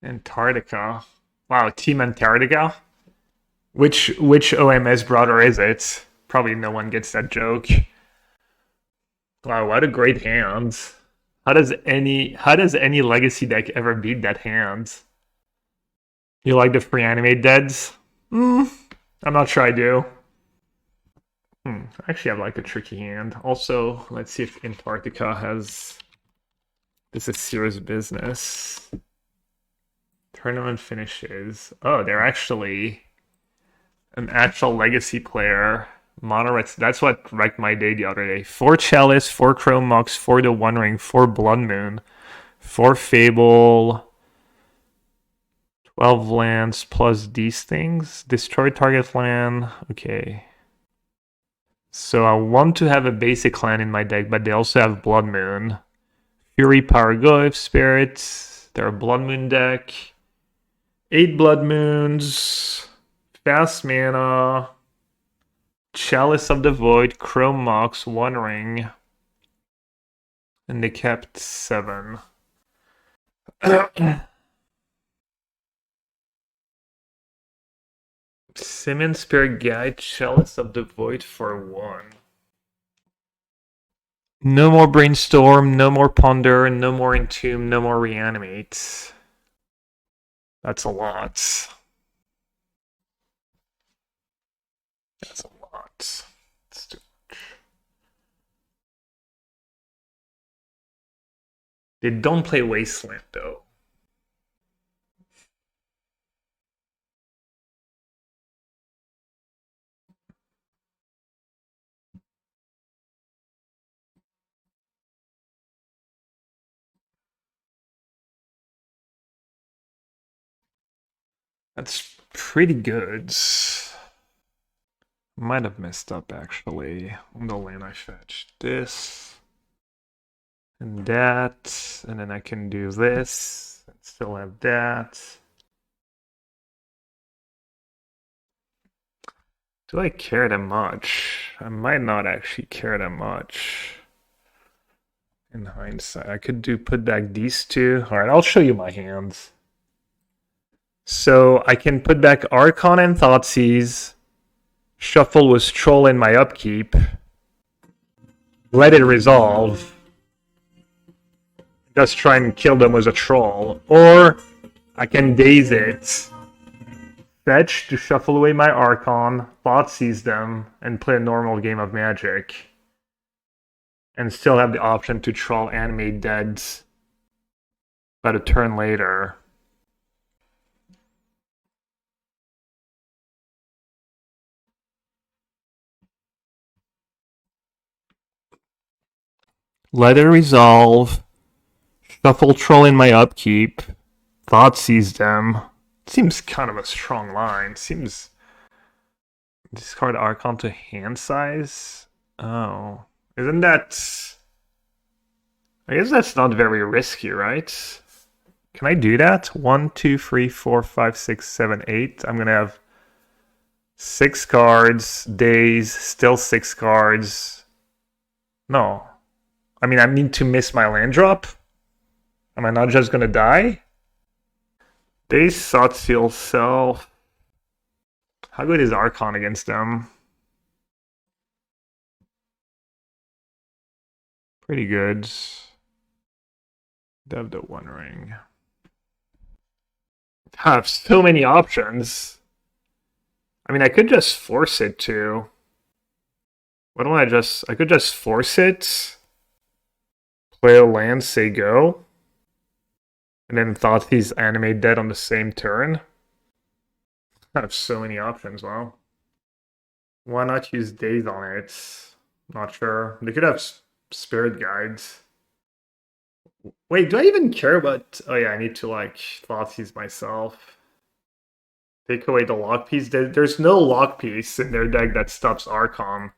Antarctica. Wow, Team Antarctica? Which OMS brother is it? Probably no one gets that joke. Wow, what a great hand. How does any legacy deck ever beat that hand? You like the free Animate Deads? I'm not sure I do. Actually, I like a tricky hand. Also, let's see if Antarctica has... This is serious business. Tournament finishes. Oh, they're actually an actual legacy player. Monorets. That's what wrecked my day the other day. 4 Chalice, 4 Chrome Mox, 4 The One Ring, 4 Blood Moon, 4 Fable, 12 lands plus these things. Destroy target land. Okay. So I want to have a basic land in my deck, but they also have Blood Moon. Fury, Barrowgoyf, Spirits. They're a Blood Moon deck. 8 Blood Moons. Fast mana. Chalice of the Void, Chrome Mox, One Ring. And they kept 7. Simian Spirit Guide, Chalice of the Void for 1. No more Brainstorm, no more Ponder, no more Entomb, no more Reanimate. That's a lot. That's a lot. That's too much. They don't play Wasteland, though. That's pretty good. Might have messed up, actually. On the lane I fetched this. And that. And then I can do this. And still have that. Do I care that much? I might not actually care that much. In hindsight, I could put back these two. Alright, I'll show you my hands. So I can put back Archon and Thoughtseize. Shuffle with Troll in my upkeep. Let it resolve. Just try and kill them with a Troll. Or I can Daze it. Fetch to shuffle away my Archon, Thoughtseize them, and play a normal game of Magic. And still have the option to Troll Animate Dead about a turn later. Let it resolve. Shuffle Troll in my upkeep. Thoughtseize them. Seems kind of a strong line. Seems... Discard Archon to hand size? Oh. Isn't that... I guess that's not very risky, right? Can I do that? 1, 2, 3, 4, 5, 6, 7, 8. I'm gonna have 6 cards. Daze. Still 6 cards. No. I mean, I need to miss my land drop? Am I not just gonna die? Daze, Thoughtseize, Self. How good is Archon against them? Pretty good. They have the One Ring. I have so many options. I mean, I could just force it to. Why don't I just... I could just force it. Play a land, say go. And then Thoughtseize Animate Dead on the same turn. I have so many options, wow. Why not use Daze on it? Not sure. They could have Spirit Guides. Wait, do I even care about... Oh yeah, I need to like Thoughtseize myself. Take away the lock piece. There's no lock piece in their deck that stops Archon.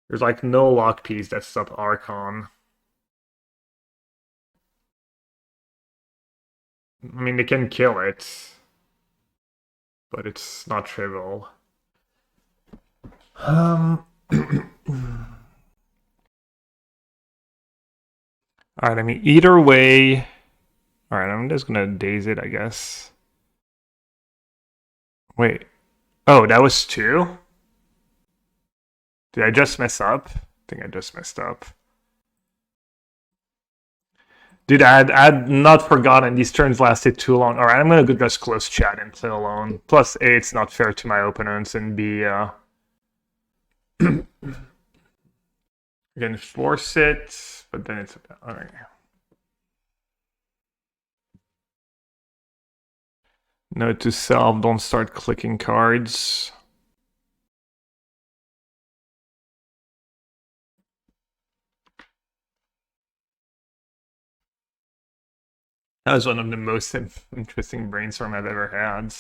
There's like no lock piece that stops Archon. I mean, they can kill it. But it's not trivial. Alright, I mean, either way, Alright, I'm just gonna daze it, I guess. Wait. Oh, that was 2? Did I just mess up? I think I just messed up. Dude, I'd not forgotten these turns lasted too long. Alright, I'm gonna go just close chat and play alone. Plus, A, it's not fair to my opponents, and B, I can force it, but then it's... Alright. Note to self, don't start clicking cards. That was one of the most interesting brainstorm I've ever had.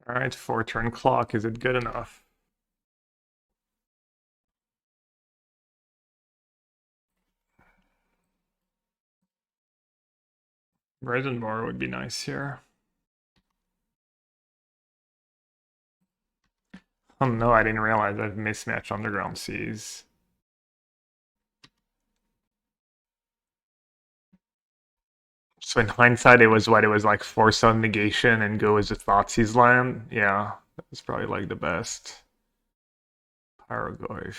Alright, 4-turn clock. Is it good enough? Brazen Borrower would be nice here. Oh no, I didn't realize I've mismatched Underground Seas. So in hindsight, it was what? It was like Force of Negation and go as a Thoughtseize land? Yeah, that was probably like the best. Barrowgoyf.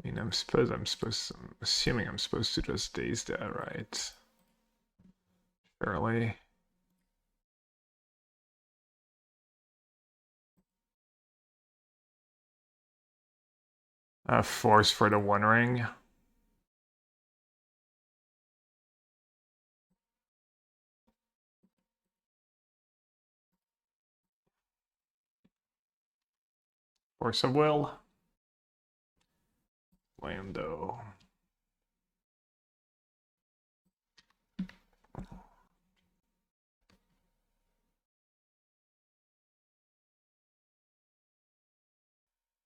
I mean, I'm assuming I'm supposed to just Daze that, right? Fairly. Force for the One Ring. Force of Will. Lando.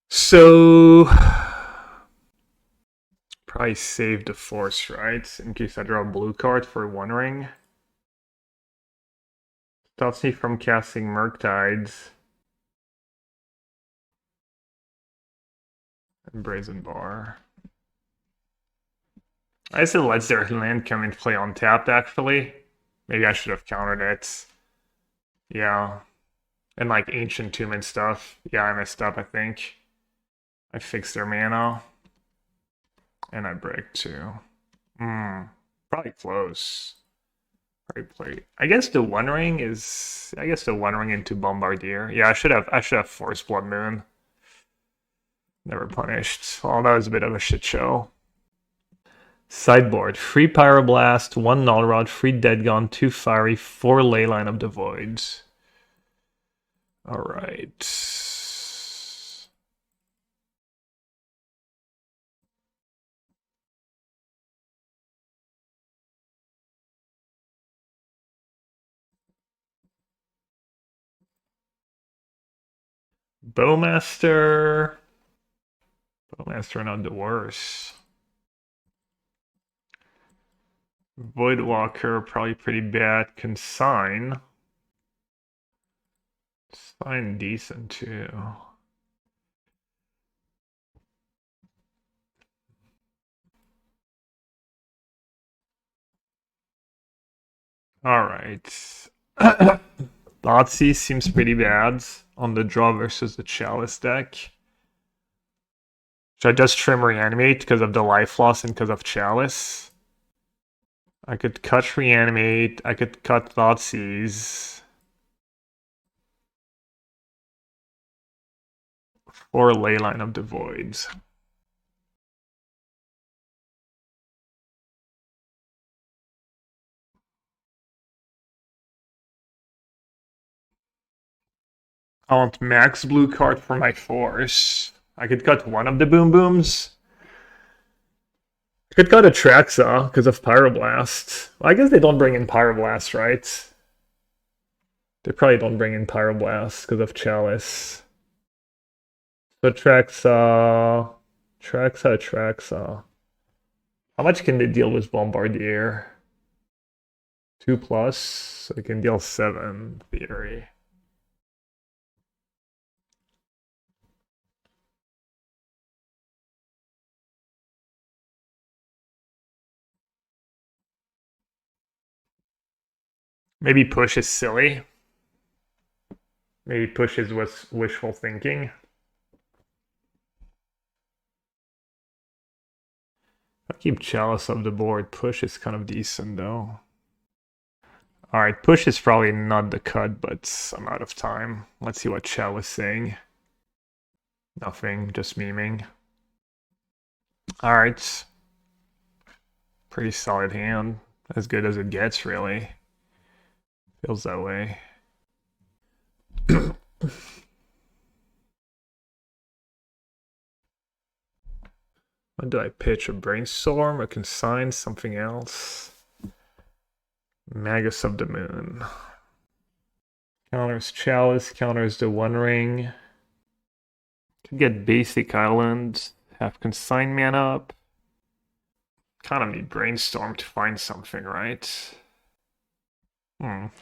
So probably save the Force, right? In case I draw a blue card for One Ring. Stops me from casting Murktides. And Brazen Bar. I guess it lets their land come into play on tapped, actually. Maybe I should have countered it. Yeah. And like Enchantment and stuff. Yeah, I messed up, I think. I fixed their mana. And I break too. Probably close. Probably play. I guess the One Ring is. I guess the One Ring into Bombardier. Yeah, I should have Force Blood Moon. Never punished. Well, that was a bit of a shit show. Sideboard. 3 Pyroblast, 1 Null Rod, 3 Dead Gone, 2 Fiery, 4 Leyline of the Voids. Alright. Bowmaster. Bowmaster not the worst. Voidwalker, probably pretty bad. Consign. Sign decent too. Alright. Thoughtseize seems pretty bad on the draw versus the Chalice deck. Should I just trim Reanimate because of the life loss and because of Chalice? I could cut Reanimate, I could cut Thoughtseize. Or Leyline of the Voids. I want max blue card for my Force. I could cut one of the Boom Booms. Could go to Atraxa because of Pyroblast. Well, I guess they don't bring in Pyroblast, right? They probably don't bring in Pyroblast because of Chalice. So Atraxa. How much can they deal with Bombardier? 2+, so they can deal 7, theory. Maybe push is silly. Maybe push is wishful thinking. I'll keep Chalice up the board. Push is kind of decent though. Alright, push is probably not the cut, but I'm out of time. Let's see what Chalice is saying. Nothing, just memeing. Alright. Pretty solid hand. As good as it gets, really. Feels that way. What do I pitch? A Brainstorm? A Consign? Something else? Magus of the Moon. Counters Chalice, counters the One Ring. Could get basic Island, have Consign mana up. Kind of need Brainstorm to find something, right?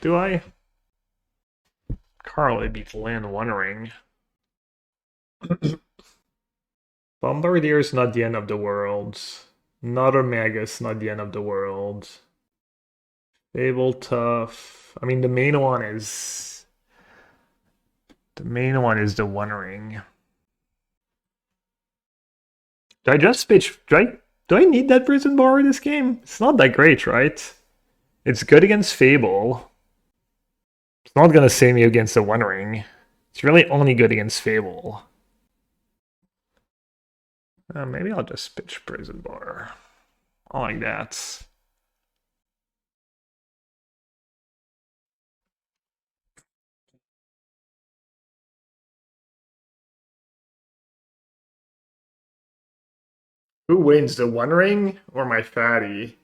Do I? Carly beats land One Ring. Bombardier's not the end of the world. Another Magus, not the end of the world. Fable tough. I mean, the main one is the One Ring. Do I just pitch? Do I need that Brazen Borrower this game? It's not that great, right? It's good against Fable. It's not gonna save me against the One Ring. It's really only good against Fable. Maybe I'll just pitch Brazen Borrower. I like that. Who wins, the One Ring or my fatty?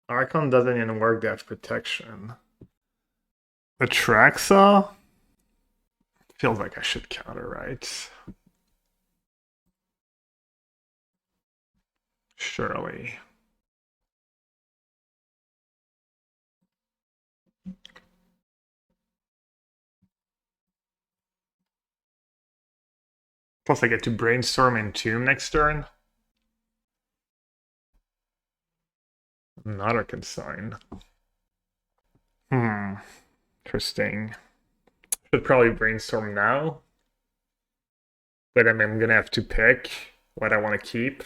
Archon doesn't even work that protection. Atraxa? Feels like I should counter, right? Surely. Plus I get to Brainstorm and Entomb next turn. Not a Consign. Interesting. Should probably Brainstorm now. But I'm gonna have to pick what I want to keep.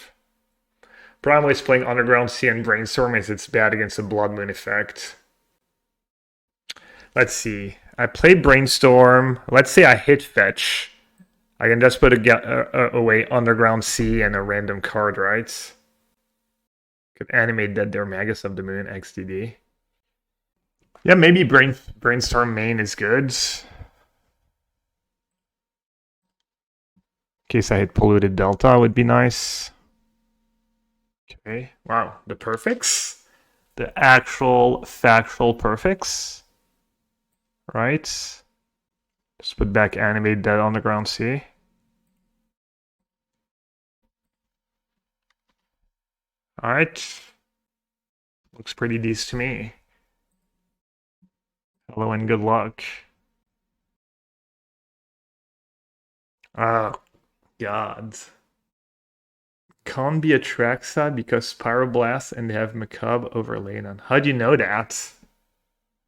Problem with playing Underground Sea and Brainstorm is it's bad against the Blood Moon effect. Let's see. I play Brainstorm. Let's say I hit fetch. I can just put away Underground Sea and a random card, right? Could Animate Dead their Magus of the Moon XDD. Yeah, maybe Brainstorm main is good. In case I hit Polluted Delta would be nice. Okay, wow, the perfects? The actual factual perfects? Right? Just put back Animate Dead Underground Sea. Alright. Looks pretty decent to me. Hello and good luck. Oh, God. Can't be Atraxa because Pyroblast and they have Macabre over Leyline. How do you know that?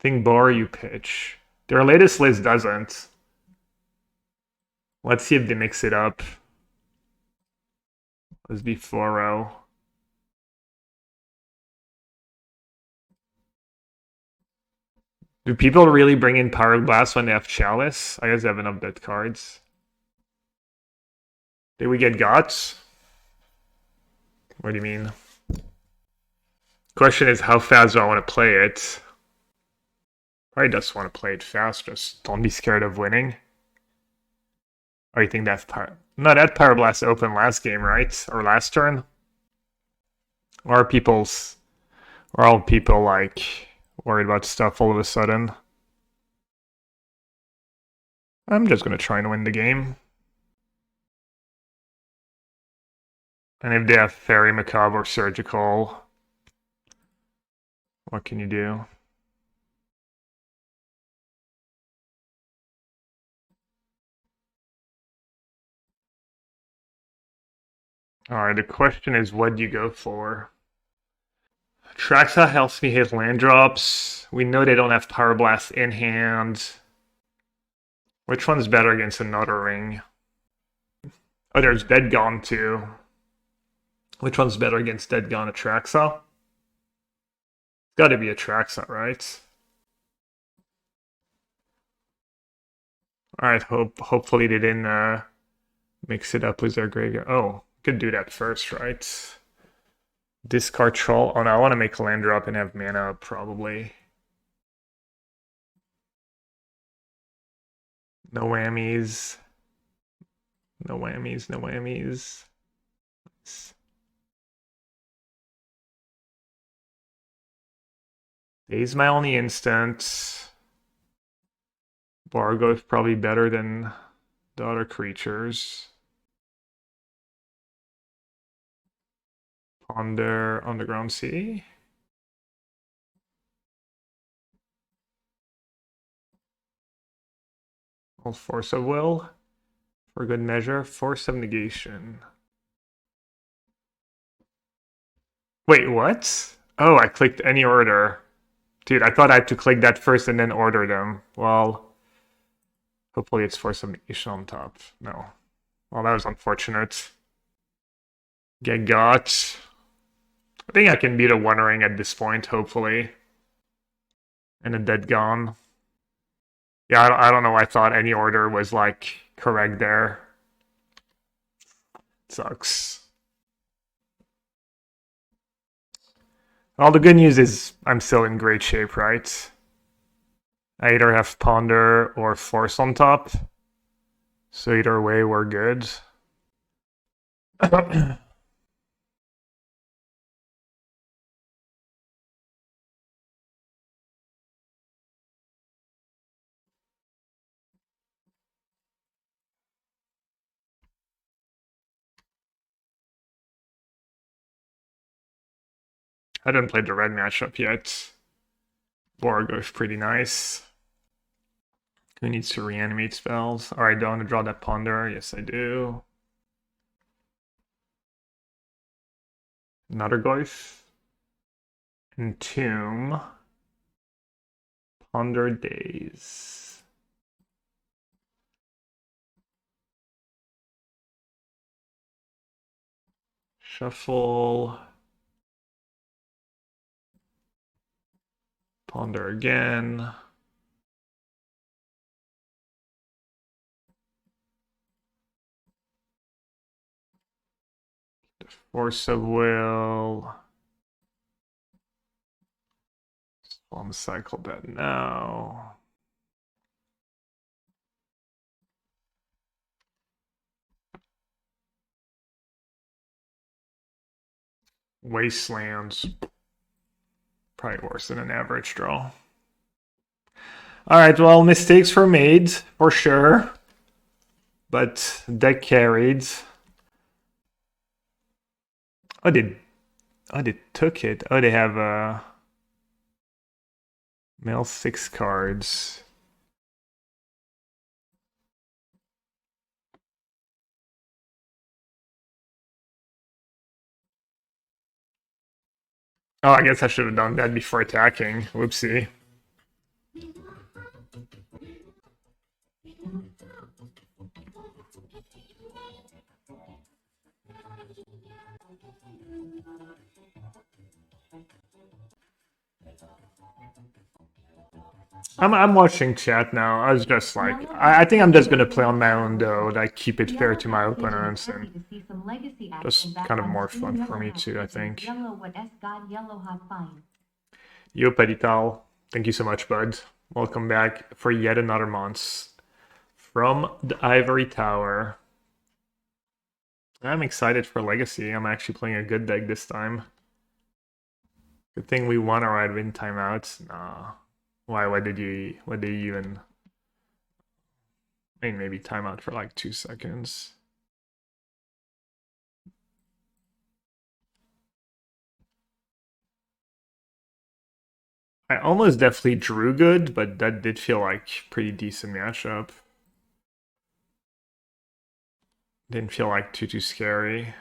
Think bar you pitch. Their latest list doesn't. Let's see if they mix it up. Let's be 4-0. Do people really bring in Pyroblast when they have Chalice? I guess they have enough dead cards. Did we get Guts? What do you mean? Question is, how fast do I want to play it? Probably just want to play it fast. Just don't be scared of winning. Oh, you think that's no, that Pyroblast opened last game, right? Or last turn? Or are people's... Or all people, like, worried about stuff all of a sudden? I'm just gonna try and win the game. And if they have Fairy, Macabre, or Surgical, what can you do? Alright, the question is, what do you go for? Atraxa helps me hit land drops. We know they don't have Power Blast in hand. Which one's better against another ring? Oh, there's Dead Gone too. Which one's better against Dead Gone? Atraxa? It's gotta be Atraxa, right? Alright, hopefully they didn't mix it up with their graveyard. Oh, could do that first, right? Discard Troll. Oh no, I want to make a land drop and have mana, probably. No whammies. No whammies, no whammies. Daze my only instant. Barrowgoyf probably better than the other creatures. Ponder Underground Sea. Old Force of Will. For good measure. Force of Negation. Wait, what? Oh, I clicked any order. Dude, I thought I had to click that first and then order them. Well, hopefully it's Force of Negation on top. No. Well, that was unfortunate. Get got. I think I can beat a One Ring at this point, hopefully. And a Dead Gone. Yeah, I don't know. I thought any order was, like, correct there. Sucks. Well, the good news is I'm still in great shape, right? I either have Ponder or Force on top. So either way, we're good. I didn't play the red matchup yet. Barrowgoyf pretty nice. Who needs to reanimate spells? Alright, do I want to draw that Ponder? Yes, I do. Another Goyf. Entomb. Ponder Daze. Shuffle. Ponder again. Force of Will. I'll cycle that now. Wastelands. Probably worse than an average draw. Alright, well, mistakes were made, for sure. But deck carried. Oh, they took it. Oh, they have mail 6 cards. Oh, I guess I should have done that before attacking. Whoopsie. I'm watching chat now. I was just like, I think I'm just gonna play on my own though. Like keep it fair to my opponents and just kind of more fun for me too. I think. Yo, Pedital, thank you so much, bud. Welcome back for yet another month from the Ivory Tower. I'm excited for Legacy. I'm actually playing a good deck this time. Good thing we won our admin timeouts. Nah. Why did you even... I mean, maybe timeout for like 2 seconds. I almost definitely drew good, but that did feel like pretty decent matchup. Didn't feel like too scary.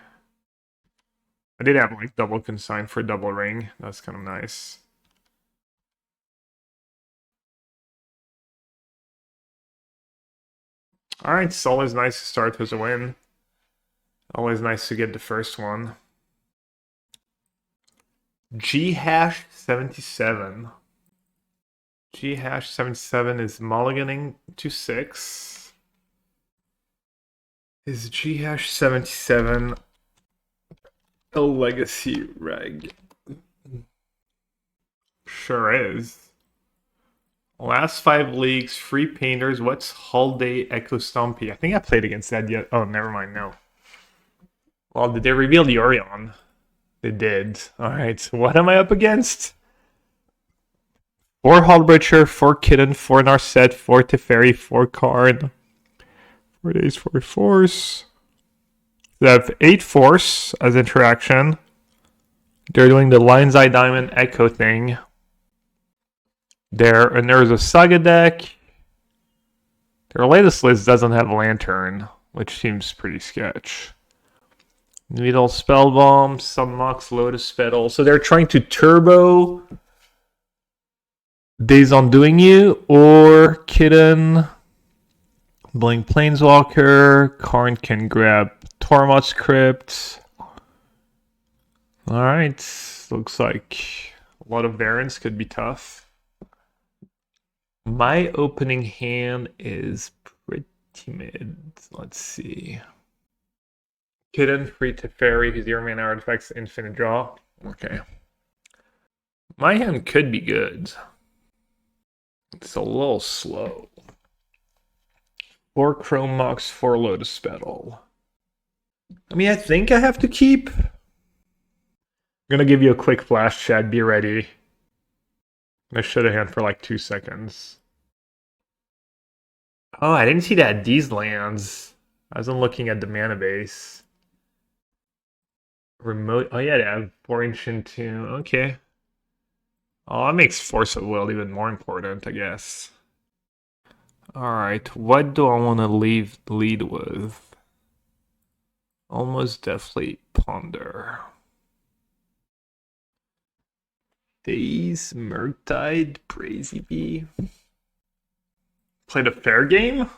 I did have like double consign for double ring. That's kind of nice. Alright, it's always nice to start with a win. Always nice to get the first one. G-77. G-77 is mulliganing to 6. Is G-77 a legacy reg? Sure is. Last 5 leagues, free painters. What's Holiday Echo Stompy? I think I played against that yet. Oh, never mind. No. Well, did they reveal the Orion? They did. Alright, so what am I up against? 4 Hullbreacher, 4 Kitten, 4 Narset, 4 Teferi, 4 Karn. 4 Daze, 4 Force. They have 8 Force as interaction. They're doing the Lion's Eye Diamond Echo thing. There's a Saga deck. Their latest list doesn't have a Lantern, which seems pretty sketch. Needle Spellbomb, Submox, Lotus Petal. So they're trying to turbo Daze Undoing You or Kitten. Blink Planeswalker. Karn can grab Tormod's Crypt. Alright. Looks like a lot of variants could be tough. My opening hand is pretty mid. Let's see. Kitten, free Teferi, 0 mana artifacts, infinite draw. Okay. My hand could be good. It's a little slow. 4 Chrome Mox, 4 Lotus Petal. I mean, I think I have to keep. I'm gonna give you a quick flash chat. Be ready. I should have hand for like 2 seconds. Oh, I didn't see that. These lands. I wasn't looking at the mana base. Remote. Oh, yeah, they have 4 Ancient Tomb. Okay. Oh, that makes Force of Will even more important, I guess. Alright, what do I want to lead with? Almost definitely Ponder. Daze, Murktide, Brazy B. Played a fair game?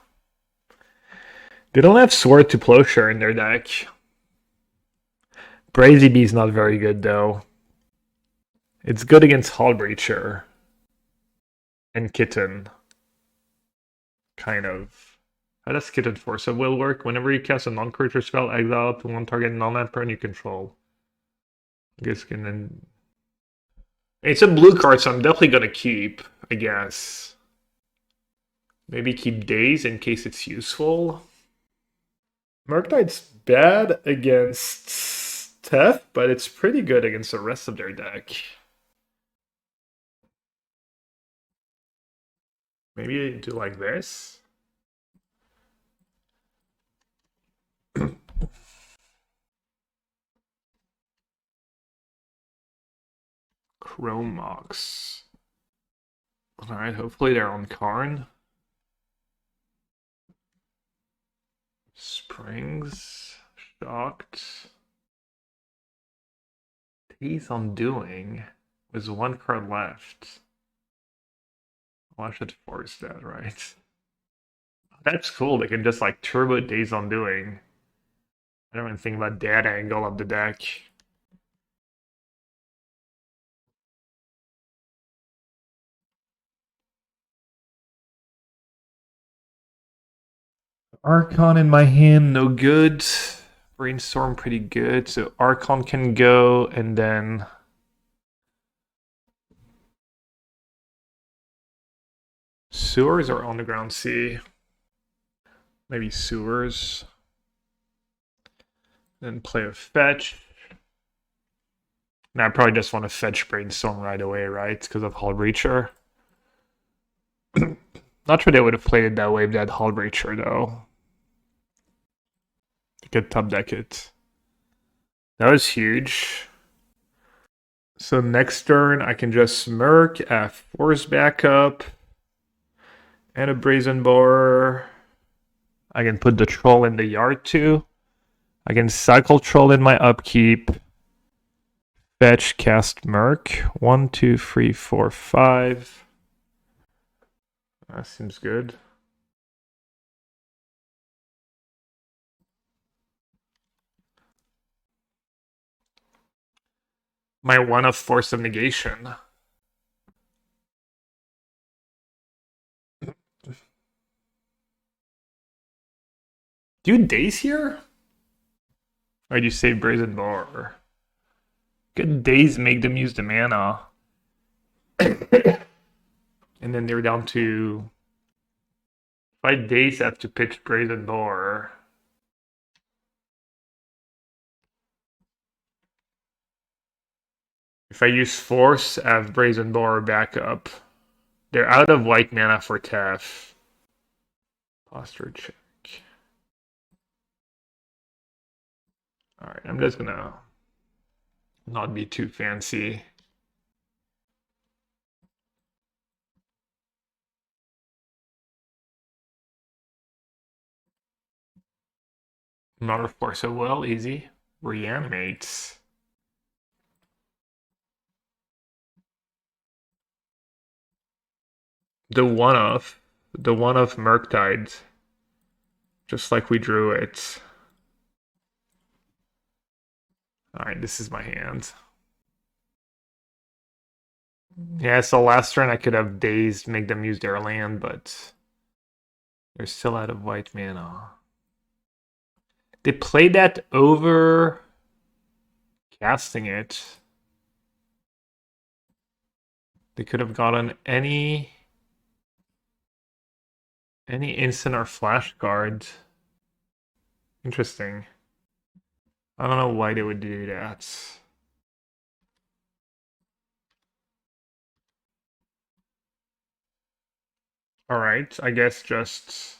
They don't have Sword to Plowshare in their deck. Brazy B is not very good though. It's good against Hullbreacher and Kitten. Kind of. How does Kitten Force of Will work? Whenever you cast a non-creature spell, exile up to 1 target non-land turn you control. I guess you can then... It's a blue card, so I'm definitely gonna keep, I guess. Maybe keep Daze in case it's useful. Murktide's bad against Tef, but it's pretty good against the rest of their deck. Maybe do like this. Chromox. Alright, hopefully they're on Karn. Springs. Shocked. Daze Undoing. There's 1 card left. Well, I should force that, right? That's cool. They can just like turbo Daze Undoing. I don't even think about that angle of the deck. Archon in my hand, no good. Brainstorm pretty good. So Archon can go, and then Sewers or Underground Sea? Maybe Sewers. Then play a fetch. And I probably just want to fetch Brainstorm right away, right? Because of Hull Breacher. Not sure they would have played it that way if they had Hull Breacher, though. They could top deck it. That was huge. So next turn, I can just Smirk, Force backup, and a Brazen Borrower. I can put the Troll in the yard too. I can cycle Troll in my upkeep. Fetch, cast Murk. 1, 2, 3, 4, 5. That seems good. My 1 of Force of Negation. Do you Daze here? Or do you save Brazen Borrower? Good Daze make them use the mana. And then they're down to... If I Daze, I have to pitch Brazen Borrower. If I use Force, I have Brazen Borrower backup. They're out of white mana for Tef. Posture check. Alright, I'm just gonna not be too fancy. Not a Force of Will, easy. Reanimates. The one of Murktide. Just like we drew it. Alright, this is my hand. Yeah, so last turn I could have Dazed, make them use their land, but they're still out of white mana. They played that over casting it. They could have gotten any instant or flash card. Interesting. I don't know why they would do that. Alright, I guess just...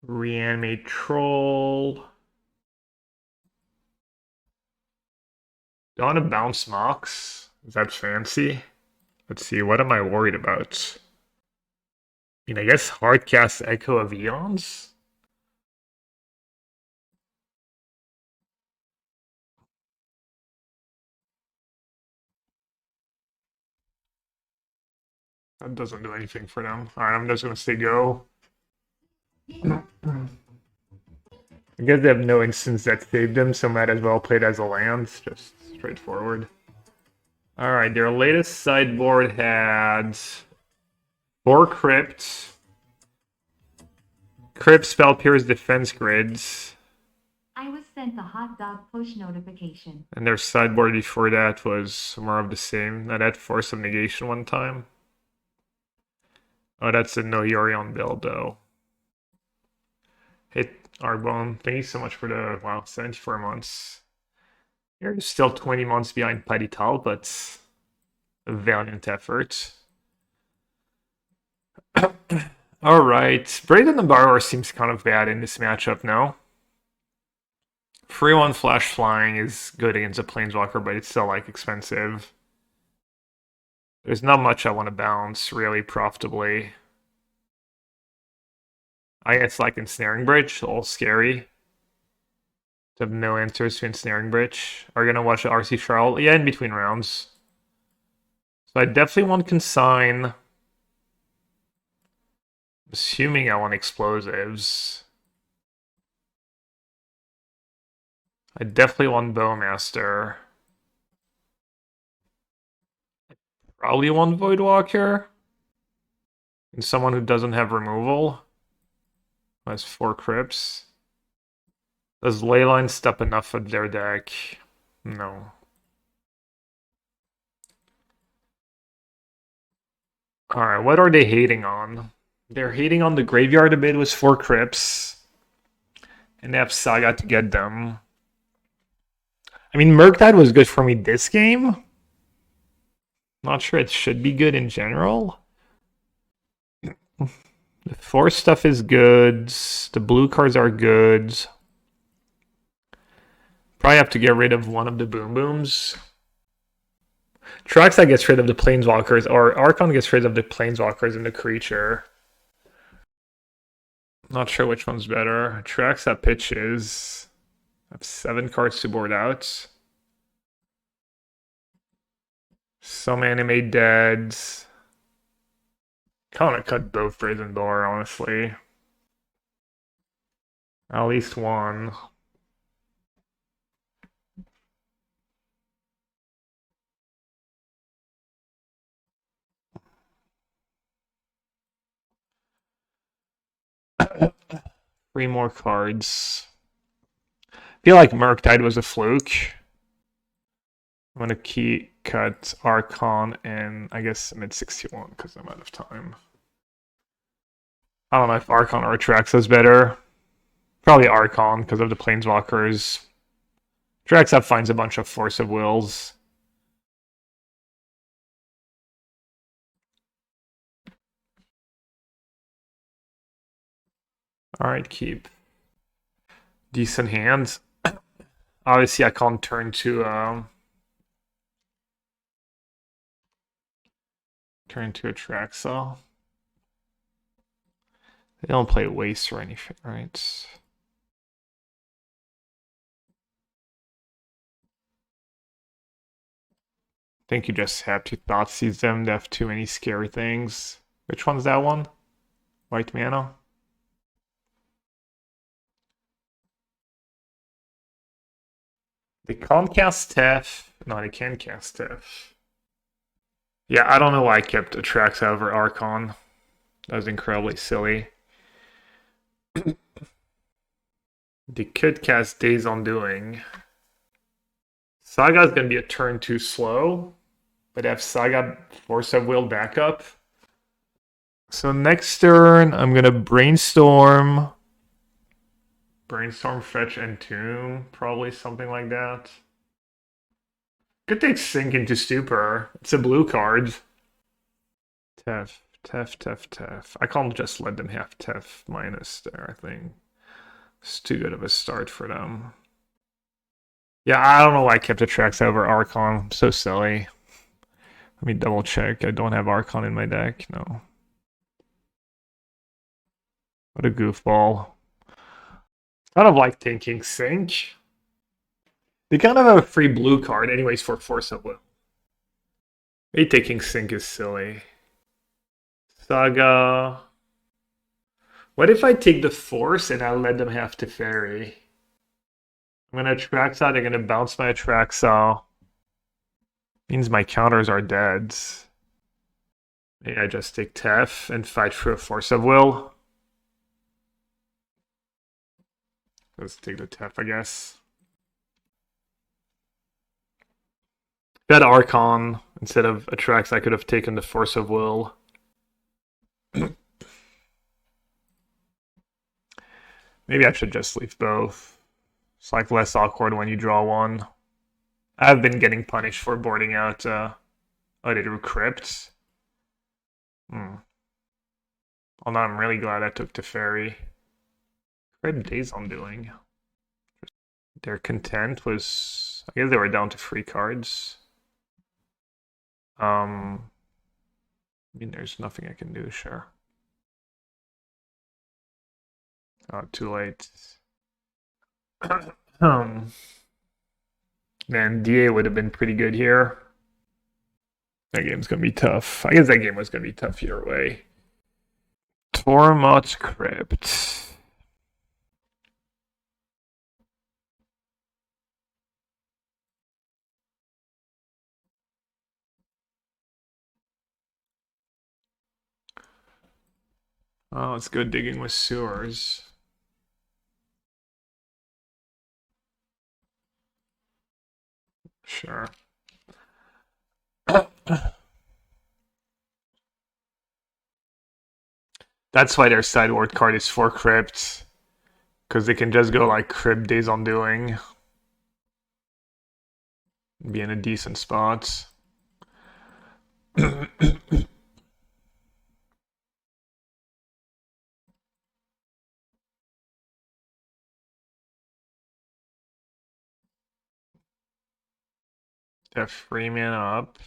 Reanimate Troll. Do I want to bounce Mox? Is that fancy? Let's see, what am I worried about? I mean, I guess Hardcast Echo of Eons? That doesn't do anything for them. Alright, I'm just gonna say go. I guess they have no instance that saved them, so might as well play it as a land. Just straightforward. Alright, their latest sideboard had 4 Crypt, Spell Pierce Defense Grids. I was sent the hot dog push notification. And their sideboard before that was more of the same. That had Force of Negation one time. Oh, that's a no Yorion build though. Hey, Arbone, thank you so much for the, wow, 74 months. You're still 20 months behind Padital, but a valiant effort. Alright, Brazen Borrower seems kind of bad in this matchup now. 3-1 Flash Flying is good against a Planeswalker, but it's still, like, expensive. There's not much I want to bounce, really, profitably. I guess, like, Ensnaring Bridge, all scary. To have no answers to Ensnaring Bridge. Are you gonna watch the RC trial? Yeah, in between rounds. So I definitely want Consign. Assuming I want explosives. I definitely want Bowmaster. Probably want Voidwalker. And someone who doesn't have removal. Has 4 Crypts. Does Leyline step enough of their deck? No. Alright, what are they hating on? They're hating on the graveyard a bit with 4 Crypts. And they have Saga to get them. I mean, Murktide was good for me this game. Not sure it should be good in general. The Force stuff is good. The blue cards are good. Probably have to get rid of one of the Boom Booms. Atraxa gets rid of the Planeswalkers, or Archon gets rid of the Planeswalkers and the creature. Not sure which one's better. Atraxa pitches. I have 7 cards to board out. Some Animate Dead. Kind of cut both Brazen Borrower, honestly. At least one. Three more cards. I feel like Murktide was a fluke. I'm gonna cut Archon and I guess mid 61 because I'm out of time. I don't know if Archon or Atraxa is better. Probably Archon because of the Planeswalkers. Atraxa finds a bunch of Force of Wills. Alright, keep. Decent hands. Obviously I can't turn to Atraxa. They don't play Waste or anything, right? I think you just have to Thoughtseize them. They have too many scary things. Which one's that one? White mana? They can't cast Tef. No, they can cast Tef. Yeah, I don't know why I kept Atraxa over Archon. That was incredibly silly. They could cast Daze Undoing. Saga's gonna be a turn too slow, but have Saga Force of Will backup. So next turn, I'm gonna Brainstorm. Brainstorm, fetch, Entomb, probably something like that. Could take Sink into Stupor. It's a blue card. Tef. I can't just let them have Tef minus there, I think. It's too good of a start for them. Yeah, I don't know why I kept Atraxa over Archon. I'm so silly. Let me double check. I don't have Archon in my deck. No. What a goofball. Kind of like taking Sink. They kind of have a free blue card anyways for Force of Will. Maybe taking Sink is silly. Saga. What if I take the Force and I let them have Teferi? I'm gonna Atraxa, they're gonna bounce my Atraxa. Means my counters are dead. Maybe I just take Tef and fight for a Force of Will. Let's take the Tef, I guess. If I had Archon instead of Atraxa, I could have taken the Force of Will. Maybe I should just leave both. It's like less awkward when you draw one. I've been getting punished for boarding out oh, they drew Crypt. Well, now I'm really glad I took Teferi. Crypt Daze Undoing. Their content was... I guess they were down to 3 cards. I mean, there's nothing I can do, sure. Oh, too late. Man, DA would have been pretty good here. That game's gonna be tough. I guess that game was gonna be tough either way. Tormod's Crypt. Oh, it's good digging with sewers. Sure. That's why their sideboard card is for Crypt. Because they can just go like Crib Days Undoing. Be in a decent spot. Have free mana up.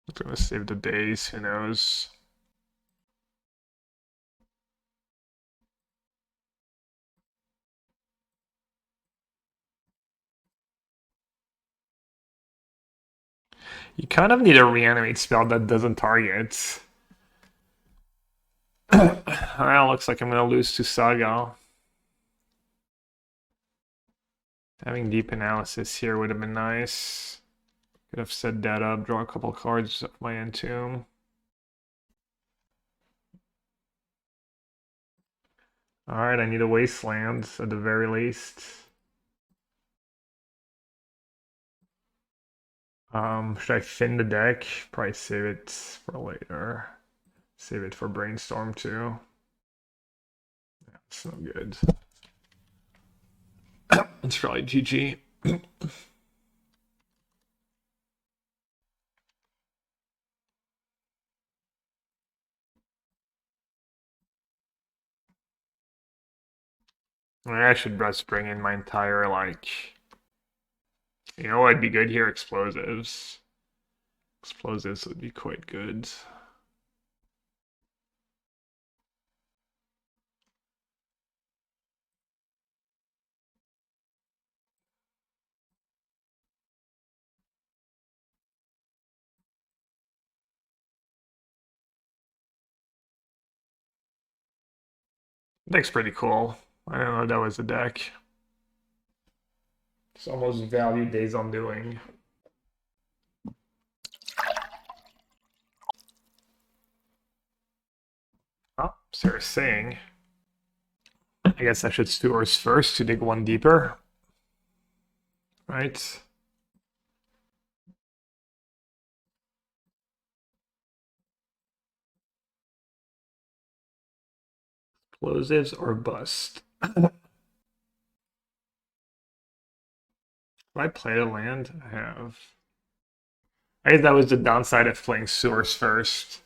I'm gonna save the Daze, who knows. You kind of need a reanimate spell that doesn't target. Well, looks like I'm gonna lose to Saga. Having deep analysis here would have been nice. Could have set that up, draw a couple cards of my Entomb. Alright, I need a Wasteland at the very least. Should I fin the deck? Probably save it for later. Save it for Brainstorm too. Yeah, it's no good. It's probably GG. I should just bring in my entire, like... You know what'd be good here? Explosives. Explosives would be quite good. Deck's pretty cool. I don't know that was a deck. It's almost value Days Undoing. Oh, Sarah's saying. I guess I should Sewers first to dig one deeper. Right? Explosives or bust. Have I played a land? I have. I guess that was the downside of playing Sewers first.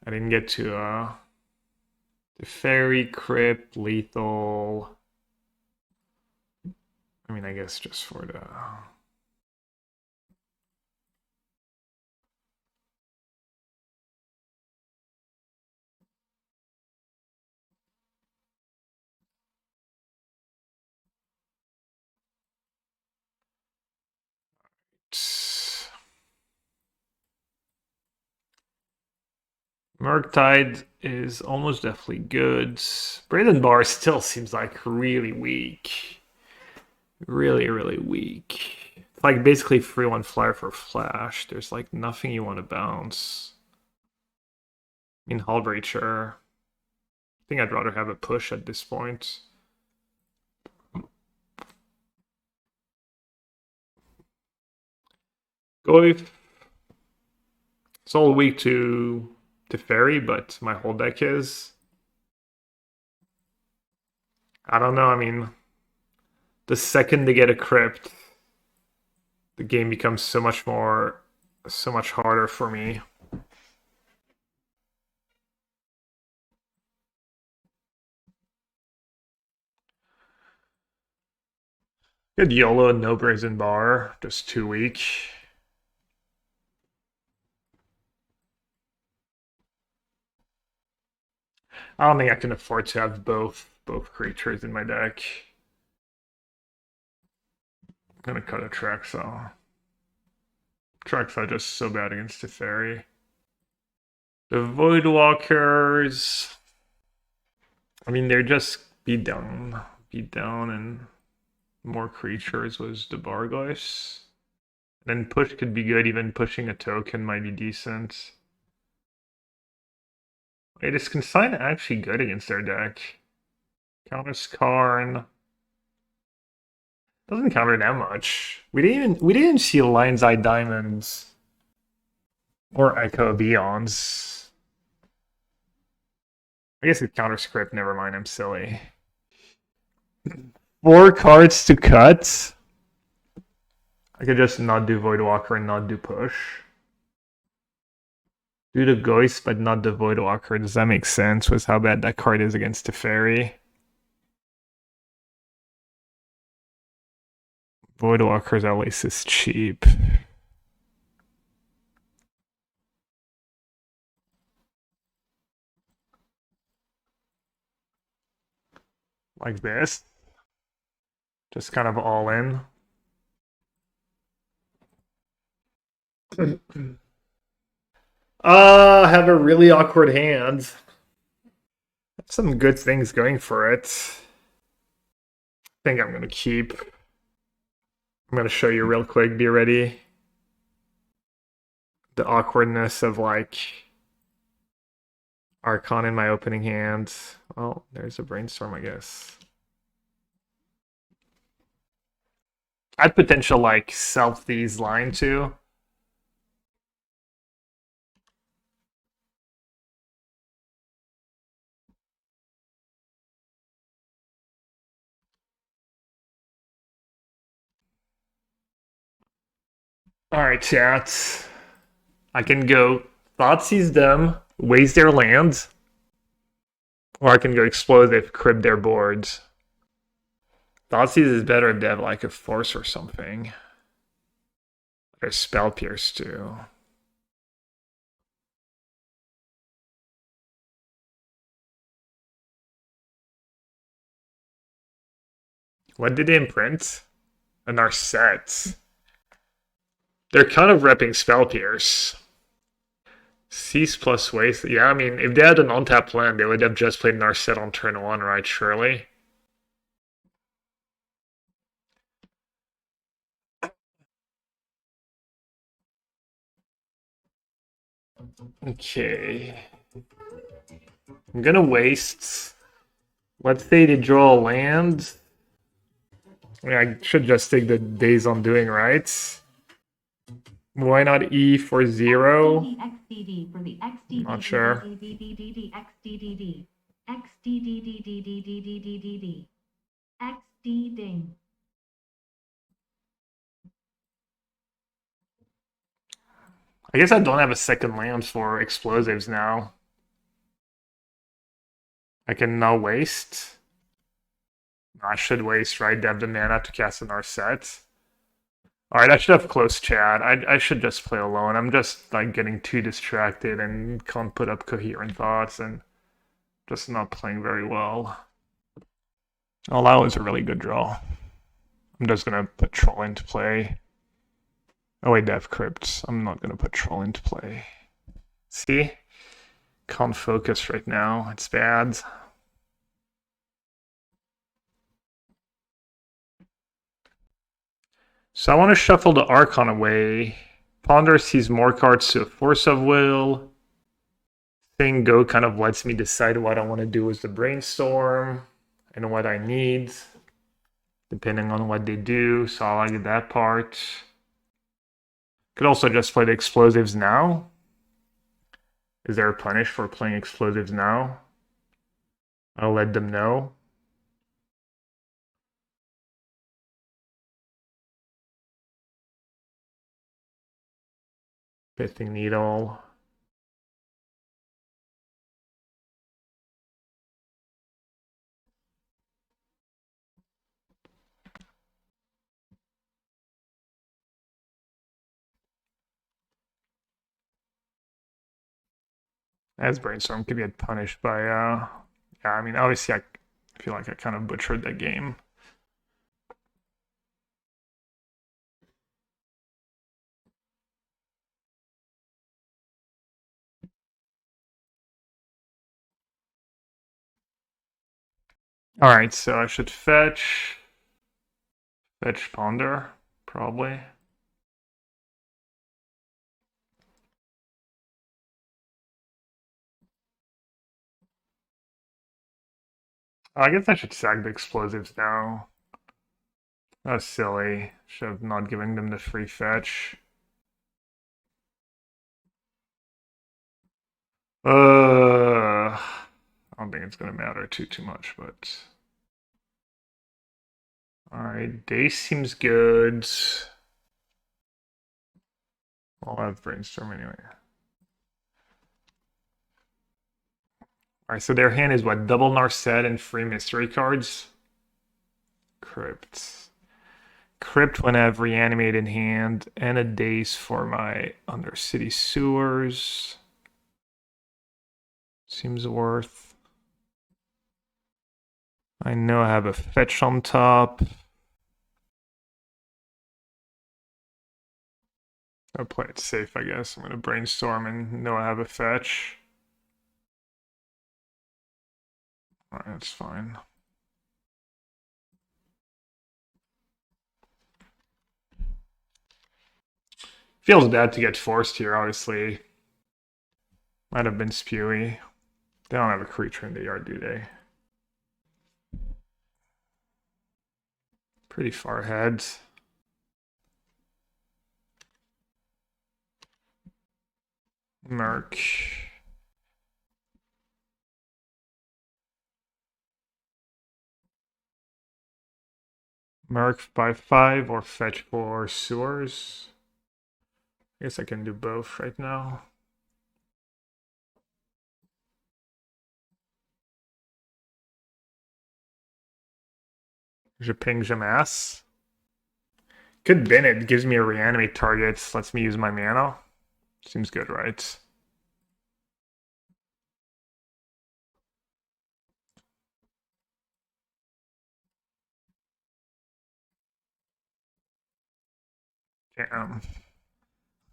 I didn't get to the Fairy, Crypt, Lethal. I mean, I guess just for the... Murktide is almost definitely good. Brazen Borrower still seems like really weak. Really, really weak. It's like basically free one flyer for flash. There's like nothing you want to bounce. I mean, Hull Breacher. I think I'd rather have a push at this point. Goyf. It's all weak to Fairy, but my whole deck is. I don't know, I mean, the second they get a Crypt, the game becomes so much harder for me. Good YOLO and no Brazen Bar, just too weak. I don't think I can afford to have both creatures in my deck. I'm gonna cut Atraxa. Atraxa just so bad against the Fairy. The Voidwalkers... I mean, they're just beat down, and more creatures was the Barrowgoyfs. Then push could be good, even pushing a token might be decent. Wait, is Consign actually good against their deck? Counters Karn. Doesn't counter that much. We didn't see Lion's Eye Diamonds or Echo of Eons. I guess it counter script, never mind, I'm silly. 4 cards to cut. I could just not do Voidwalker and not do push. Do the Ghost, but not the Voidwalker. Does that make sense with how bad that card is against Teferi? Voidwalker's at least is cheap. Like this. Just kind of all in. Have a really awkward hand. Have some good things going for it. I think I'm gonna keep. I'm gonna show you real quick, be ready. The awkwardness of like Archon in my opening hand. Oh, there's a Brainstorm, I guess. I'd potential like Thoughtseize line too. Alright, chat. I can go Thoughtseize them, waste their land, or I can go Explosive, crib their boards. Thoughtseize is better if they have like a Force or something. Or Spell Pierce too. What did they imprint? An Narset. They're kind of repping Spell Pierce. Cease plus Waste. Yeah, I mean, if they had an untapped land, they would have just played Narset on turn 1, right? Surely. Okay. I'm gonna waste. Let's say they draw a land. I mean, I should just take the Daze on doing, right? Why not E for 0? XDD for the XDD. Not sure. XDD. XDD. XDD. I guess I don't have a second land for explosives now. I can now waste. I should waste, right? They have the mana to cast an Narset. Alright, I should have close chat. I should just play alone. I'm just like getting too distracted and can't put up coherent thoughts and just not playing very well. Oh, that was a really good draw. I'm just gonna put Troll into play. Oh wait, they have Crypts. I'm not gonna put Troll into play. See? Can't focus right now. It's bad. So I want to shuffle the Archon away. Ponder sees more cards to a Force of Will. Thing Go kind of lets me decide what I want to do with the Brainstorm and what I need, depending on what they do. So I like that part. Could also just play the Explosives now. Is there a punish for playing Explosives now? I'll let them know. Pithing Needle. As Brainstorm could get punished by, yeah, I mean, obviously I feel like I kind of butchered that game. Alright, so I should fetch Ponder, probably. I guess I should sack the Explosives now. That's silly. Should have not given them the free fetch. I don't think think it's gonna matter too much, but alright, Daze seems good. I'll have Brainstorm anyway. Alright, so their hand is what? Double Narset and 3 mystery cards? Crypt. Crypt when I have Reanimate in hand, and a Daze for my Undercity Sewers. Seems worth. I know I have a fetch on top. I'll play it safe, I guess. I'm going to Brainstorm and know I have a fetch. Alright, that's fine. Feels bad to get forced here, obviously. Might have been spewy. They don't have a creature in the yard, do they? Pretty far ahead. Murk. Murk 5/5 or fetch for Sewers. I guess I can do both right now. Je ping Jamas. Could bin it. Gives me a reanimate target. Lets me use my mana. Seems good, right? Damn.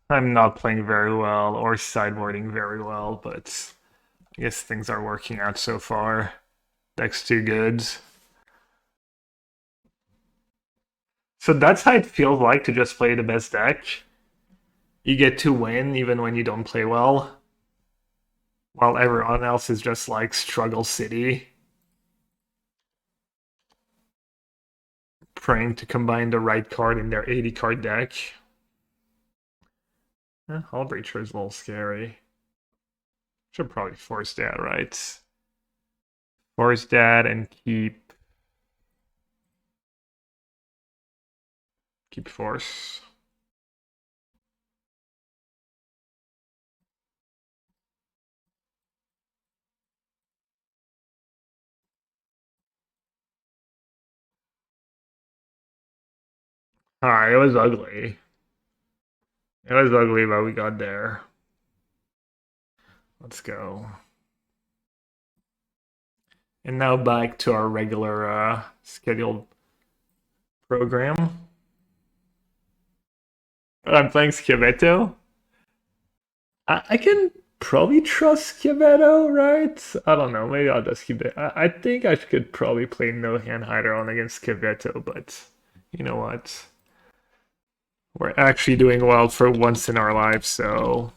I'm not playing very well or sideboarding very well, but I guess things are working out so far. Deck's too good. So that's how it feels like to just play the best deck. You get to win even when you don't play well, while everyone else is just like struggle city. Praying to combine the right card in their 80 card deck. Hullbreacher is a little scary. Should probably force that, right? Force that and keep force. Alright, it was ugly. It was ugly, but we got there. Let's go. And now back to our regular scheduled program. I'm playing Schiavetto. I can probably trust Schiavetto, right? I don't know. Maybe I'll just keep it. I think I could probably play no hand hider on against Schiavetto, but you know what? We're actually doing well for once in our lives, so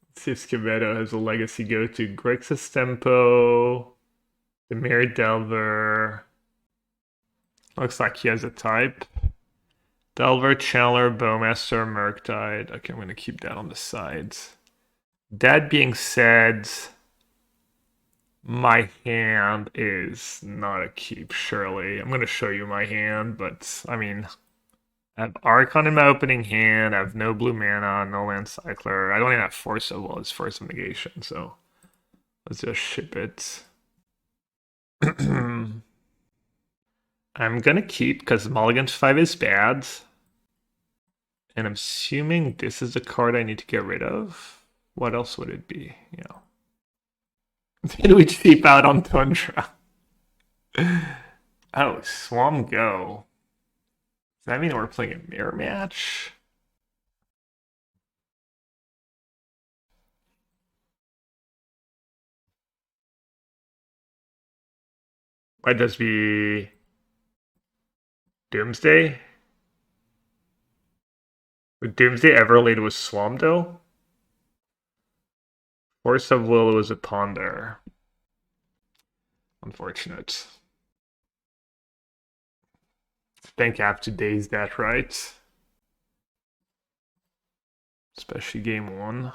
let's see if Schiavetto has a legacy go to Grixis Tempo, Dimir Delver. Looks like he has a type. Delver, Channeler, Bowmaster, Murktide. Okay, I'm going to keep that on the sides. That being said, my hand is not a keep, surely. I'm going to show you my hand, but I mean, I have Archon in my opening hand. I have no blue mana, no land cycler. I don't even have Force of Will, it's Force of Negation, so let's just ship it. I'm gonna keep because Mulligan's 5 is bad. And I'm assuming this is the card I need to get rid of. What else would it be? You know. Did we cheap out on Tundra? Oh, Swamp Go. Does that mean we're playing a mirror match? Might just be Doomsday? Would Doomsday ever lead with Swamdo? Force of Will was a Ponder. Unfortunate. I think I have to Daze that, right? Especially game 1.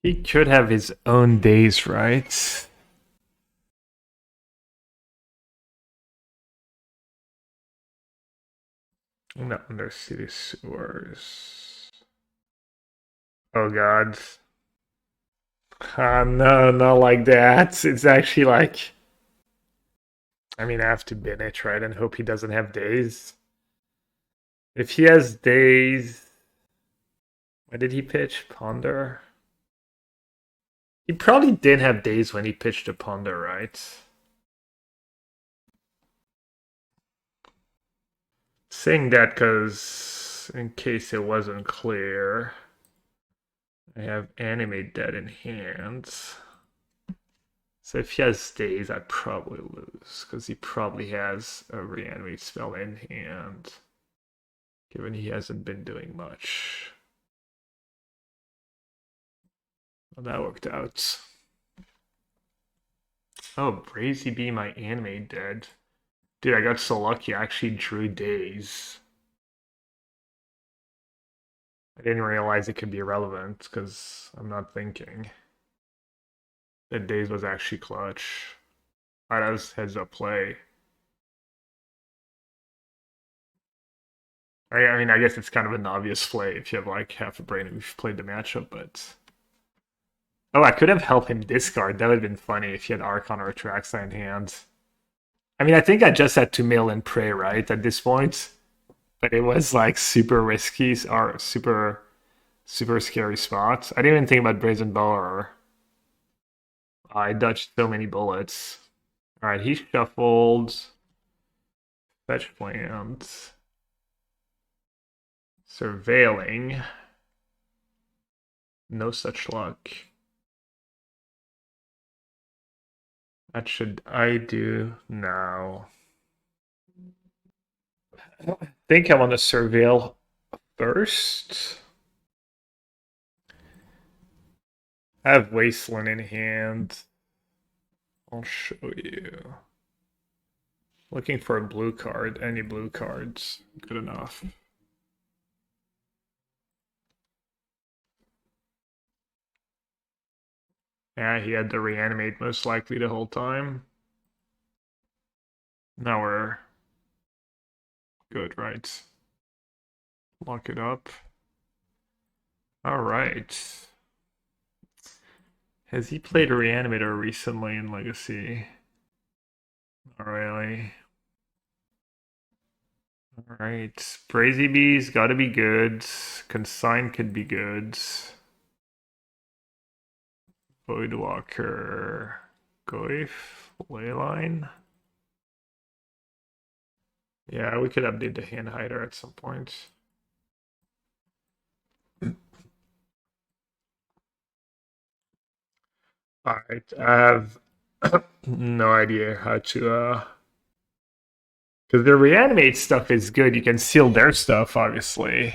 He could have his own Daze, right? No, Undercity Sewers. Oh god. No, not like that. It's actually like... I mean, I have to bin it, right? And hope he doesn't have Daze. If he has Daze... Why did he pitch? Ponder? He probably didn't have Daze when he pitched a Ponder, right? Saying that because, in case it wasn't clear, I have Animate Dead in hand. So if he has Daze, I'd probably lose, because he probably has a Reanimate spell in hand, given he hasn't been doing much. Well, that worked out. Oh, Brazy be my Animate Dead. Dude, I got so lucky, I actually drew Daze. I didn't realize it could be irrelevant, because I'm not thinking. That Daze was actually clutch. Alright, that was heads up play. I mean, I guess it's kind of an obvious play if you have like half a brain and you've played the matchup, but... Oh, I could have helped him discard. That would have been funny if he had Archon or Atraxa in hand. I mean, I think I just had to mill and pray, right, at this point. But it was like super risky or super scary spot. I didn't even think about Brazen Borrower. I dodged so many bullets. Alright, he shuffled. Fetch land. Surveilling. No such luck. What should I do now? I think I want to surveil first. I have Wasteland in hand. I'll show you. Looking for a blue card. Any blue cards. Good enough. Yeah, he had to reanimate most likely the whole time. Now we're good, right? Lock it up. Alright. Has he played a Reanimator recently in Legacy? Not really. Alright. Brazy Bee's gotta be good. Consign could be good. Voidwalker. Goyf. Leyline. Yeah, we could update the hand hider at some point. Alright, I have no idea how to because the reanimate stuff is good. You can seal their stuff, obviously.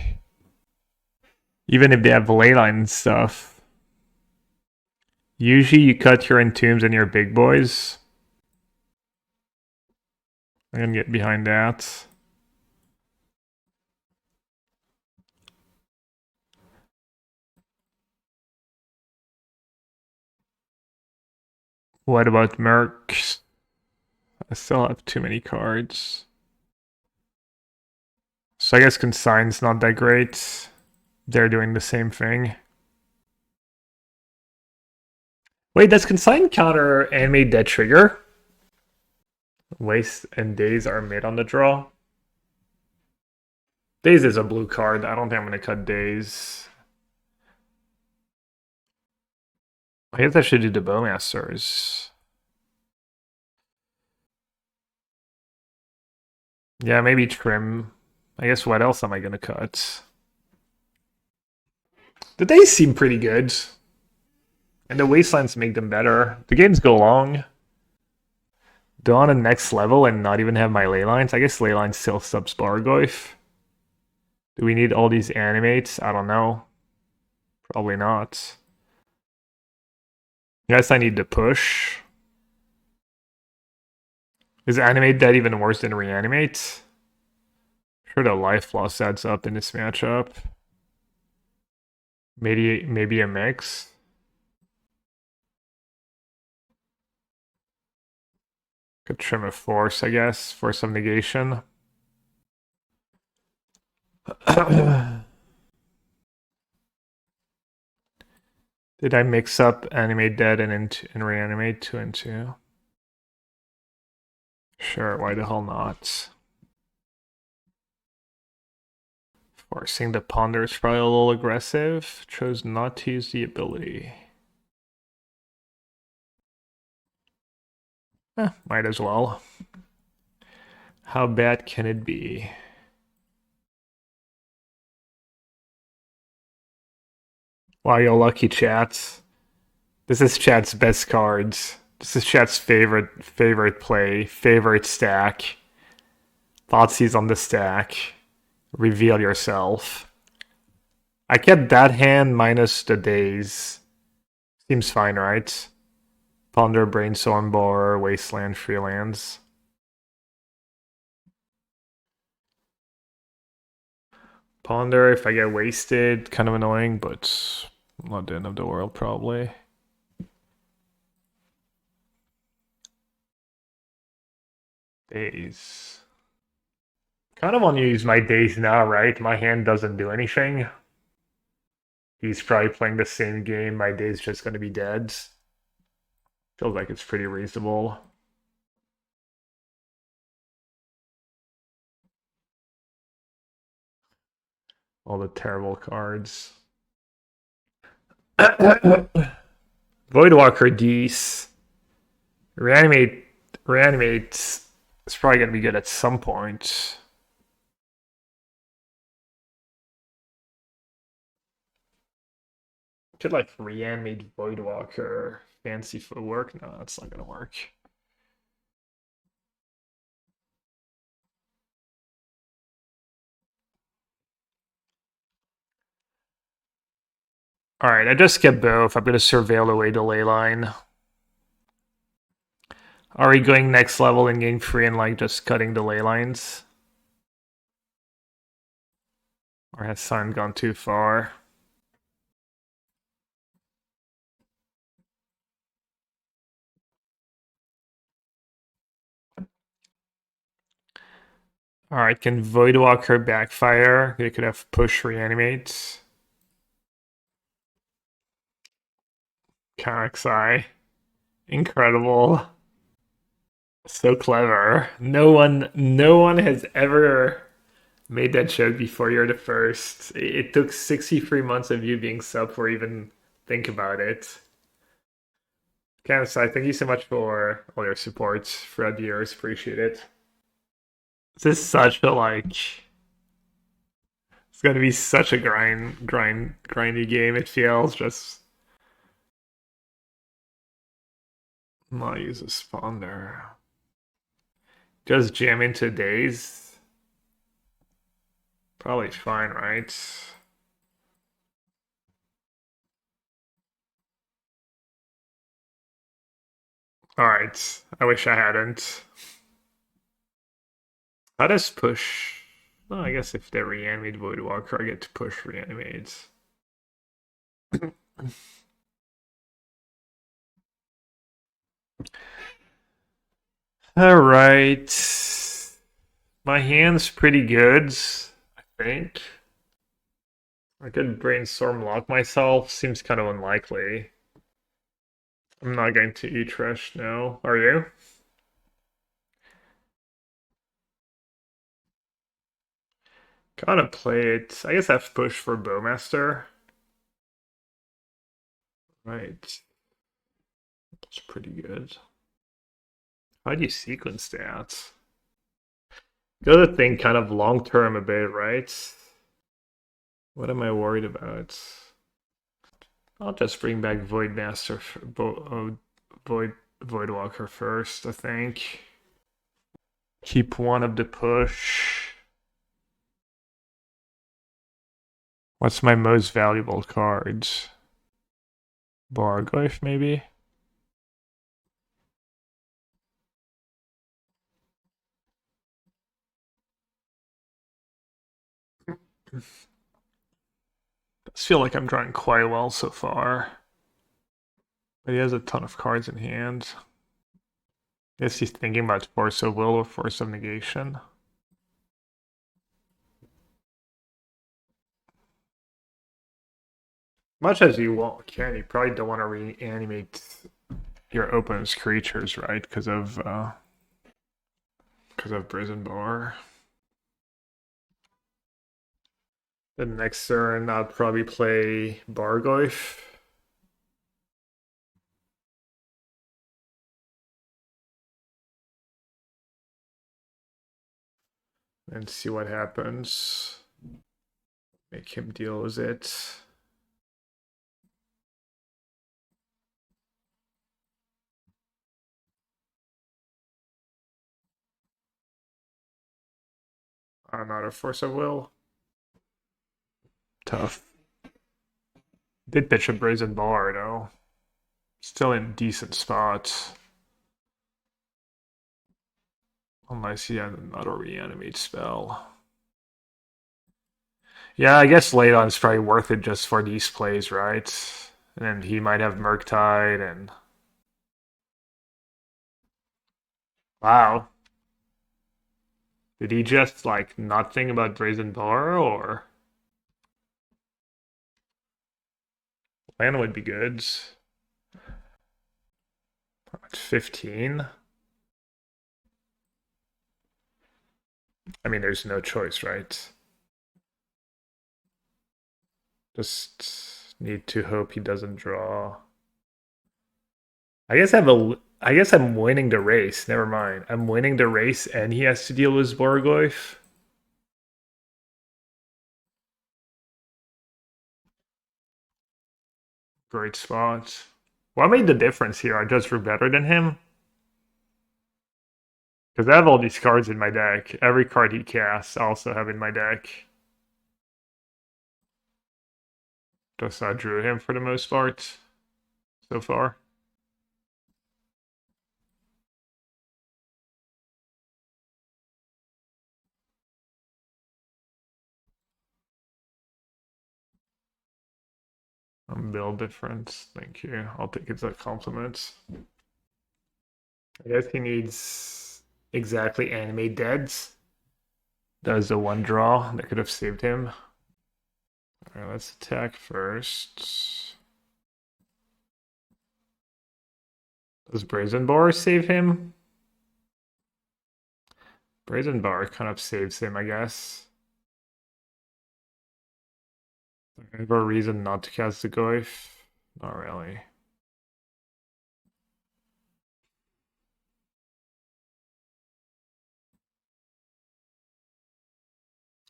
Even if they have Leyline stuff. Usually you cut your Entombs and your big boys. I'm gonna get behind that. What about Mercs? I still have too many cards. So I guess Consign's not that great. They're doing the same thing. Wait, does Consign counter Animate Dead trigger? Waste and Daze are made on the draw. Daze is a blue card. I don't think I'm going to cut Daze. I guess I should do the Bowmasters. Yeah, maybe trim. I guess what else am I going to cut? The Daze seem pretty good. And the Wastelands make them better. The games go long. Do on a next level and not even have my Leylines? I guess Leyline still subs Barrowgoyf. Do we need all these animates? I don't know. Probably not. Guess I need to push. Is Animate Dead even worse than Reanimate? I'm sure the life loss adds up in this matchup. Maybe a mix. Could trim a force, I guess. Force of Negation. Did I mix up Animate Dead and Reanimate 2 and 2? Sure, why the hell not? Forcing the Ponder is probably a little aggressive. Chose not to use the ability. Might as well. How bad can it be? Wow, you're lucky, chat. This is chat's best cards. This is chat's favorite play, favorite stack. Thoughtseize on the stack. Reveal yourself. I kept that hand minus the Daze. Seems fine, right? Ponder, Brainstorm, Borrower, Wasteland, Freelands. Ponder, if I get wasted, kind of annoying, but not the end of the world, probably. Daze. Kind of want to use my Daze now, right? My hand doesn't do anything. He's probably playing the same game. My Daze just going to be dead. Feels like it's pretty reasonable. All the terrible cards. Voidwalker Daze. Reanimate is probably going to be good at some point. Could like Reanimate Voidwalker. Fancy footwork? No, that's not going to work. Alright, I just get both. I'm going to surveil away the Leyline. Are we going next level in game 3 and like just cutting the Leylines? Or has Sun gone too far? Alright, can Voidwalker backfire? They could have push Reanimate. Consign. Incredible. So clever. No one has ever made that joke before. You're the first. It took 63 months of you being sub for even think about it. Consign, thank you so much for all your support throughout the years. Appreciate it. This is such a like. It's gonna be such a grindy game. It feels just. I'll use a spawner. Just jam into Daze. Probably fine, right? Alright, I wish I hadn't. How does push? Oh, I guess if they reanimate Voidwalker, I get to push Reanimate. Alright. My hand's pretty good, I think. I could Brainstorm lock myself. Seems kind of unlikely. I'm not going to E-Trash now. Are you? Gotta play it. I guess I have to push for Bowmaster. Right. That's pretty good. How do you sequence that? Gotta think kind of long term a bit, right? What am I worried about? I'll just bring back Voidmaster, Voidwalker first, I think. Keep one of the push. What's my most valuable cards? Barrowgoyf, maybe? Does feel like I'm drawing quite well so far. But he has a ton of cards in hand. Guess he's thinking about Force of Will or Force of Negation. Much as you can, you probably don't want to reanimate your opponent's creatures, right? Because of Brazen Borrower. The next turn, I'll probably play Barrowgoyf. And see what happens. Make him deal with it. I'm out of Force of Will. Tough. Did pitch a Brazen Borrower though. Still in decent spots. Unless he had another reanimate spell. Yeah, I guess Leyline's probably worth it just for these plays, right? And then he might have Murktide and... Wow. Did he just, like, not think about Brazen Borrower, or... Land would be good. At 15? I mean, there's no choice, right? Just need to hope he doesn't draw. I guess I'm winning the race. Never mind. I'm winning the race and he has to deal with Barrowgoyf. Great spot. What made the difference here? I just drew better than him? Because I have all these cards in my deck. Every card he casts I also have in my deck. Just I drew him for the most part so far. Build difference. Thank you. I'll take it as a compliment. I guess he needs exactly Animate Deads. That was the one draw that could have saved him. Alright, let's attack first. Does Brazen Borrower save him? Brazen Borrower kind of saves him, I guess. I have a reason not to cast the Goyf? Not really.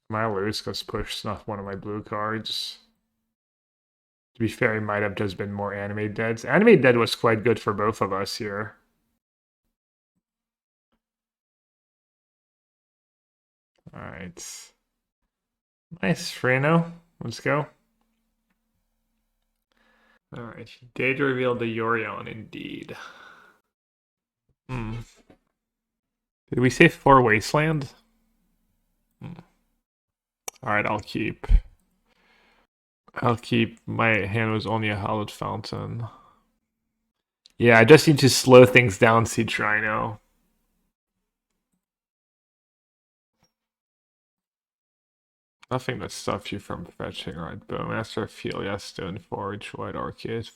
Might lose because push's not one of my blue cards. To be fair, he might have just been more Animate Deads. Animate Dead was quite good for both of us here. Alright. Nice, Freno. Let's go. Alright, he did reveal the Yorion indeed. Hmm. Did we say 4 Wasteland? Alright, I'll keep. My hand was only a hallowed fountain. Yeah, I just need to slow things down, Siege Rhino. Nothing that stops you from fetching, right? Bowmaster, Ophelia, Stoneforge, White Orchid.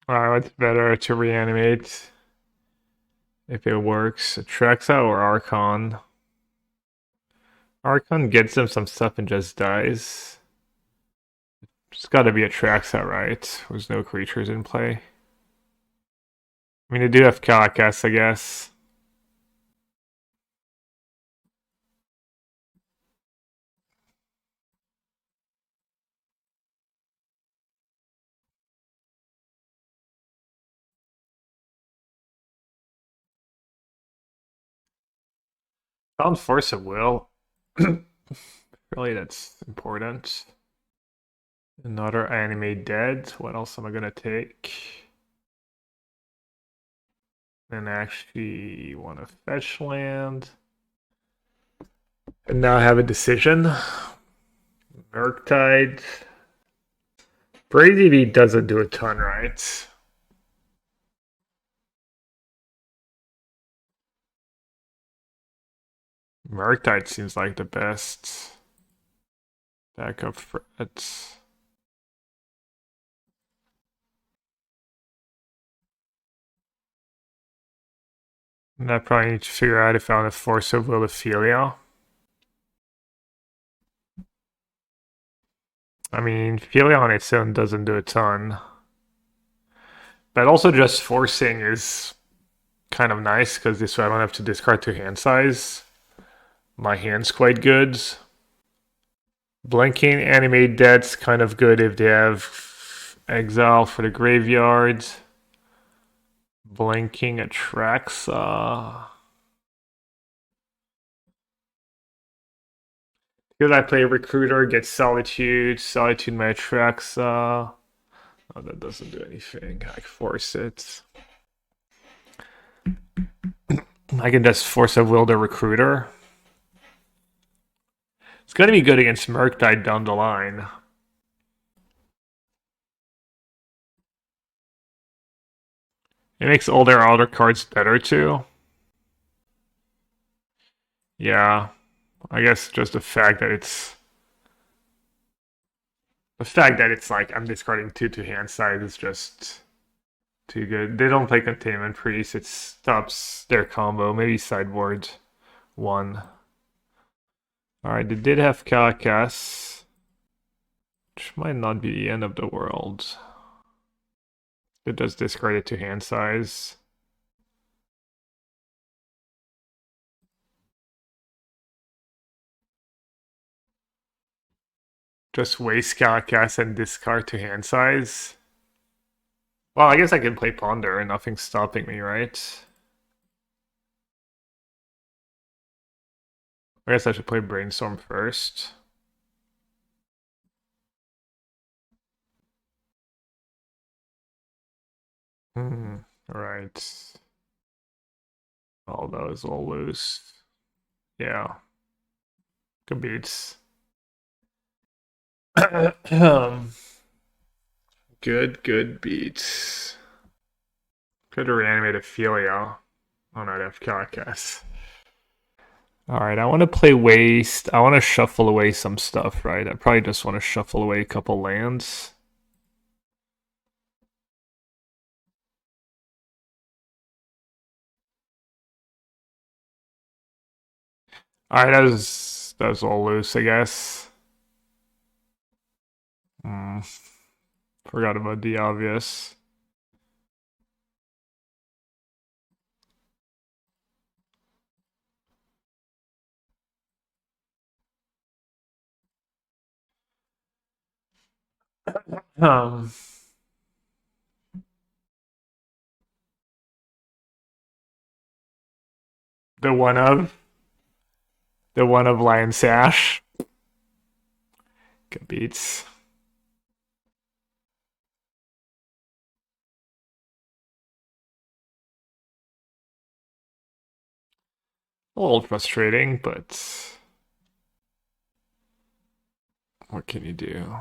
Alright, what's better to reanimate? If it works, Atraxa or Archon? Archon gets him some stuff and just dies. It's gotta be Atraxa, right? There's no creatures in play. I mean, they do have Kalakas, I guess. Found Force of Will. Really, that's important. Another Animate Dead. What else am I gonna take? And actually want to fetch land. And now I have a decision. Murktide. Brazy doesn't do a ton, right? Murktide seems like the best backup for it. And I probably need to figure out if I want to Force of Will. I mean, Philia on its own doesn't do a ton. But also just forcing is kind of nice, because this way I don't have to discard to hand size. My hand's quite good. Blinking Animate Dead's kind of good if they have Exile for the graveyard. Blinking Atraxa. Could I play Recruiter, get Solitude, Solitude my Atraxa? Oh, that doesn't do anything. I can force it. I can just Force of Will the Recruiter. It's going to be good against Murktide down the line. It makes all their other cards better too. Yeah, I guess just the fact that it's like I'm discarding 2 to hand side is just too good. They don't play Containment Priest. It stops their combo. Maybe sideboard 1. Alright, they did have Kalakas, which might not be the end of the world. It does discard it to hand size. Just waste Kalakas and discard to hand size. Well, I guess I can play Ponder and nothing's stopping me, right? I guess I should play Brainstorm first. Right. All those will lose. Yeah. Good beats. Good beats. Could reanimate Ophelia. Oh no, I have Kalakas. Alright, I want to play Waste. I want to shuffle away some stuff, right? I probably just want to shuffle away a couple lands. Alright, that was all loose, I guess. Forgot about the obvious. The one of Lion Sash. Good beats. A little frustrating, but what can you do?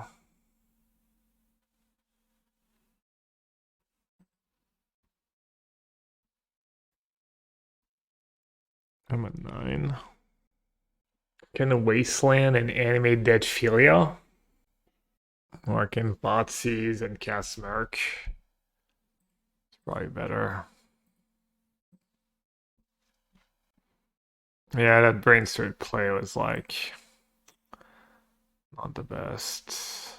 I'm at 9. Can the Wasteland and Animate Dead Philia? Or can Thoughtseize and cast Merc? It's probably better. Yeah, that Brainstorm play was like not the best.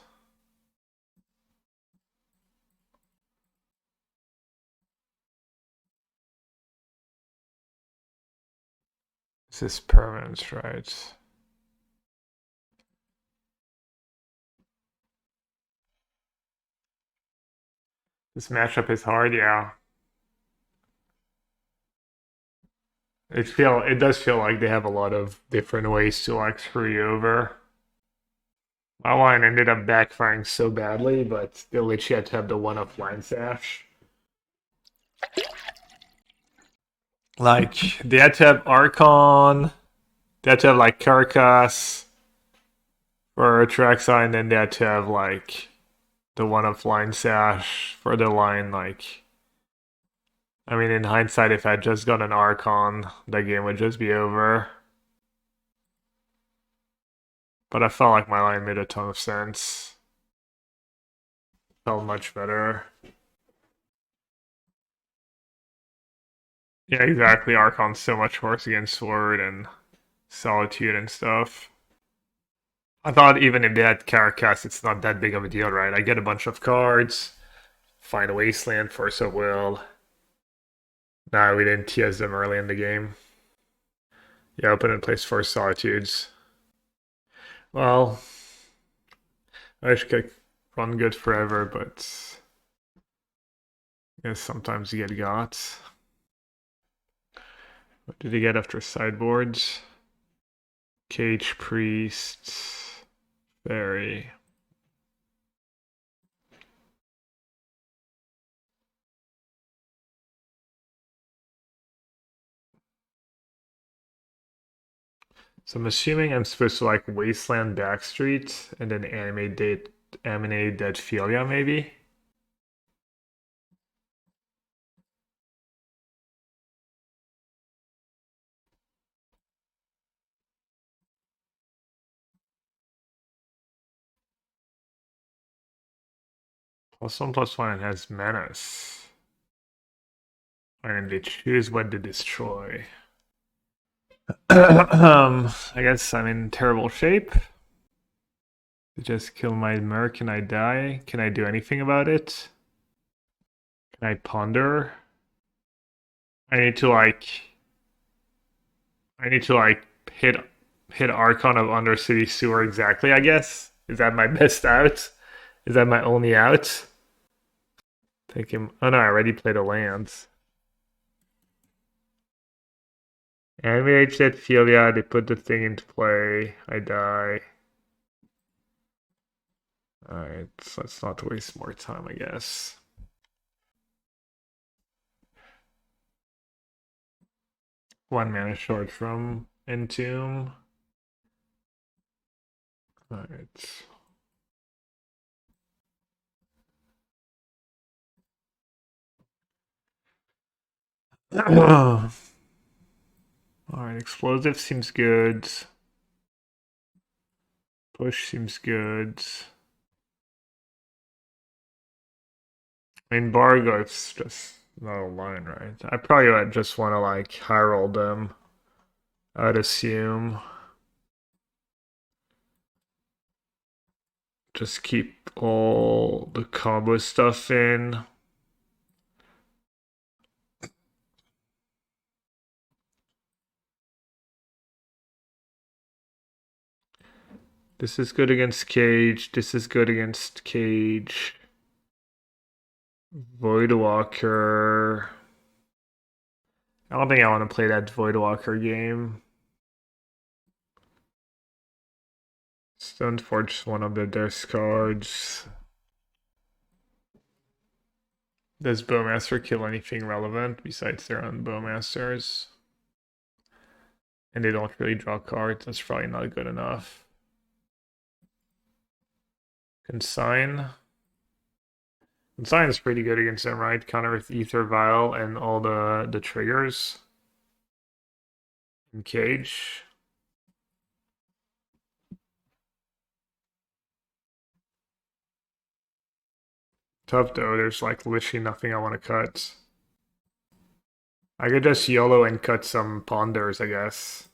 This is permanent, right? This matchup is hard, yeah. It does feel like they have a lot of different ways to like screw you over. My line ended up backfiring so badly, but they literally had to have the one of line sash. Like, they had to have Archon, they had to have like Carcass for Atraxa, and then they had to have like the one of line sash for the line. Like, I mean, in hindsight, if I had just got an Archon, the game would just be over. But I felt like my line made a ton of sense. Felt much better. Yeah, exactly. Archon's so much worse against Sword and Solitude and stuff. I thought even if they had Caracas, it's not that big of a deal, right? I get a bunch of cards, find a Wasteland, Force of Will. Nah, we didn't TS them early in the game. Yeah, open and place 4 Solitudes. Well, I wish I could run good forever, but I guess sometimes you get got. What did he get after sideboards? Cage Priest, Fairy. So I'm assuming I'm supposed to like Wasteland Backstreet and then Animate Dead Filia maybe? +1/+1 and has Menace. And they choose what to destroy. I guess I'm in terrible shape. They just kill my Merc and I die. Can I do anything about it? Can I ponder? I need to like hit Archon of Undercity Sewer exactly, I guess. Is that my best out? Is that my only out? Take him. Oh no, I already played a lands. Animate Dead Filia, they put the thing into play. I die. Alright, so let's not waste more time, I guess. One mana short from Entomb. Alright. Alright, explosive seems good. Push seems good. I mean, Barrowgoyf's just not a line, right? I probably would just want to like high roll them. I'd assume. Just keep all the combo stuff in. This is good against Cage. This is good against Cage. Voidwalker. I don't think I want to play that Voidwalker game. Stoneforge is one of their cards. Does Bowmaster kill anything relevant besides their own Bowmasters? And they don't really draw cards. That's probably not good enough. Consign. Consign is pretty good against them, right? Counter with Ether Vial and all the triggers. And Cage. Tough though, there's like literally nothing I want to cut. I could just YOLO and cut some Ponders, I guess.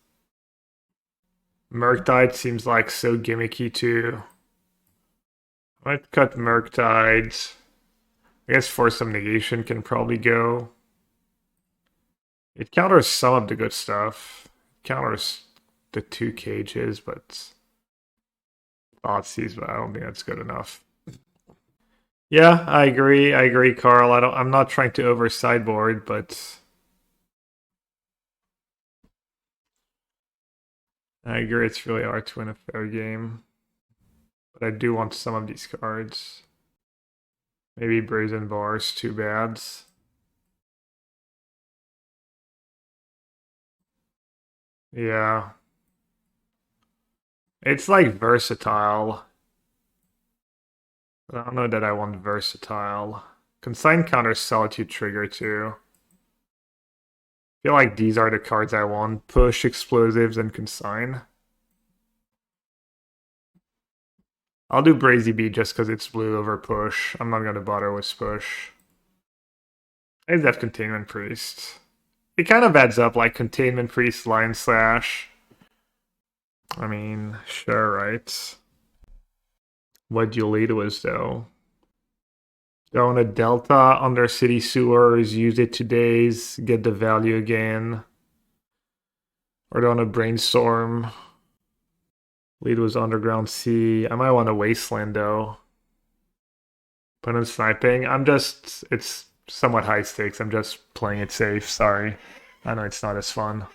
Murktide seems like so gimmicky too. I might cut Murktide. I guess Force of Negation can probably go. It counters some of the good stuff. It counters the 2 cages, but Thoughtseize, but I don't think that's good enough. Yeah, I agree. I agree, Carl. I'm not trying to over sideboard, but I agree it's really hard to win a fair game. But But I do want some of these cards. Maybe Brazen Borrower's too bad. Yeah. It's like versatile. I don't know that I want versatile. Consign counters Solitude Trigger too. I feel like these are the cards I want. Push, Explosives, and Consign. I'll do Brazy Beat just because it's blue over Push. I'm not going to bother with Push. I have Containment Priest. It kind of adds up like Containment Priest, Line Slash. I mean, sure, right? What you lead with though? Go on a Delta, Undercity Sewers, use it to Daze, get the value again. Or go on a Brainstorm. Lead was Underground Sea. I might want a Wasteland though. Put in sniping. It's somewhat high stakes. I'm just playing it safe, sorry. I know it's not as fun.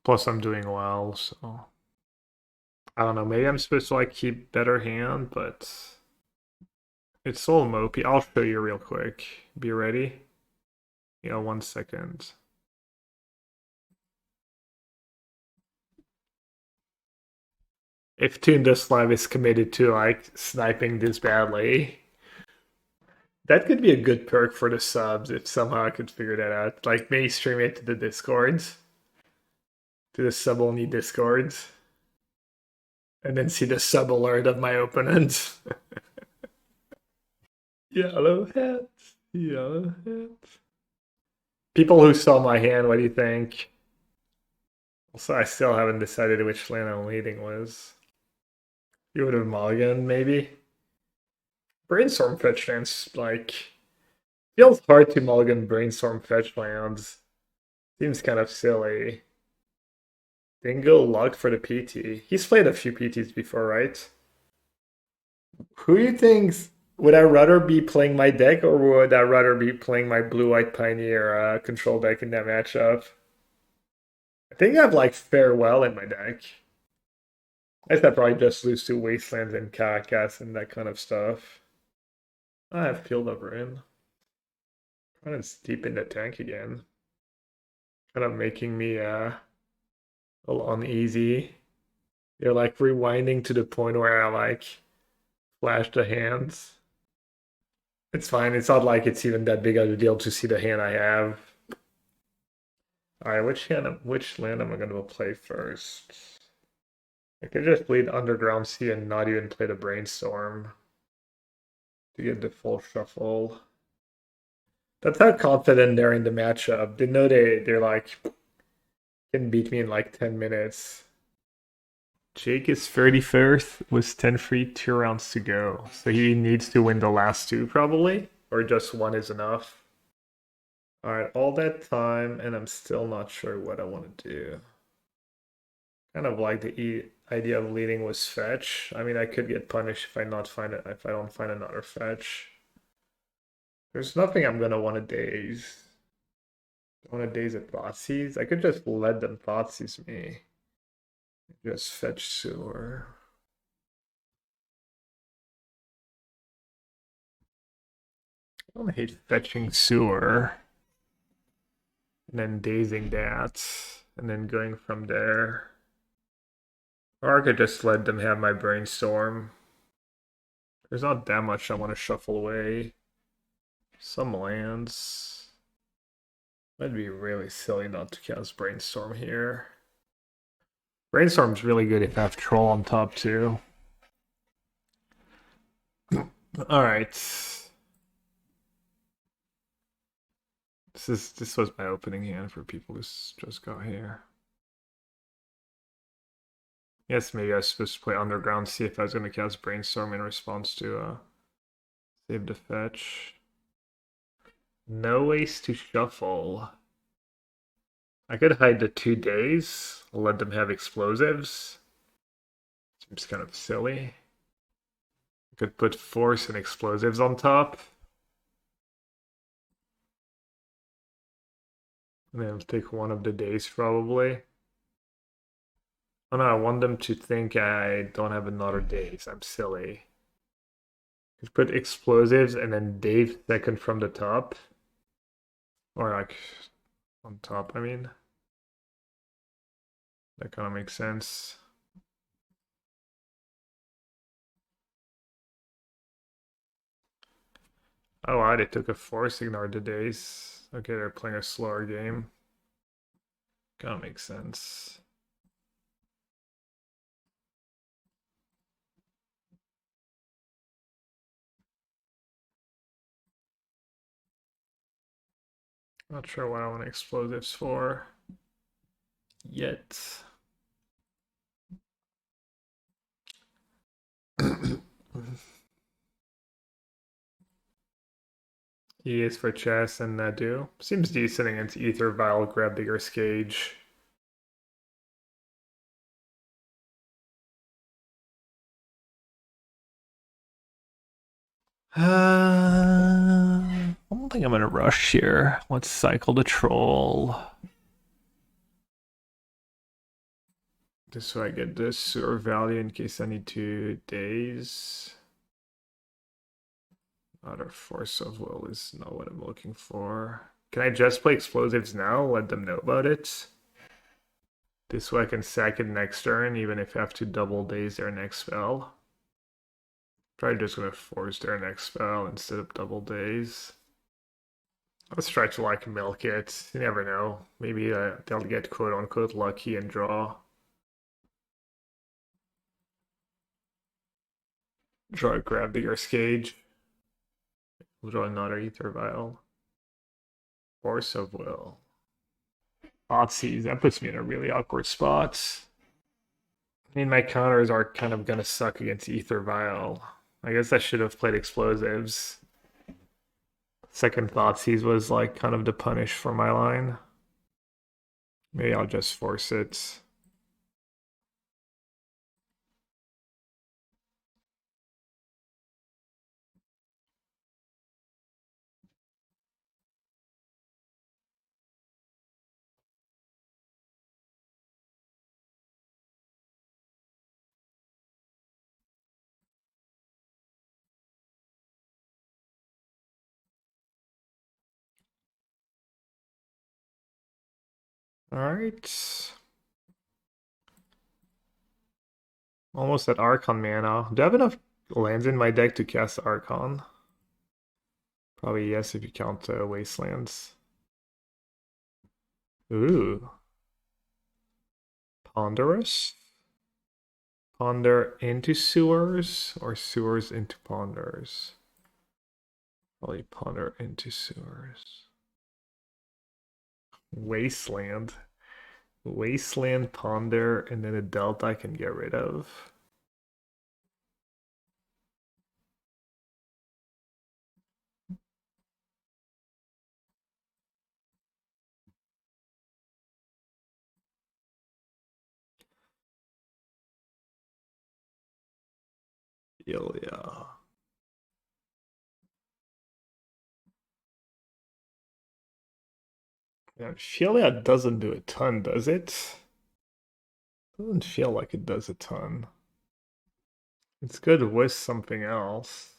Plus I'm doing well, so. I don't know, maybe I'm supposed to like keep better hand, but it's so mopey. I'll show you real quick. Be ready. Yeah, 1 second. If Tune Dust Live is committed to like sniping this badly, that could be a good perk for the subs if somehow I could figure that out. Like maybe stream it to the Discords. To the sub only Discords. And then see the sub alert of my opponent. Yellow hats. Yellow hats. People who saw my hand, what do you think? Also, I still haven't decided which land I'm leading was. You would have mulliganed, maybe? Brainstorm fetch lands, like... Feels hard to mulligan Brainstorm fetch lands. Seems kind of silly. Dingo luck for the PT. He's played a few PTs before, right? Who do you think... Would I rather be playing my deck, or would I rather be playing my Blue-White Pioneer control deck in that matchup? I think I have like Farewell in my deck. I guess I probably just lose to Wastelands and Caracas and that kind of stuff. I have Field of Ruin. Kind of deep in the tank again. Kind of making me a little uneasy. You're like rewinding to the point where I like flash the hands. It's fine. It's not like it's even that big of a deal to see the hand I have. Alright, which land am I gonna play first? I could just lead Underground Sea and not even play the Brainstorm to get the full shuffle. That's how confident they're in the matchup. They know they're like can beat me in like 10 minutes. Jake is 31st with 10 free, 2 rounds to go. So he needs to win the last 2 probably, or just 1 is enough. Alright, all that time, and I'm still not sure what I want to do. Kind of like the idea of leading with fetch. I mean, I could get punished if I don't find another fetch. There's nothing I'm gonna want to daze. I want to daze at Thoughtseize. I could just let them Thoughtseize me. Just fetch sewer. I don't hate fetching sewer. And then dazing that. And then going from there. Or I could just let them have my Brainstorm. There's not that much I want to shuffle away. Some lands. That'd be really silly not to cast Brainstorm here. Brainstorm's really good if I have Troll on top too. Alright. This was my opening hand for people who just got here. Yes, maybe I was supposed to play Underground, see if I was going to cast Brainstorm in response to save the fetch. No ways to shuffle. I could hide the 2 Daze, let them have explosives. Seems kind of silly. I could put Force and explosives on top. And then take one of the Daze probably. Oh no, I want them to think I don't have another Daze. I'm silly. Just put explosives and then Dave second from the top. Or like on top, I mean. That kind of makes sense. Oh wow, they took a force, ignored the Daze. Okay, they're playing a slower game. Kind of makes sense. Not sure what I want explosives for yet. E is for chess and Nadu. Seems decent against Ether, Vile, Grab Digger, Scage. I don't think I'm gonna rush here. Let's cycle the troll. Just so I get this sewer value in case I need to Daze. Other Force of Will is not what I'm looking for. Can I just play explosives now? Let them know about it. This way I can sack it next turn, even if I have to double Daze their next spell. Probably just gonna force their next spell instead of double Daze. Let's try to like milk it. You never know. Maybe they'll get quote unquote lucky and draw. Draw a Grab Digger Scage. We'll draw another Ether Vial. Force of Will. Thoughtseize. That puts me in a really awkward spot. I mean, my counters are kind of gonna suck against Ether Vial. I guess I should have played explosives. Second Thoughtseize was like kind of the punish for my line. Maybe I'll just force it. Alright. Almost at Archon mana. Do I have enough lands in my deck to cast Archon? Probably yes if you count Wastelands. Ooh. Ponderous? Ponder into Sewers or Sewers into Ponders? Probably Ponder into Sewers. Wasteland. Wasteland, Ponder, and then a Delta I can get rid of. Ilya. Yeah, Ilya doesn't do a ton, does it? Doesn't feel like it does a ton. It's good with something else.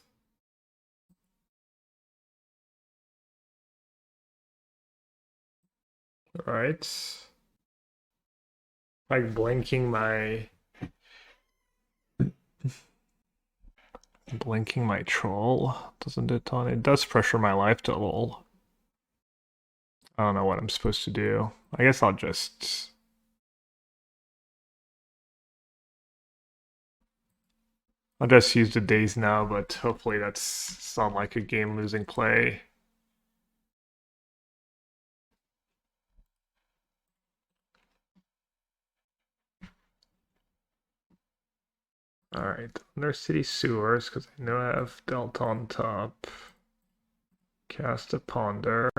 Right. Like blinking my troll doesn't do a ton. It does pressure my life total. I don't know what I'm supposed to do. I guess I'll just use the Daze now, but hopefully that's not like a game losing play. Alright, Undercity Sewers, because I know I have Delta on top. Cast a Ponder.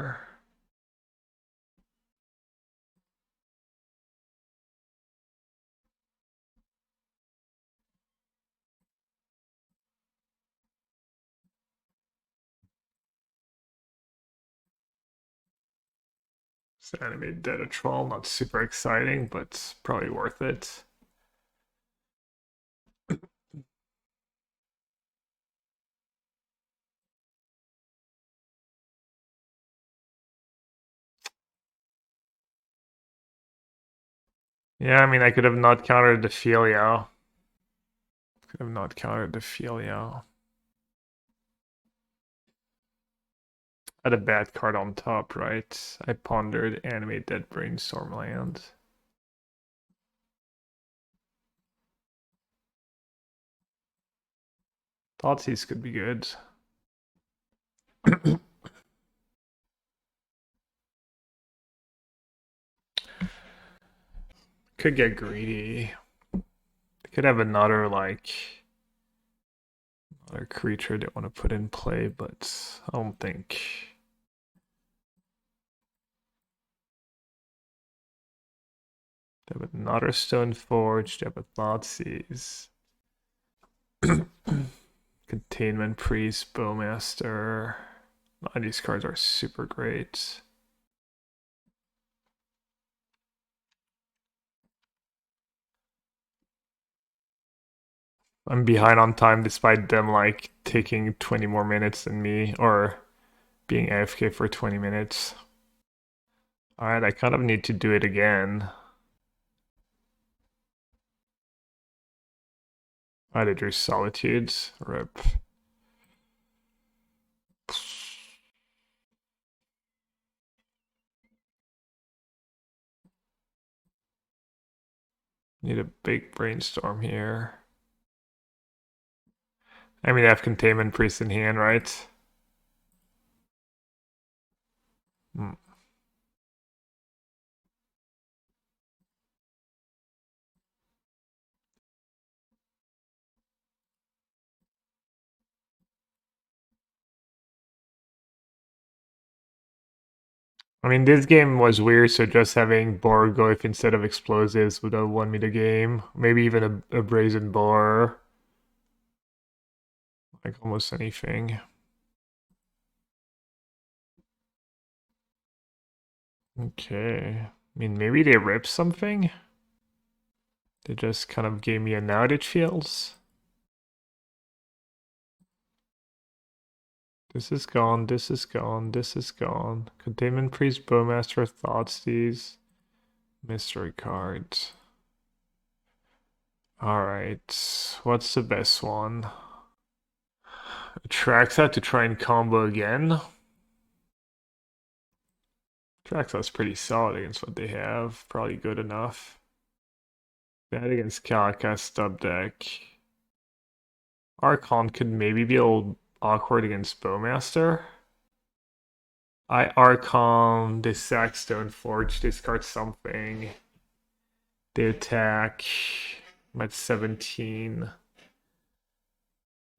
Animate Dead a Troll, not super exciting, but probably worth it. Yeah, I mean, I could have not countered the Filio. Could have not countered the Filio. Had a bad card on top, right? I pondered Animate Dead Brainstorm land. Thoughtseize could be good. Could get greedy. Could have another another creature they want to put in play, but I don't think. They have another Stone Forge. They have a Thoughtseize. Containment Priest, Bowmaster. None of these cards are super great. I'm behind on time despite them like taking 20 more minutes than me or being AFK for 20 minutes. Alright, I kind of need to do it again. I did your Solitudes. Rip. Need a big brainstorm here. I mean, I have Containment Priest in hand, right? Hmm. I mean, this game was weird, so just having Barrowgoyf instead of explosives would have won me the game. Maybe even a Brazen Borrower. Like almost anything. Okay. I mean, maybe they ripped something? They just kind of gave me an out, it feels. This is gone, this is gone, this is gone. Containment Priest, Bowmaster, Thoughtseize, Mystery cards. Alright, what's the best one? Atraxa to try and combo again. Atraxa's pretty solid against what they have. Probably good enough. Bad against Calica stub deck. Archon could maybe be a little awkward against Bowmaster. I Archon, they sack Stone Forge, discard something. They attack. I'm at 17.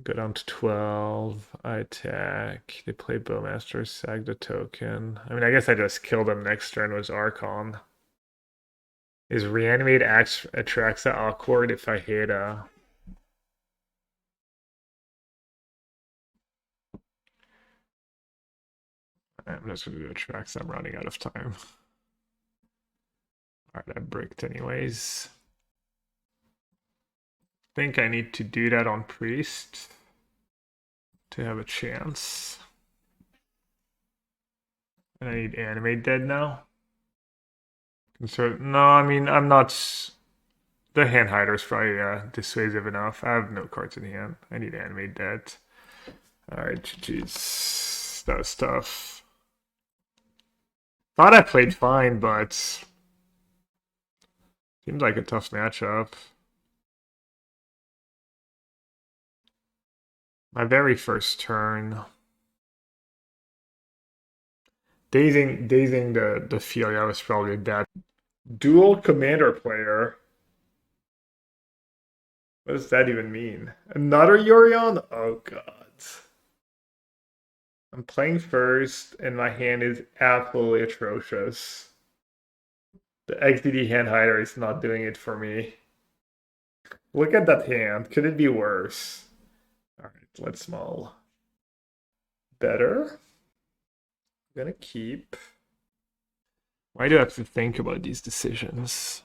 Go down to 12. I attack. They play Bowmaster, sag the token. I mean, I guess I just killed them next turn was Archon. Is Reanimate Atraxa awkward if I hit a... I'm just going to do Atraxa. I'm running out of time. Alright, I bricked anyways. Think I need to do that on Priest to have a chance. And I need Animate Dead now. No, I mean, I'm not... The hand hider is probably dissuasive enough. I have no cards in hand. I need Animate Dead. Alright, GG's. That was tough. Thought I played fine, but... Seems like a tough matchup. My very first turn. Dazing the Filia was probably bad. Dual commander player. What does that even mean? Another Yorion? Oh god. I'm playing first, and my hand is absolutely atrocious. The XDD hand hider is not doing it for me. Look at that hand. Could it be worse? Alright, let's mull. Better. I'm gonna keep. Why do I have to think about these decisions?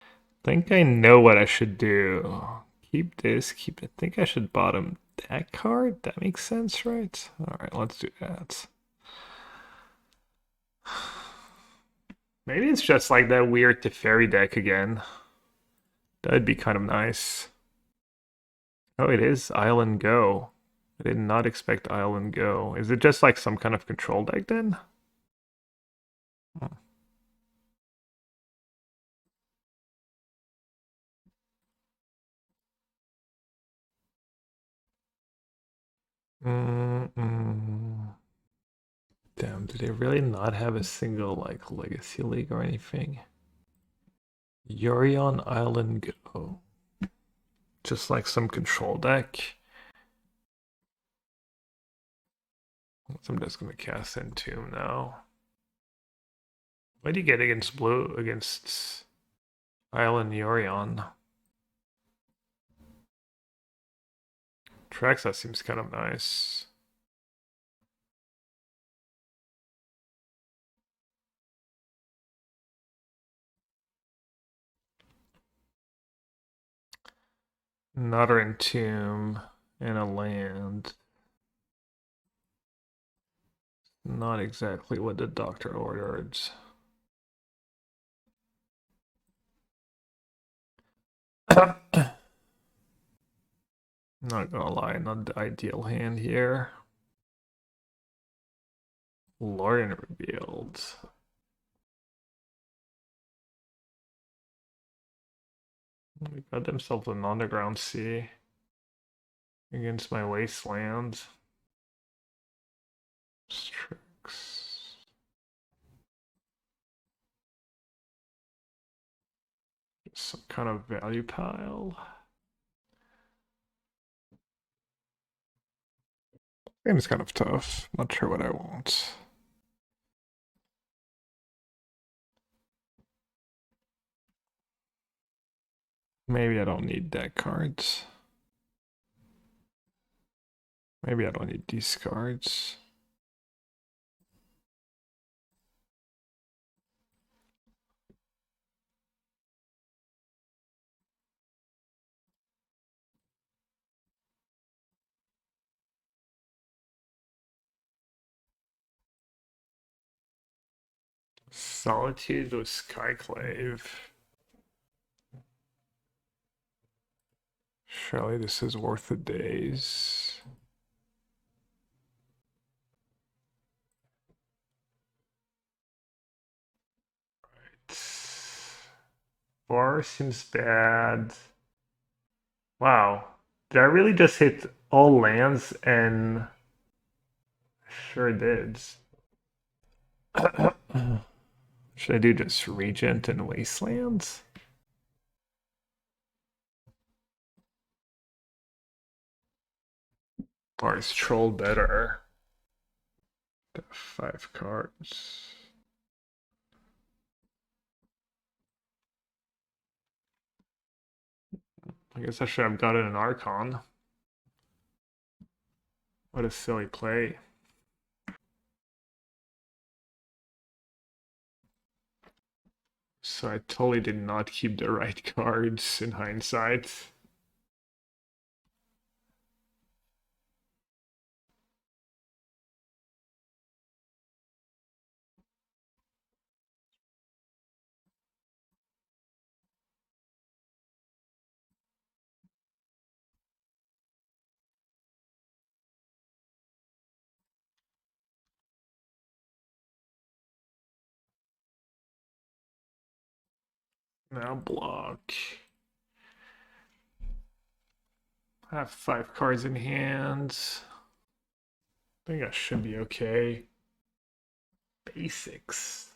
I think I know what I should do. Keep this, keep it. I think I should bottom that card. That makes sense, right? Alright, let's do that. Maybe it's just like that weird Teferi deck again. That'd be kind of nice. Oh, it is Island Go. I did not expect Island Go. Is it just like some kind of control deck then? Hmm. Mm-mm. Damn, do they really not have a single like Legacy League or anything? Yorion Island Go. Just like some control deck. So I'm just gonna cast Entomb now. What do you get against blue against Island Yorion? Atraxa seems kind of nice. Another Entomb and a land. Not exactly what the doctor ordered. Not gonna lie, not the ideal hand here. Lorien revealed. We got themselves an underground sea against my Wasteland. Strix. Some kind of value pile. Game's kind of tough. Not sure what I want. Maybe I don't need deck cards. Maybe I don't need these cards. Solitude with Skyclave. Surely this is worth the days. Right. 4 seems bad. Wow. Did I really just hit all lands? And sure did. Should I do just Regent and Wastelands? Or is Troll better? 5 cards. I guess I should have gotten an Archon. What a silly play. So I totally did not keep the right cards in hindsight. Now block. I have 5 cards in hand. I think I should be okay. Basics.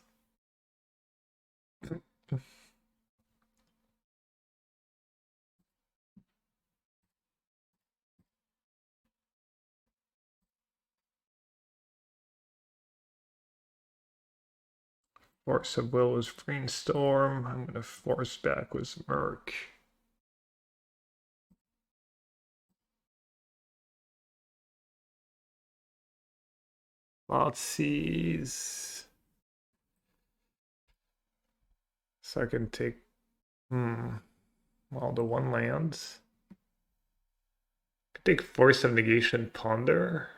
Force of Will was Brainstorm. I'm gonna force back with Murk. Thoughtseize. So I can take well, the 1 lands. Could take Force of Negation Ponder.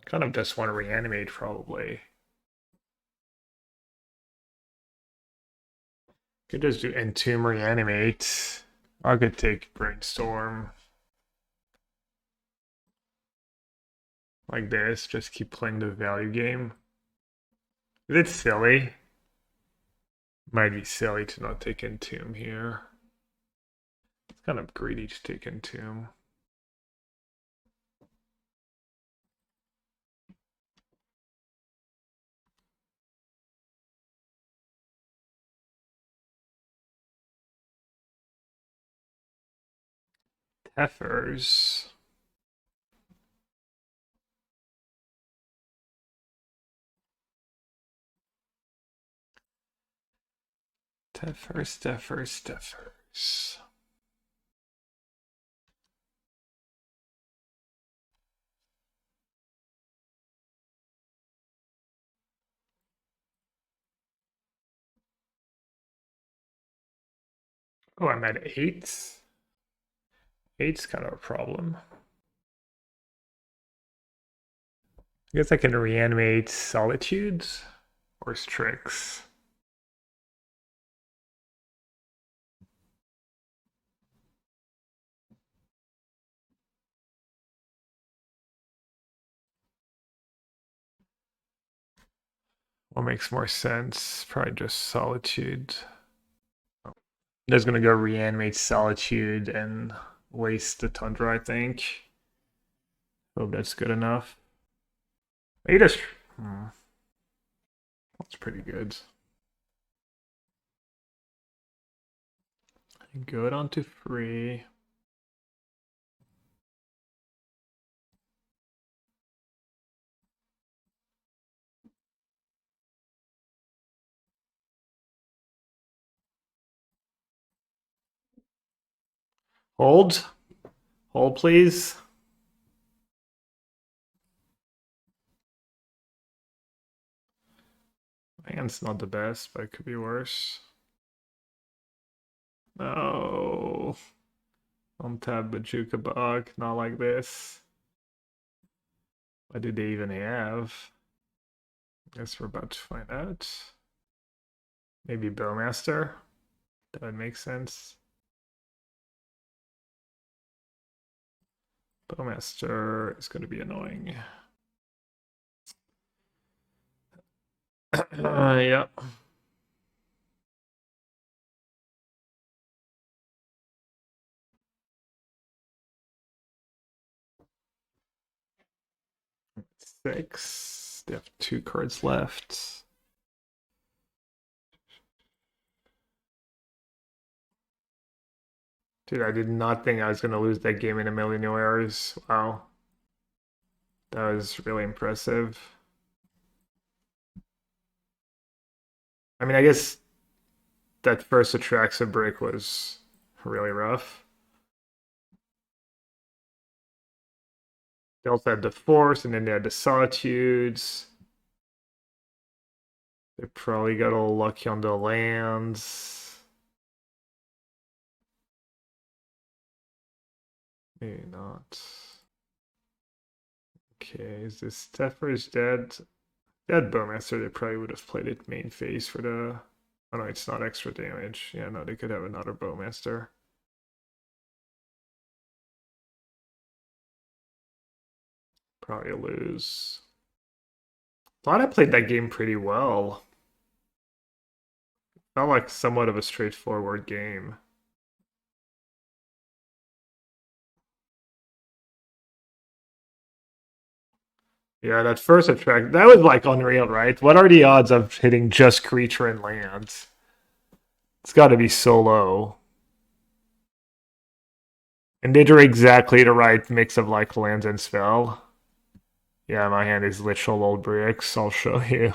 Kind of just want to reanimate probably. Could just do Entomb Reanimate. I could take Brainstorm. Like this, just keep playing the value game. It's silly. Might be silly to not take Entomb here. It's kind of greedy to take Entomb. Tethers. Tethers. Oh, I'm at 8. 8's kind of a problem. I guess I can reanimate Solitudes or Strix. What makes more sense? Probably just Solitude. I'm just gonna go reanimate Solitude and waste the Tundra, I think. Hope that's good enough. Maybe just... That's pretty good. Go on to free. Hold. Hold, please. My hand's not the best, but it could be worse. No. Untap Bajuka Bug, not like this. What do they even have? Guess we're about to find out. Maybe Bowmaster? That would make sense. Bowmaster is going to be annoying. Yeah. Six. They have 2 cards left. Dude, I did not think I was going to lose that game in a million years. Wow. That was really impressive. I mean, I guess that first Atraxa break was really rough. They also had the Force, and then they had the Solitudes. They probably got a little lucky on the lands. Maybe not. Okay, is this Tethers dead? Dead Bowmaster, they probably would have played it main phase for the... Oh no, it's not extra damage. Yeah, no, they could have another Bowmaster. Probably lose. Thought I played that game pretty well. Felt like somewhat of a straightforward game. Yeah, that first attract, that was like unreal, right? What are the odds of hitting just creature and lands? It's got to be so low. And these are exactly the right mix of like lands and spell. Yeah, my hand is literal old bricks. I'll show you.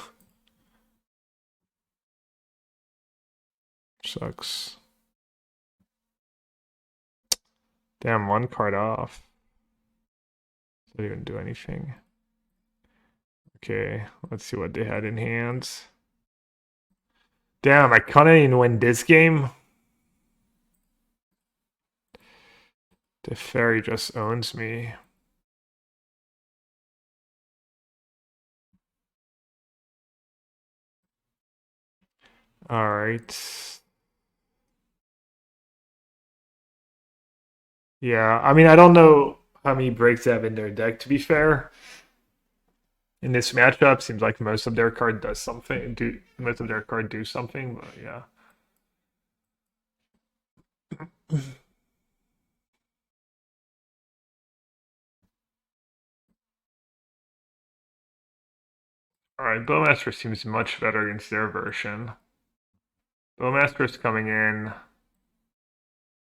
Sucks. Damn, 1 card off. Didn't even do anything. Okay, let's see what they had in hands. Damn, I couldn't even win this game. The fairy just owns me. Alright. Yeah, I mean, I don't know how many breaks they have in their deck, to be fair. In this matchup, seems like most of their card does something. Most of their card do something, but yeah. Alright, Bowmaster seems much better against their version. Bowmaster's coming in.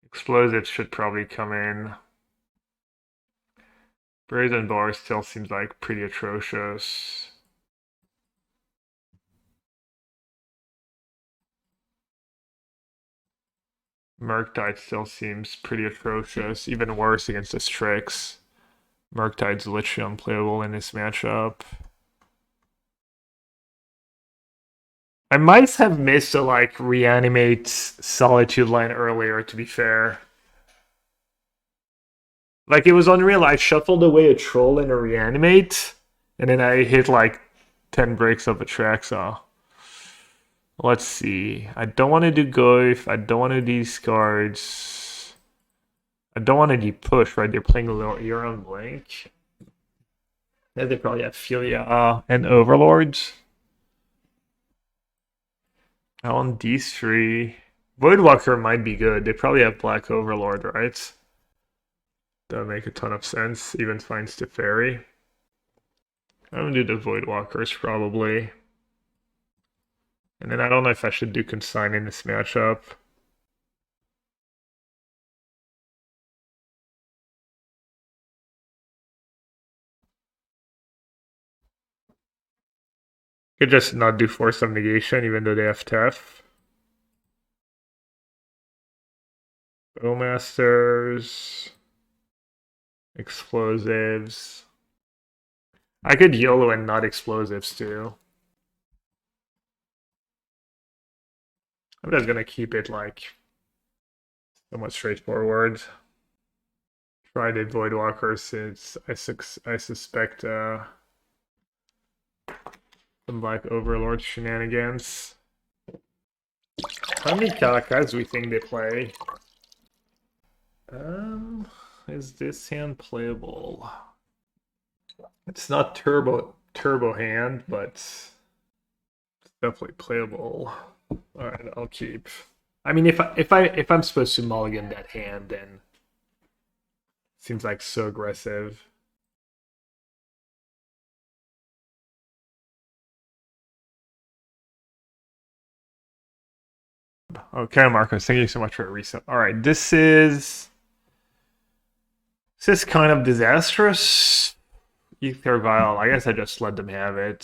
Explosives should probably come in. Brazen Borrower still seems like pretty atrocious. Murktide still seems pretty atrocious, even worse against the Strix. Murktide's literally unplayable in this matchup. I might have missed a like Reanimate Solitude line earlier, to be fair. Like, it was unreal. I shuffled away a Troll and a Reanimate, and then I hit like 10 breaks of Atraxa. Let's see. I don't want to do Goyf. I don't want to do these cards. I don't want to do push, right? They're playing a little Ear on Blink. Yeah, they probably have Filia and Overlords. I want these three. Voidwalker might be good. They probably have Black Overlord, right? That would make a ton of sense. Even finds the Fairy. I'm gonna do the Voidwalkers probably. And then I don't know if I should do Consign in this matchup. Could just not do Force of Negation even though they have Tef. Bowmasters. Explosives. I could YOLO and not explosives too. I'm just gonna keep it like somewhat straightforward. Try the Voidwalker since I suspect some Black Overlord shenanigans. How many Kalakas do we think they play? Is this hand playable? It's not turbo hand, but it's definitely playable. All right, I'll keep. I mean, if I'm supposed to mulligan that hand, then it seems like so aggressive. Okay, Marcos, thank you so much for a reset. All right, this is kind of disastrous. Ether Vial. I guess I just let them have it.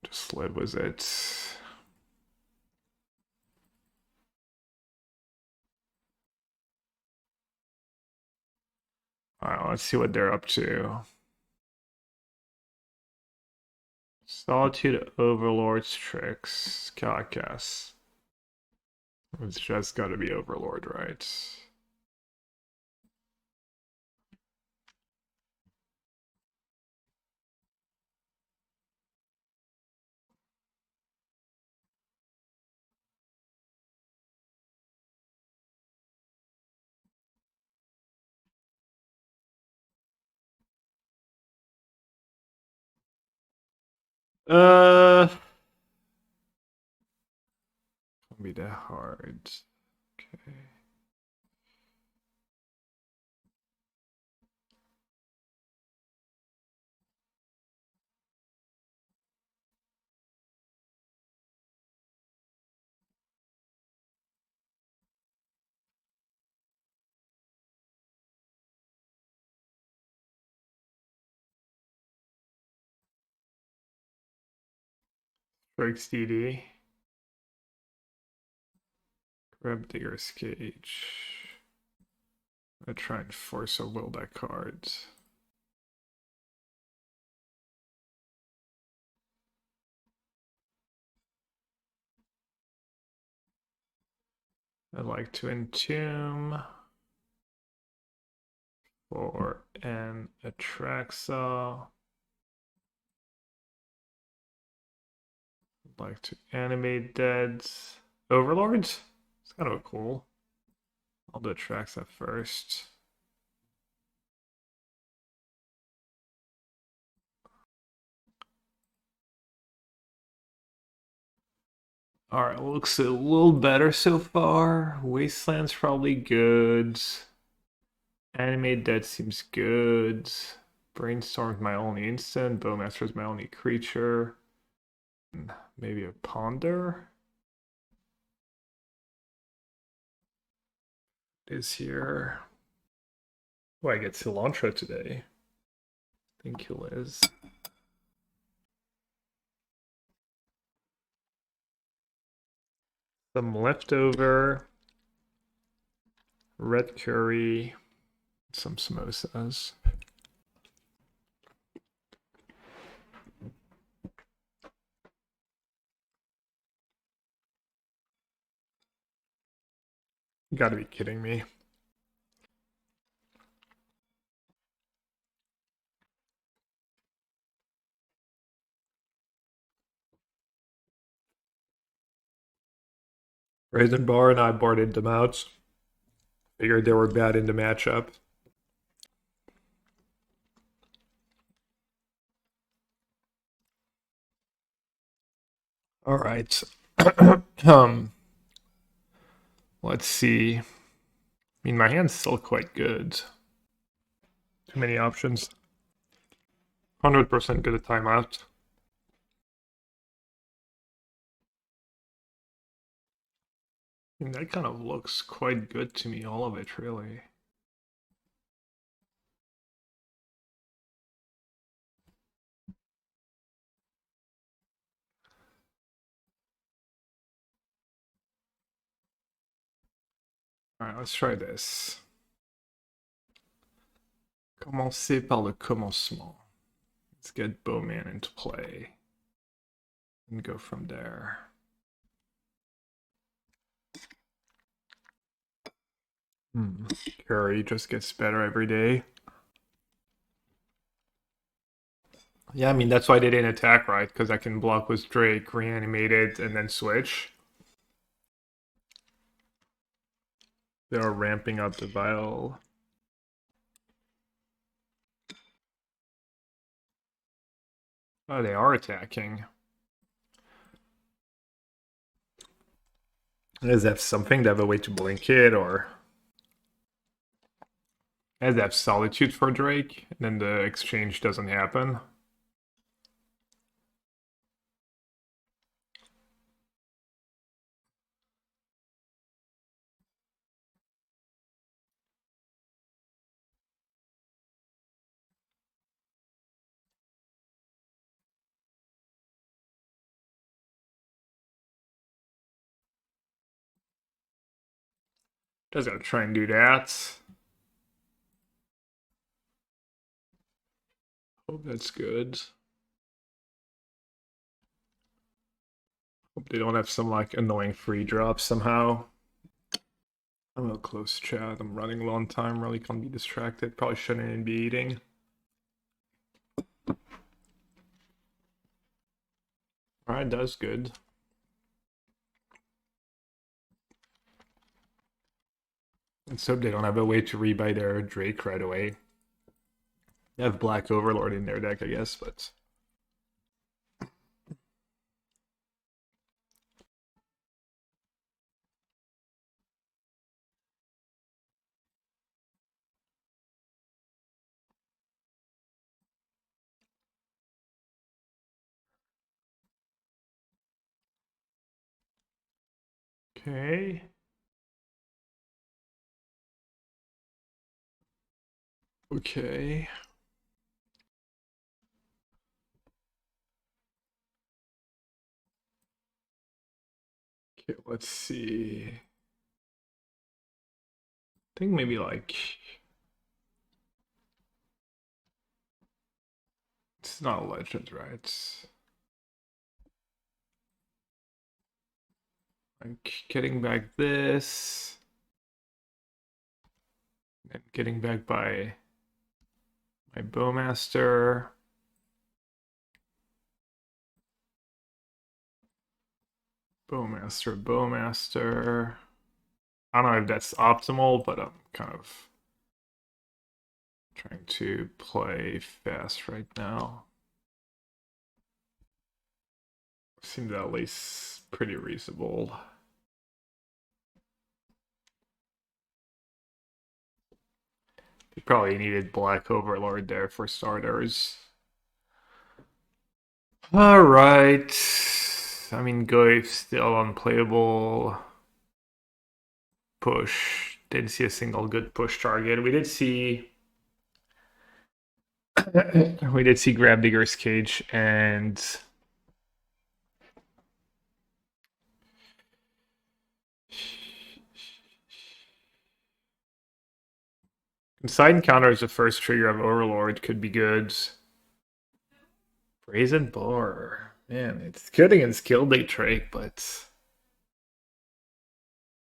Just let was it. Alright, let's see what they're up to. Solitude Overlord's tricks. Calakas. It's just gotta be Overlord, right? Won't be that hard. Okay. Breaks DD. Grab Digger's Cage. I try and force a will that card. I'd like to Entomb for an Atraxa. I'd like to Animate Dead. Overlords? It's kind of cool. I'll do Atraxa first. Alright, looks a little better so far. Wasteland's probably good. Animate Dead seems good. Brainstorm's my only instant. Bowmaster's my only creature. Maybe a Ponder is here. Oh, I get cilantro today. Thank you, Liz. Some leftover red curry, some samosas. You gotta be kidding me. Brazen Borrower and I boarded them out. Figured they were bad in the matchup. All right. Let's see. I mean, my hand's still quite good. Too many options. 100% good at timeout. I mean, that kind of looks quite good to me, all of it, really. Alright, let's try this. Commencer par le commencement. Let's get Bowman into play. And go from there. Curry just gets better every day. Yeah, I mean, that's why they didn't attack, right? Because I can block with Drake, reanimate it, and then switch. They are ramping up the vial. Oh, they are attacking. Does that have something? They have a way to blink it, or... Does that have Solitude for Drake? And then the exchange doesn't happen? Just gotta try and do that. Hope that's good. Hope they don't have some like annoying free drops somehow. I'm a close chat. I'm running low on time. Really can't be distracted. Probably shouldn't even be eating. Alright, that's good. Let's hope they don't have a way to rebuy their Drake right away. They have Black Overlord in their deck, I guess, but... Okay. Okay. Okay, let's see. I think maybe like... It's not a legend, right? I'm getting back this. And getting back by my Bowmaster. Bowmaster. I don't know if that's optimal, but I'm kind of trying to play fast right now. Seems at least pretty reasonable. You probably needed Black Overlord there for starters. Alright. I mean, Goyf still unplayable. Push. Didn't see a single good push target. We did see Grabdigger's Cage and Consign counter as the first trigger of Overlord could be good. Brazen Borrower. Man, it's good against Gilded Drake, but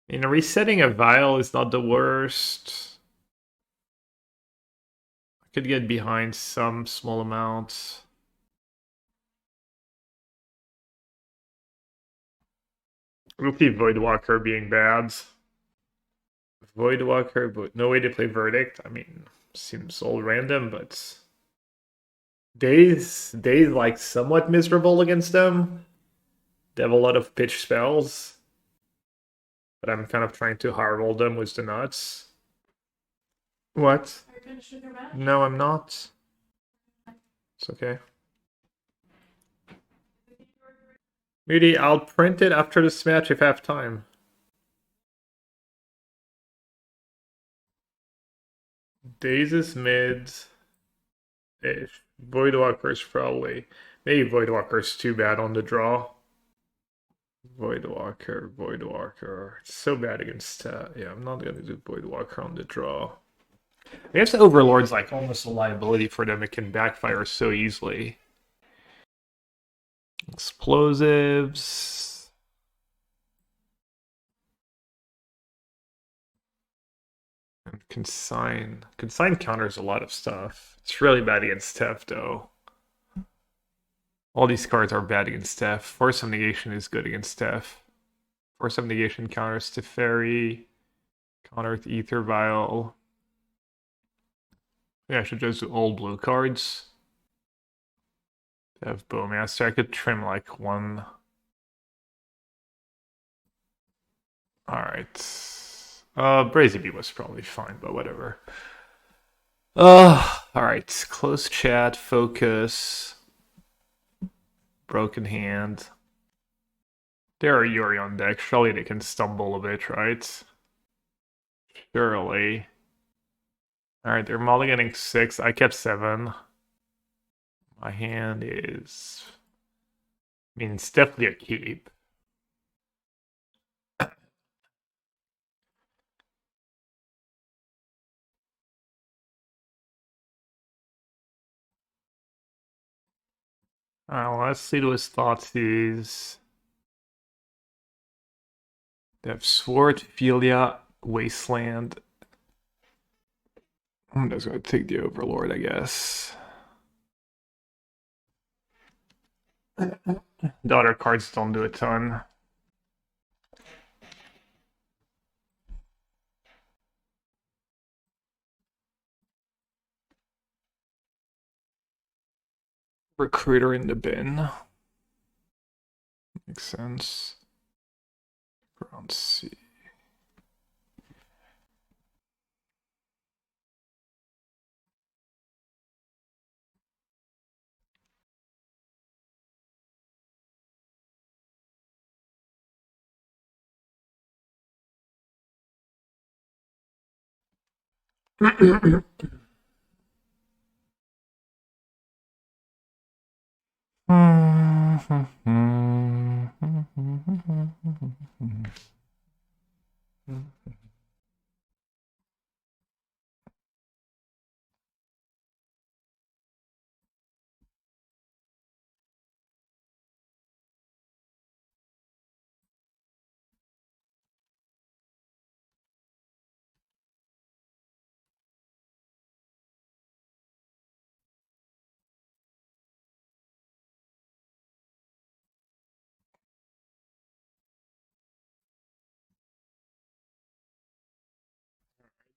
resetting a vial is not the worst. I could get behind some small amounts. Dauthi Voidwalker being bad. Voidwalker, but no way to play Verdict. I mean, seems all random, but Daze like somewhat miserable against them. They have a lot of pitch spells, but I'm kind of trying to hardroll them with the nuts. What? Are you finishing your match? No, I'm not. It's okay. Moody, I'll print it after this match if I have time. Daze is mid. Voidwalker's probably. Maybe Voidwalker's too bad on the draw. Voidwalker. It's so bad against. Yeah, I'm not gonna do Voidwalker on the draw. I guess the Overlord's like almost a liability for them. It can backfire so easily. Explosives. And Consign. Consign counters a lot of stuff. It's really bad against Tef, though. All these cards are bad against Tef. Force of Negation is good against Tef. Force of Negation counters Teferi. Counter with Ether Vial. Yeah, I should just do all blue cards. Have Bowmaster. I could trim like one. Alright. Brazen Bee was probably fine, but whatever. Alright. Close chat, focus. Broken hand. There are Yuri on deck. Surely they can stumble a bit, right? Surely. Alright, they're mulliganing 6. I kept 7. My hand is... I mean, it's definitely a keep. Alright, well, let's see those Thoughtseize. They have Sword, Philia, Wasteland. I'm just gonna take the Overlord, I guess. The other cards don't do a ton. Recruiter in the bin. Makes sense. Ground C.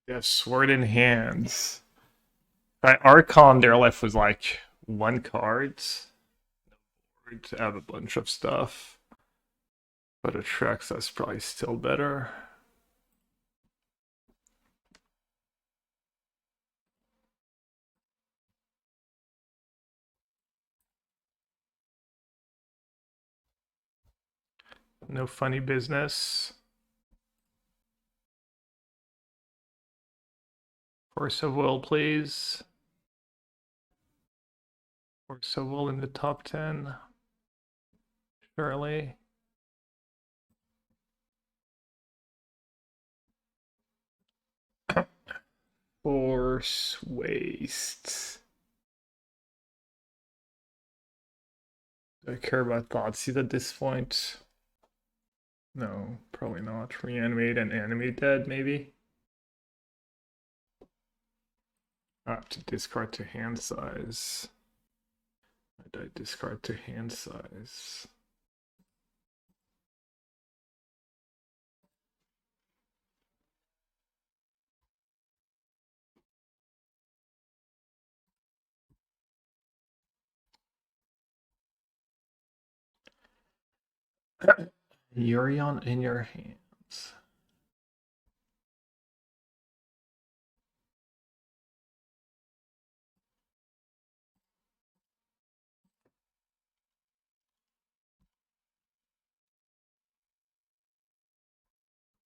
They have sword in hands. By Archon, they're left with like one card. To have a bunch of stuff. But Atraxa's probably still better. No funny business. Force of Will, please. Force of Will in the top 10. Surely. Force Waste. Do I care about Thoughtseize at this point? No, probably not. Reanimate and Animate Dead, maybe? I have to discard to hand size. I discard to hand size. Yorion in your hands.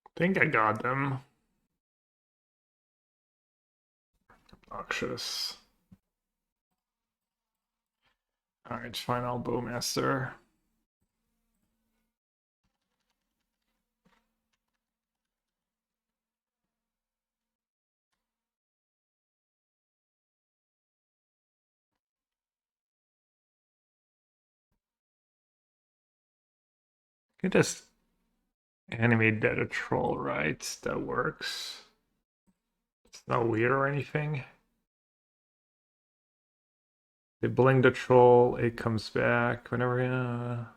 I think I got them. Obnoxious. Alright, final Bowmaster. You just animate dead a troll, right? That works. It's not weird or anything. They blink the troll, it comes back whenever.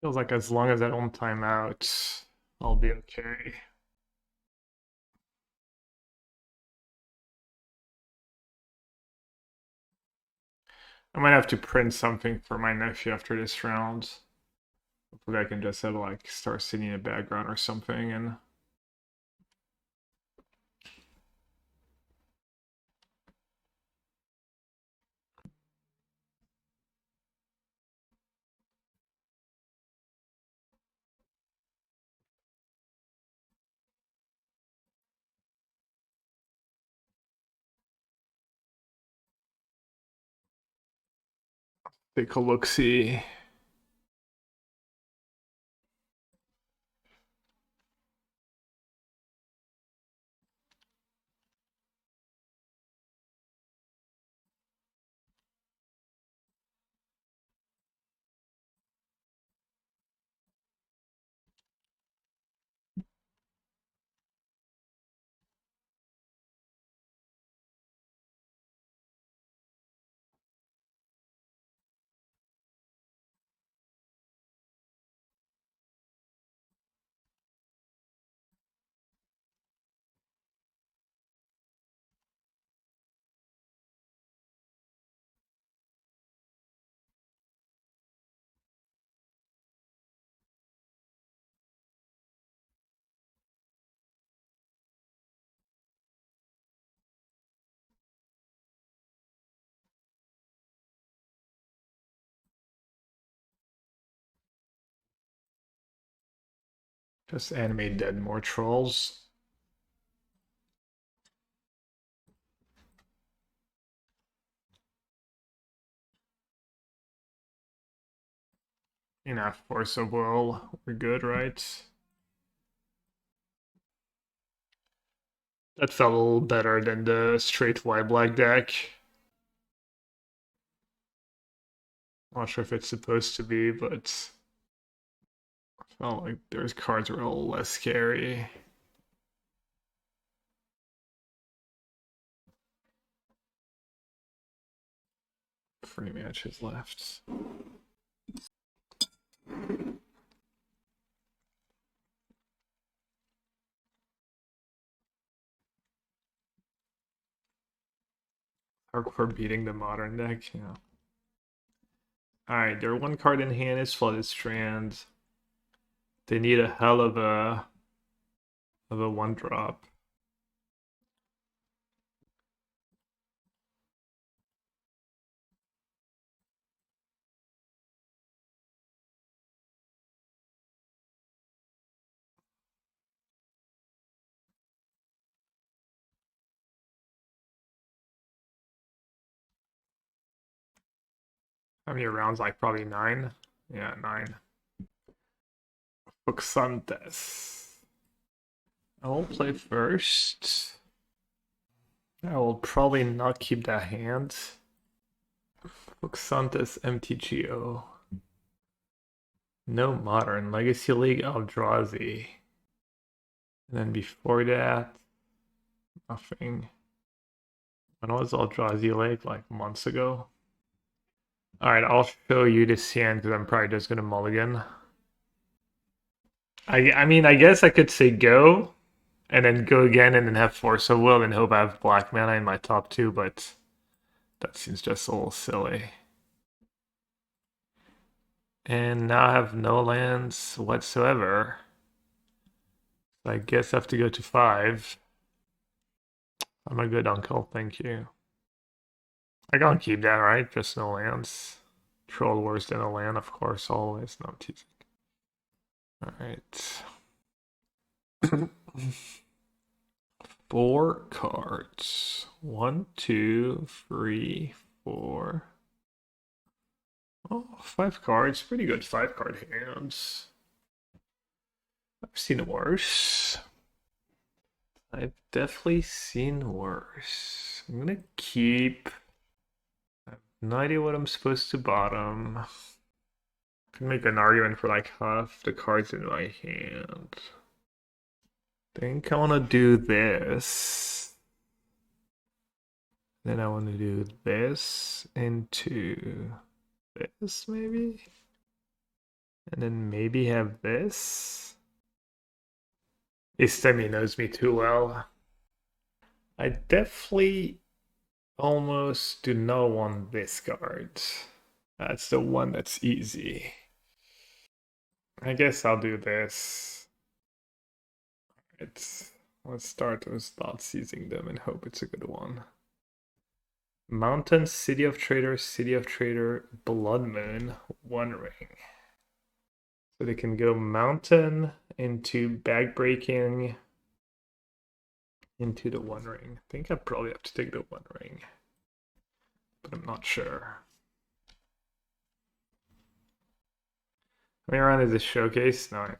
Feels like as long as I don't time out, I'll be okay. I might have to print something for my nephew after this round. Hopefully I can just have like Star City in the background or something and take a look-see. Just animate dead more trolls. Enough Force of Will. We're good, right? That felt a little better than the straight white black deck. Not sure if it's supposed to be, but I felt like those cards were a little less scary. 3 matches left. Arc for beating the modern deck, yeah. Alright, their one card in hand is Flooded Strand. They need a hell of a 1-drop. How many rounds? Like probably 9. Yeah, 9. Fuxantes. I will play first. I will probably not keep that hand. Fuxantes MTGO. No modern. Legacy League Eldrazi. And then before that, nothing. When was Eldrazi League? Like months ago. Alright, I'll show you this hand because I'm probably just gonna mulligan. I mean, I guess I could say go, and then go again, and then have Force of Will, and hope I have black mana in my top 2, but that seems just a little silly. And now I have no lands whatsoever. So I guess I have to go to 5. I'm a good uncle, thank you. I can't keep that, right? Just no lands. Troll worse than a land, of course, always. No, I'm teasing. Alright. 4 cards. 1, 2, 3, 4. Oh, 5 cards. Pretty good 5-card hands. I've seen worse. I've definitely seen worse. I'm gonna keep. I have no idea what I'm supposed to bottom. I can make an argument for like half the cards in my hand. Think I want to do this. Then I want to do this into this maybe. And then maybe have this. Istemi knows me too well. I definitely almost do not want this card. That's the one that's easy. I guess I'll do this. Let's start with Thoughtseizing them and hope it's a good one. Mountain, City of Trader, Blood Moon, One Ring. So they can go Mountain into Bag Breaking into the One Ring. I think I probably have to take the One Ring, but I'm not sure. How many rounds is this showcase? 9.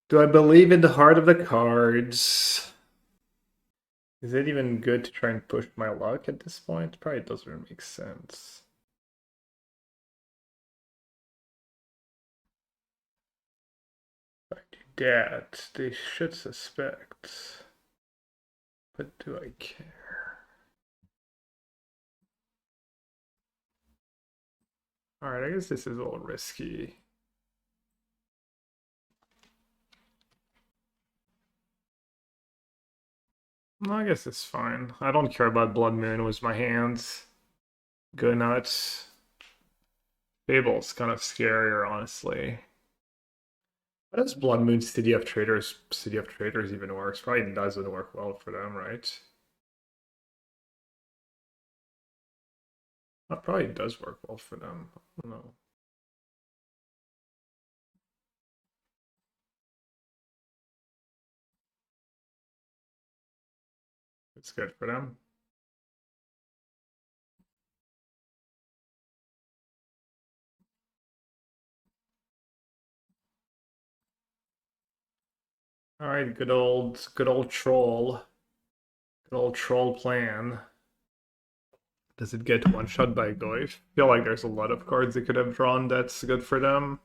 Do I believe in the heart of the cards? Is it even good to try and push my luck at this point? Probably doesn't make sense. If I do that, they should suspect. But do I care? Alright, I guess this is a little risky. No, I guess it's fine. I don't care about Blood Moon with my hands. Go nuts. Fable's kind of scarier, honestly. How does Blood Moon City of Traders even works? Probably doesn't work well for them, right? That probably does work well for them. I don't know. It's good for them. All right, good old troll. Good old troll plan. Does it get one shot by Goyf? I feel like there's a lot of cards they could have drawn that's good for them.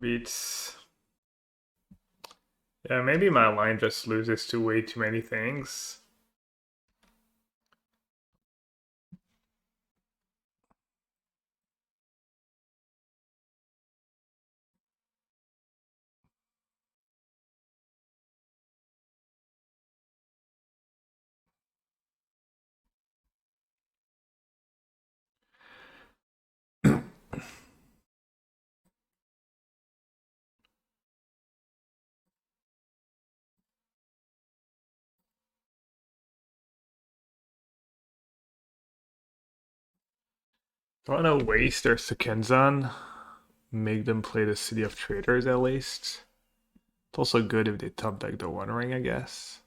Beats. Yeah, maybe my line just loses to way too many things. I want to waste their Sekenzan. Make them play the City of Traders at least. It's also good if they top deck the One Ring, I guess.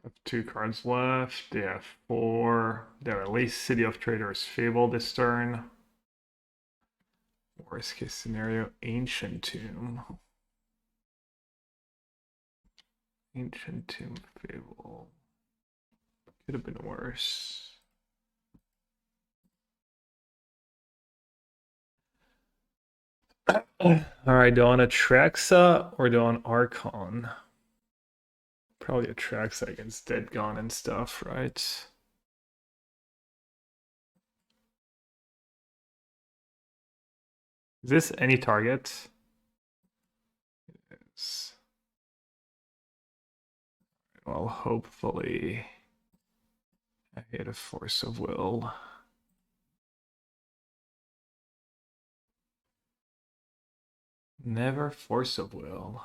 I have 2 cards left. They have 4. They have at least City of Traders Fable this turn. Worst case scenario, Ancient Tomb. Ancient Tomb Fable. Could have been worse. Alright, do I want Atraxa or do I want Archon? Probably Atraxa against Dead Gone and stuff, right? Is this any target? Yes. Well, hopefully I hit a Force of Will. Never Force of Will.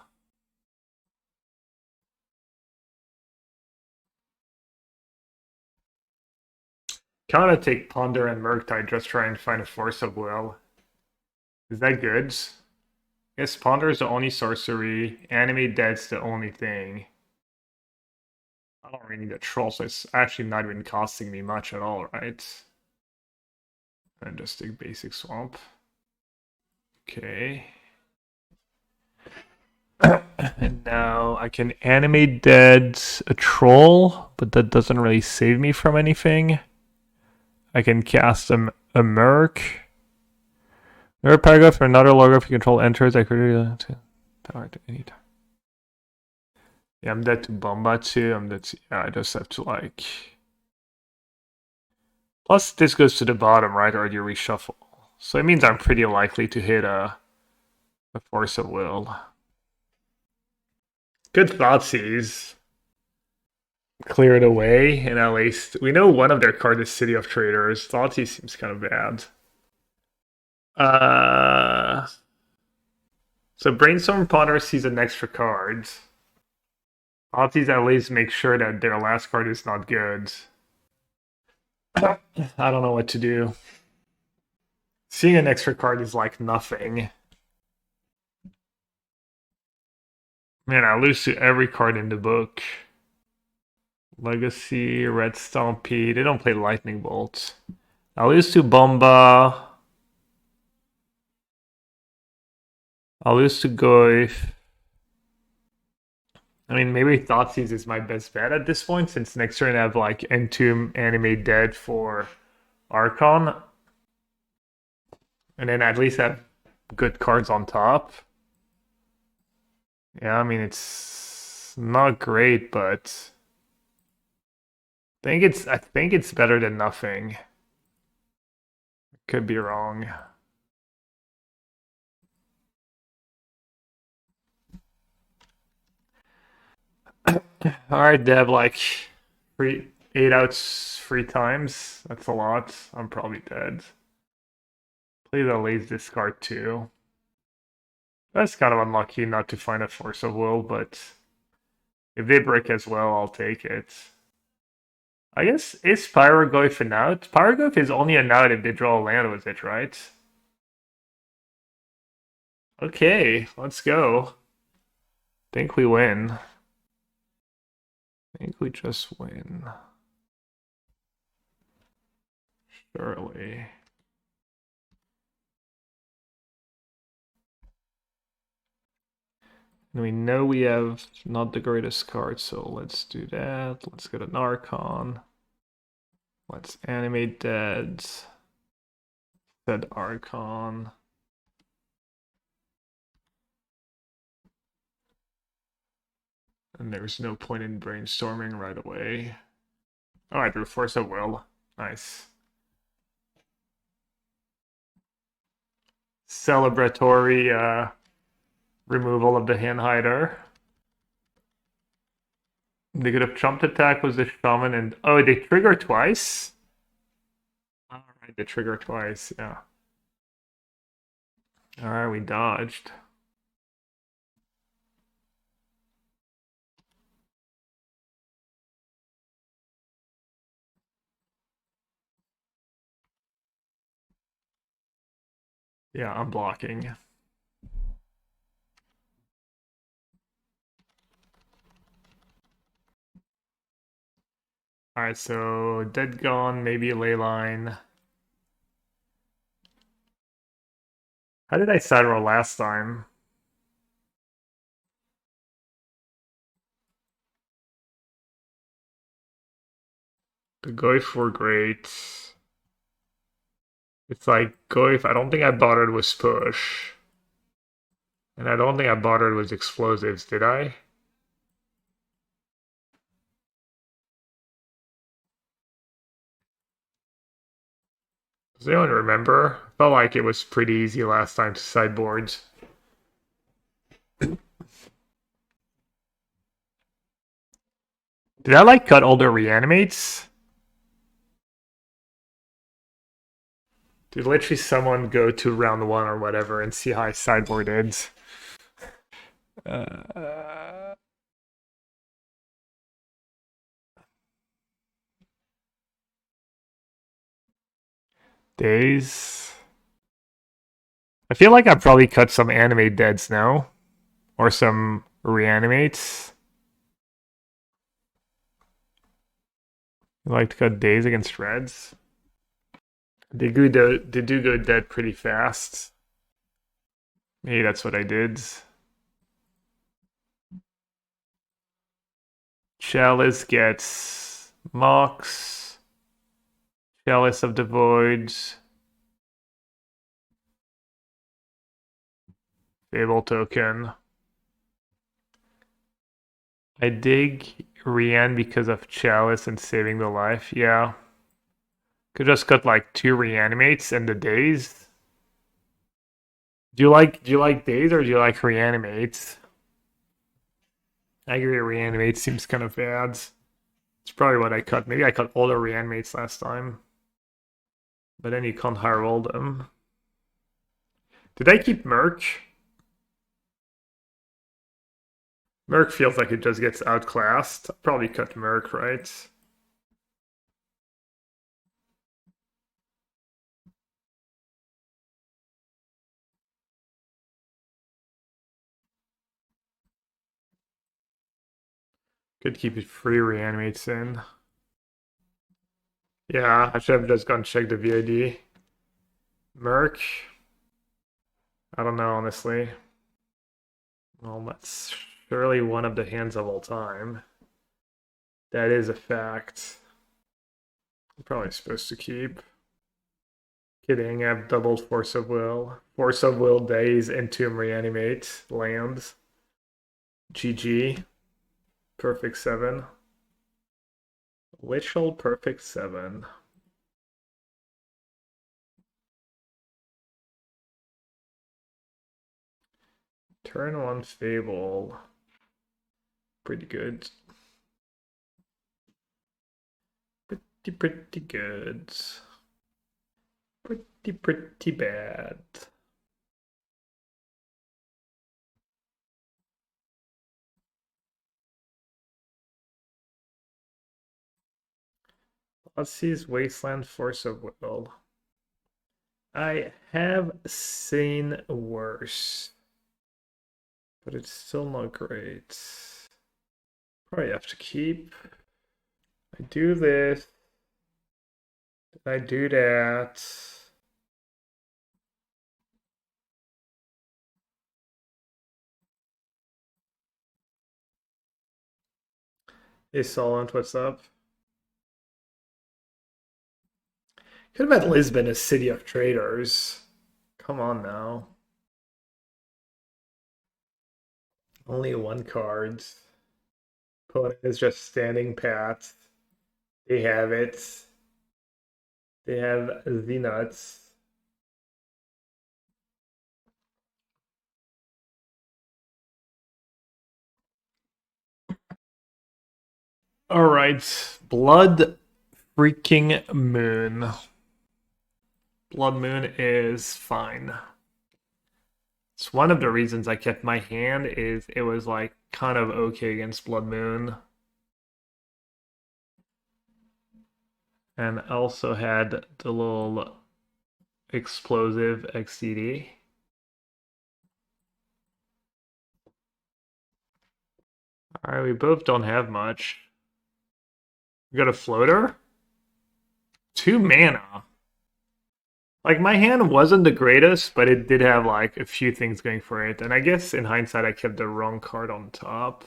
Kind of take Ponder and Murktide, just try and find a Force of Will. Is that good? I guess Ponder is the only sorcery. Animate Dead's the only thing. I don't really need a Troll, so it's actually not even costing me much at all, right? And just take basic Swamp. Okay. And now I can Animate Dead a Troll, but that doesn't really save me from anything. I can cast a Merc. Another paragraph or another logo if you control enters. I could power to any time. Yeah, I'm dead to Bomba too. I'm dead to, yeah, I just have to like. Plus, this goes to the bottom, right? Or do you reshuffle? So it means I'm pretty likely to hit a Force of Will. Good Thoughtseize. Clear it away, and at least we know one of their cards is City of Traders. Thoughtseize seems kind of bad. So Brainstorm Ponder sees an extra card. Thoughtseize at least make sure that their last card is not good. I don't know what to do. Seeing an extra card is like nothing. Man, I lose to every card in the book. Legacy, Red Stompy. They don't play Lightning Bolt. I lose to Bomba. I lose to Goyf. I mean, maybe Thoughtseize is my best bet at this point, since next turn I have like Entomb, Animate Dead for Archon. And then at least have good cards on top. Yeah, I mean, it's not great, but I think it's better than nothing. Could be wrong. Alright, Deb, like 8 outs 3 times. That's a lot. I'm probably dead. Play the Laze discard too. That's kind of unlucky not to find a Force of Will, but if they break as well, I'll take it. I guess, is Barrowgoyf an out? Barrowgoyf is only an out if they draw a land with it, right? Okay, let's go. Think we win. I think we just win. Surely. And we know we have not the greatest card, so let's do that. Let's get an Archon. Let's Animate Dead. Set Archon. And there's no point in brainstorming right away. Oh, I drew Force of Will. Nice. Celebratory removal of the hand hider. They could have jumped attack with the shaman and oh, they trigger twice? Alright, they trigger twice, yeah. Alright, we dodged. Yeah, I'm blocking. Alright, so Dead gone, maybe Leyline. How did I side roll last time? The Goyf were great. It's like Goyf, I don't think I bothered with push. And I don't think I bothered with explosives, did I? Does anyone remember? Felt like it was pretty easy last time to sideboard. Did I like cut all the reanimates? Did literally someone go to round 1 or whatever and see how I sideboarded? Daze. I feel like I probably cut some Animate Deads now. Or some Reanimates. I like to cut Daze against Reds. They do go dead pretty fast. Maybe that's what I did. Chalice gets Mox. Chalice of the Voids. Fable token. I dig Rian because of Chalice and saving the life. Yeah. Could just cut like 2 reanimates and the Daze. Do you like Daze or do you like reanimates? I agree reanimate seems kind of bad. It's probably what I cut. Maybe I cut all the reanimates last time. But then you can't high roll them. Did I keep Murk? Murk feels like it just gets outclassed. I'll probably cut Murk, right? Could keep it free reanimates in. Yeah, I should have just gone check the VID. Murk? I don't know, honestly. Well, that's surely one of the hands of all time. That is a fact. I'm probably supposed to keep. Kidding, I have doubled Force of Will. Force of Will, Daze, Entomb, Reanimate, lands. GG. Perfect 7. Literal perfect 7. Turn 1 Fable. Pretty good. Pretty good. Pretty bad. Thoughtseize, Wasteland, Force of Will. I have seen worse. But it's still not great. Probably have to keep. I do this. I do that. Hey Solent, what's up? Could have had Lisbon as City of Traders. Come on now. Only one card. Opponent is just standing pat. They have it. They have the nuts. Alright. Blood freaking Moon. Blood Moon is fine. It's one of the reasons I kept my hand is it was like kind of okay against Blood Moon. And also had the little explosive XCD. Alright, we both don't have much. We got a floater? 2 mana. Like, my hand wasn't the greatest, but it did have, like, a few things going for it. And I guess, in hindsight, I kept the wrong card on top.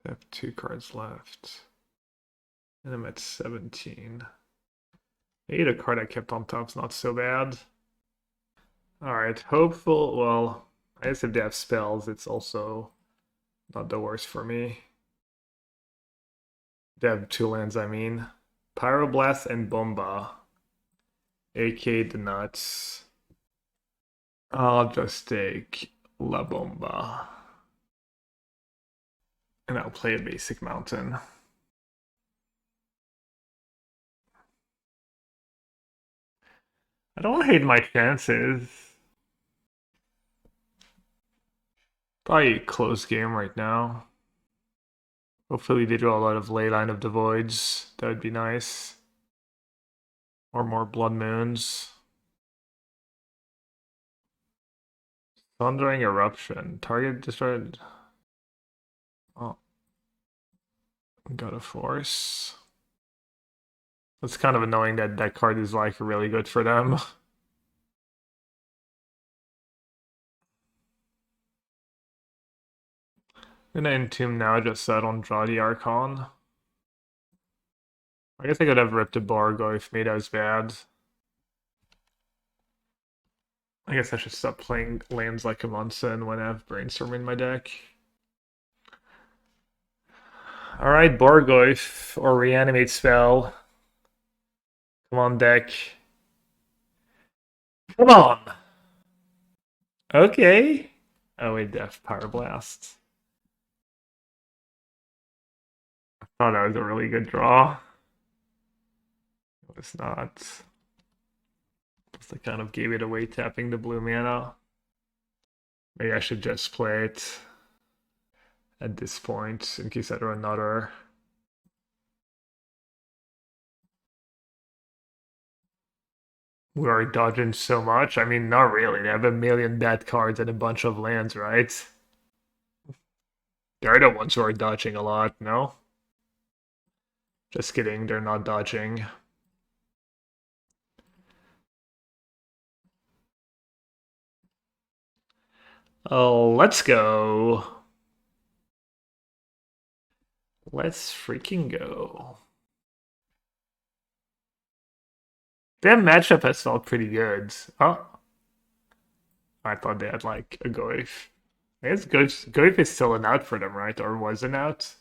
I have 2 cards left. And I'm at 17. Maybe the card I kept on top's not so bad. Alright, hopeful. Well, I guess if they have spells, it's also not the worst for me. They have 2 lands, I mean. Pyroblast and Bomba. AK the nuts. I'll just take La Bomba. And I'll play a basic mountain. I don't hate my chances. Probably a close game right now. Hopefully they draw a lot of Leyline of the Voids. That would be nice. Or more Blood Moons. Thundering Eruption. Target destroyed. Oh. Got a force. It's kind of annoying that that card is like really good for them. I'm gonna Entomb now just so I don't draw the Archon. I guess I could have ripped a Barrowgoyf, made that was bad. I guess I should stop playing lands like a Munson when I have Brainstorm in my deck. Alright, Barrowgoyf or Reanimate spell. Come on, deck. Come on! Okay. Oh, wait, Death Power Blast. I thought that was a really good draw. It was not. Just I kind of gave it away tapping the blue mana. Maybe I should just play it at this point in case I draw another. We are dodging so much. I mean, not really. They have a million bad cards and a bunch of lands, right? They're the ones who are dodging a lot, no? Just kidding, they're not dodging. Oh, let's go. Let's freaking go. That matchup has felt pretty good. Oh. I thought they had like a Goyf. I guess Goyf is still an out for them, right? Or was an out?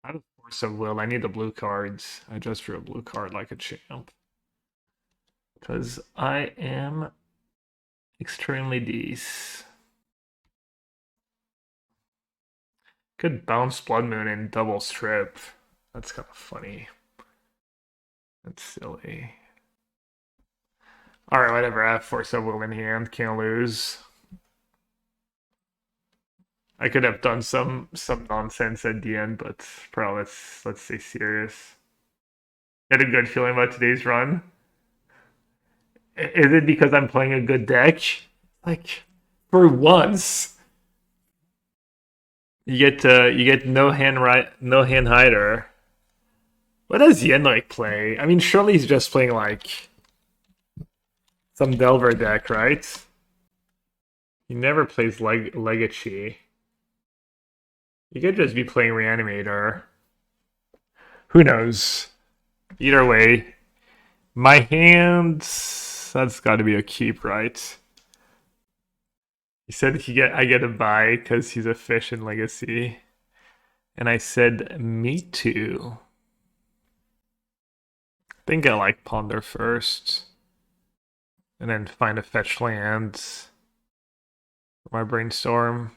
I have a Force of Will. I need the blue cards. I just drew a blue card like a champ. Because I am extremely Daze. Could bounce Blood Moon and double strip. That's kind of funny. That's silly. Alright, whatever. I have Force of Will in hand. Can't lose. I could have done some nonsense at the end, but probably let's stay serious. Had a good feeling about today's run. Is it because I'm playing a good deck? Like, for once, you get no hand hider. What does Yen like play? I mean, surely he's just playing like some Delver deck, right? He never plays Legacy. You could just be playing Reanimator. Who knows? Either way, my hand, that's got to be a keep, right? He said I get a buy because he's a fish in Legacy. And I said, me too. I think I like Ponder first. And then find a fetch land for my Brainstorm.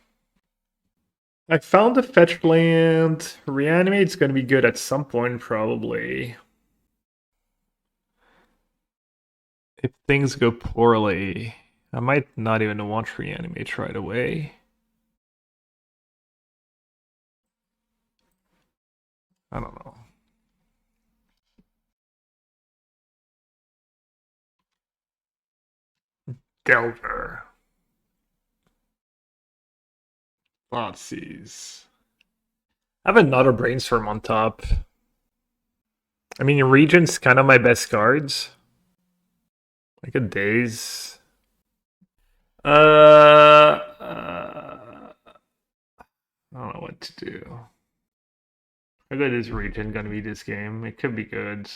I found a fetch land. Reanimate's going to be good at some point, probably. If things go poorly, I might not even want Reanimate right away. I don't know. Delver. Thoughtseize. I have another Brainstorm on top. I mean, Regent's kind of my best cards. Like a Daze. I don't know what to do. How good is Regent gonna be this game? It could be good.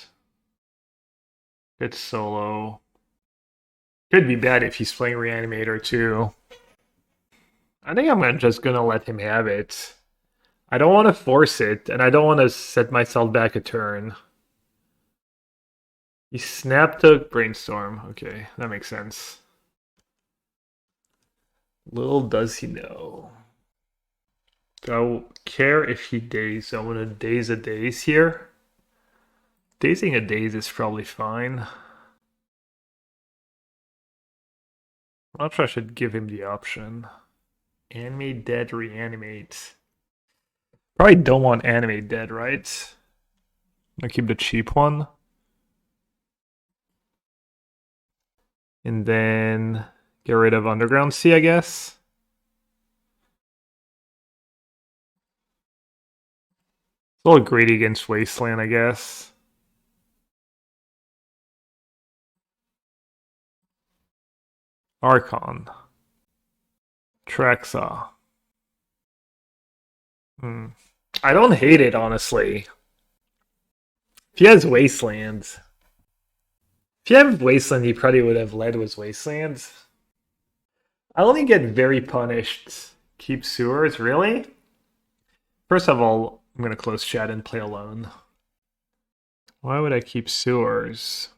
It's solo. Could be bad if he's playing Reanimator too. I think I'm just gonna let him have it. I don't want to force it, and I don't want to set myself back a turn. He snapped a Brainstorm. Okay, that makes sense. Little does he know. Do I care if he Daze? I want to Daze a Daze here. Dazing a Daze is probably fine. I'm not sure I should give him the option. Animate Dead, Reanimate. Probably don't want Animate Dead, right? I'll keep the cheap one. And then get rid of Underground Sea, I guess. It's a little greedy against Wasteland, I guess. Archon. Atraxa. I don't hate it, honestly. If he has Wasteland. If you have Wasteland, he probably would have led with Wasteland. I only get very punished. Keep Sewers, really? First of all, I'm going to close chat and play alone. Why would I keep Sewers?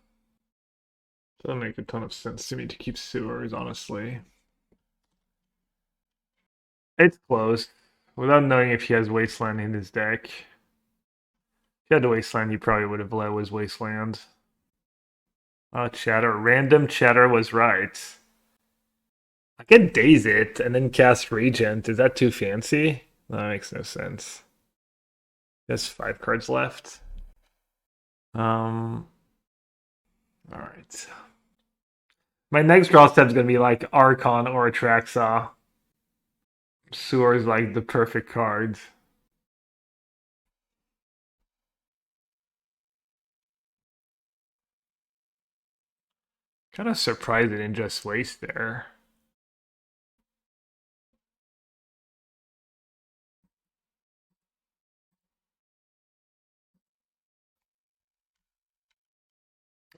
Doesn't make a ton of sense to me to keep Sewers, honestly. It's closed. Without knowing if he has Wasteland in his deck. If he had the Wasteland, he probably would have led with Wasteland. Chatter. Random chatter was right. I can Daze it and then cast Regent. Is that too fancy? That makes no sense. There's 5 cards left. Alright. My next draw step is going to be like Archon or Atraxa. Sewer is like the perfect card. Kind of surprised it didn't just waste there.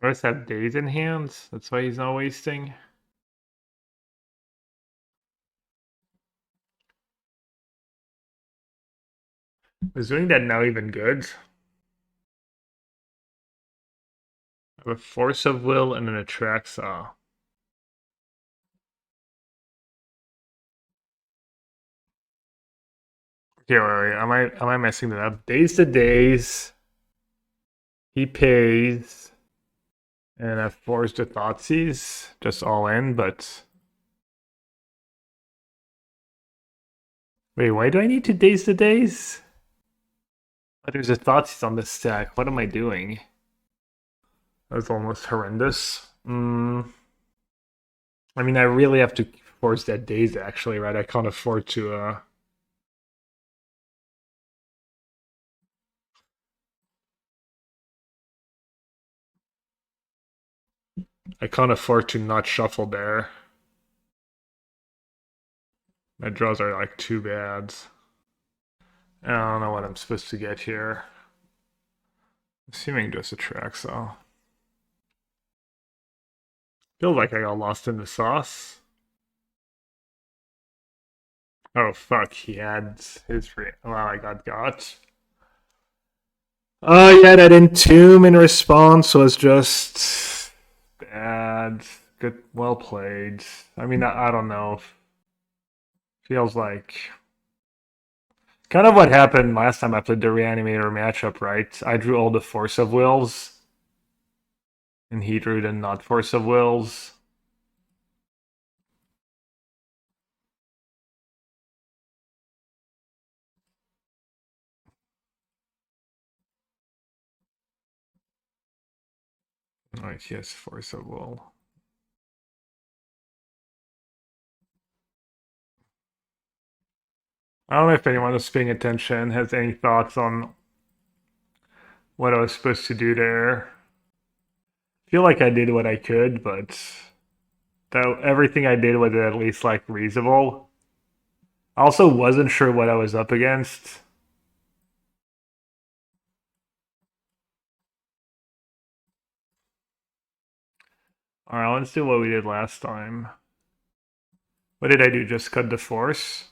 Or does have Daze in hand? That's why he's not wasting. Is doing that now even good? I have a Force of Will and an Atraxa. Okay, wait. Am I messing that up? Daze to Daze. He pays. And I forced the Thoughtseize. Just all in, but. Wait, why do I need to Daze to Daze? Oh, there's a Thoughtseize on this stack. What am I doing? That's almost horrendous. I mean, I really have to force that Daze, actually, right? I can't afford to, I can't afford to not shuffle there. My draws are like too bad. I don't know what I'm supposed to get here. Assuming just Atraxa. Feels like I got lost in the sauce. Oh fuck, he had his well, I got. Oh yeah, that Entomb in response was just bad. Good, well played. I mean, I don't know. Feels like kind of what happened last time I played the Reanimator matchup, right? I drew all the Force of Wills, and he drew the not Force of Wills. Alright, yes, Force of Will. I don't know if anyone was paying attention, has any thoughts on what I was supposed to do there. I feel like I did what I could, but everything I did was at least like reasonable. I also wasn't sure what I was up against. Alright, let's do what we did last time. What did I do? Just cut the Force?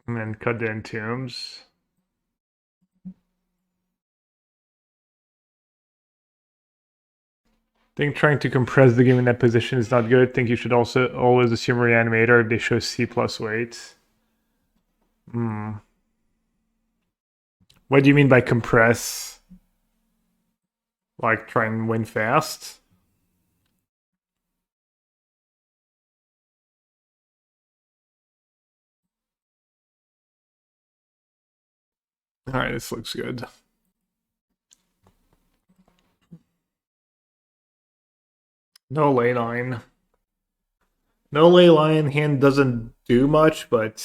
And then cut the Entombs. I think trying to compress the game in that position is not good. I think you should also always assume Reanimator if they show C plus weight. What do you mean by compress? Like try and win fast? Alright, this looks good. No Leyline. No Leyline hand doesn't do much, but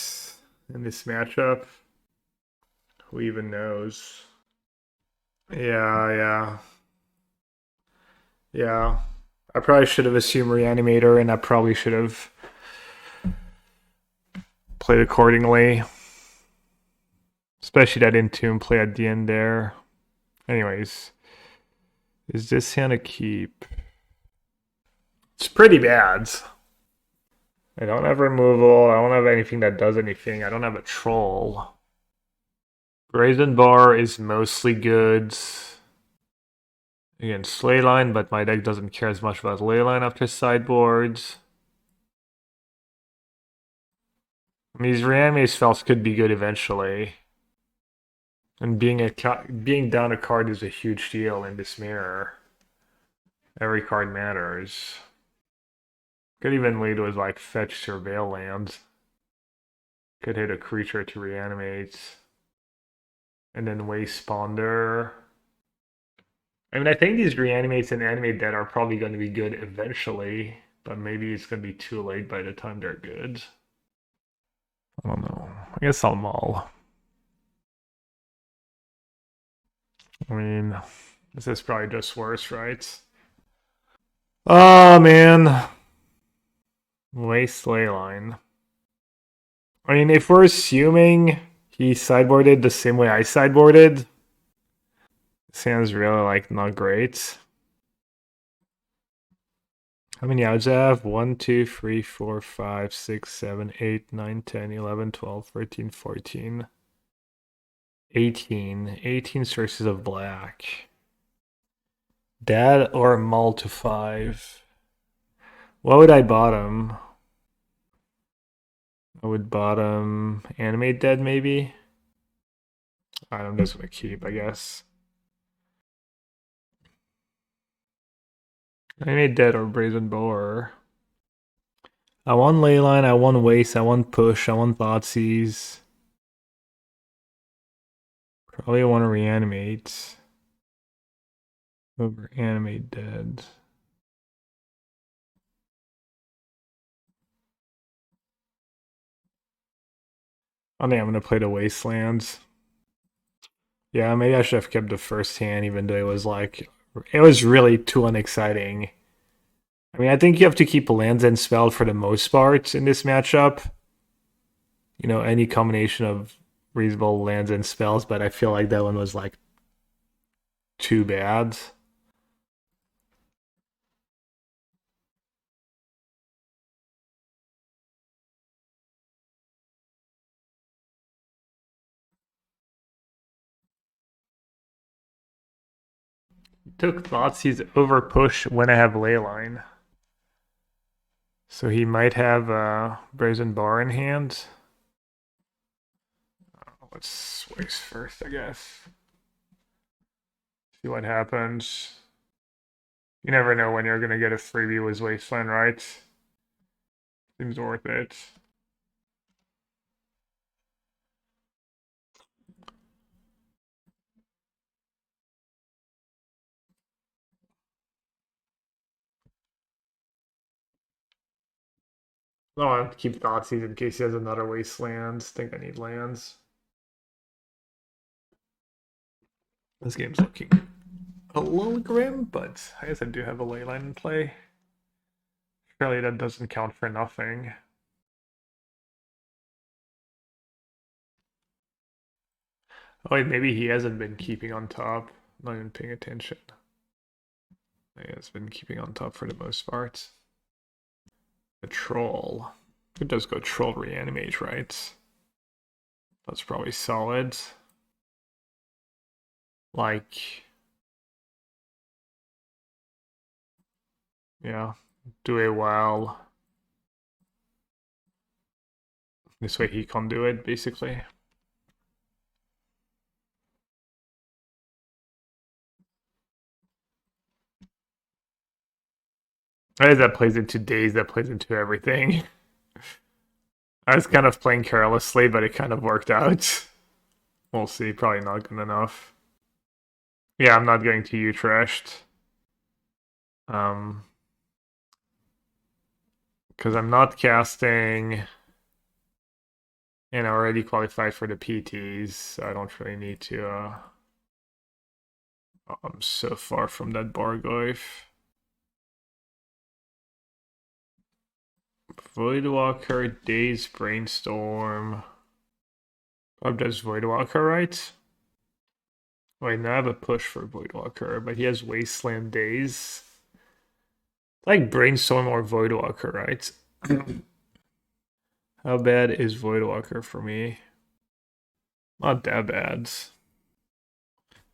in this matchup, who even knows? Yeah. I probably should have assumed Reanimator, and I probably should have played accordingly. Especially that Entomb play at the end there. Anyways, is this hand a keep? It's pretty bad. I don't have removal. I don't have anything that does anything. I don't have a troll. Brazen Borrower is mostly good against Leyline, but my deck doesn't care as much about Leyline after sideboards. I mean, these Reanimate spells could be good eventually. And being down a card is a huge deal in this mirror. Every card matters. Could even lead with like fetch surveil lands. Could hit a creature to reanimate. And then waste ponder. I mean, I think these reanimates and Animate Dead are probably going to be good eventually, but maybe it's going to be too late by the time they're good. I don't know. I guess I'll maul. I mean, this is probably just worse, right? Oh, man. Waste Leyline. I mean, if we're assuming he sideboarded the same way I sideboarded, this hand's really, like, not great. How many outs do I have? 1, 2, 3, 4, 5, 6, 7, 8, 9, 10, 11, 12, 13, 14. 18. 18 sources of black. Dad or mull to 5. What would I bottom? I would bottom Animate Dead, maybe? I'm just gonna keep, I guess. Animate Dead or Brazen Borrower. I want Leyline, I want Waste, I want Push, I want Thoughtseize. Probably want to Reanimate over Animate Dead. I think I'm going to play the Wastelands. Yeah, maybe I should have kept the first hand, even though it was really too unexciting. I mean, I think you have to keep lands and spell for the most part in this matchup. You know, any combination of reasonable lands and spells, but I feel like that one was like too bad. Took Thoughtseize over push when I have Leyline. So he might have Brazen Borrower in hand. Let's waste first, I guess. See what happens. You never know when you're going to get a freebie with Wasteland, right? Seems worth it. I want to keep Thoughtseize in case he has another Wasteland. Think I need lands. This game's looking a little grim, but I guess I do have a Leyline in play. Surely that doesn't count for nothing. Oh wait, maybe he hasn't been keeping on top. Not even paying attention. He has been keeping on top for the most part. The troll. It does go troll reanimate, right? That's probably solid. Like, yeah, do a while. This way he can't do it, basically. As that plays into Daze, that plays into everything. I was kind of playing carelessly, but it kind of worked out. We'll see, probably not good enough. Yeah, I'm not going to Utrecht. Because I'm not casting, and I already qualified for the PTs, so I don't really need to. I'm so far from that Barrowgoyf. Voidwalker, Daze, Brainstorm. Probably does Voidwalker, right? Wait, now I have a push for Voidwalker, but he has Wasteland Daze. Like Brainstorm or Voidwalker, right? How bad is Voidwalker for me? Not that bad.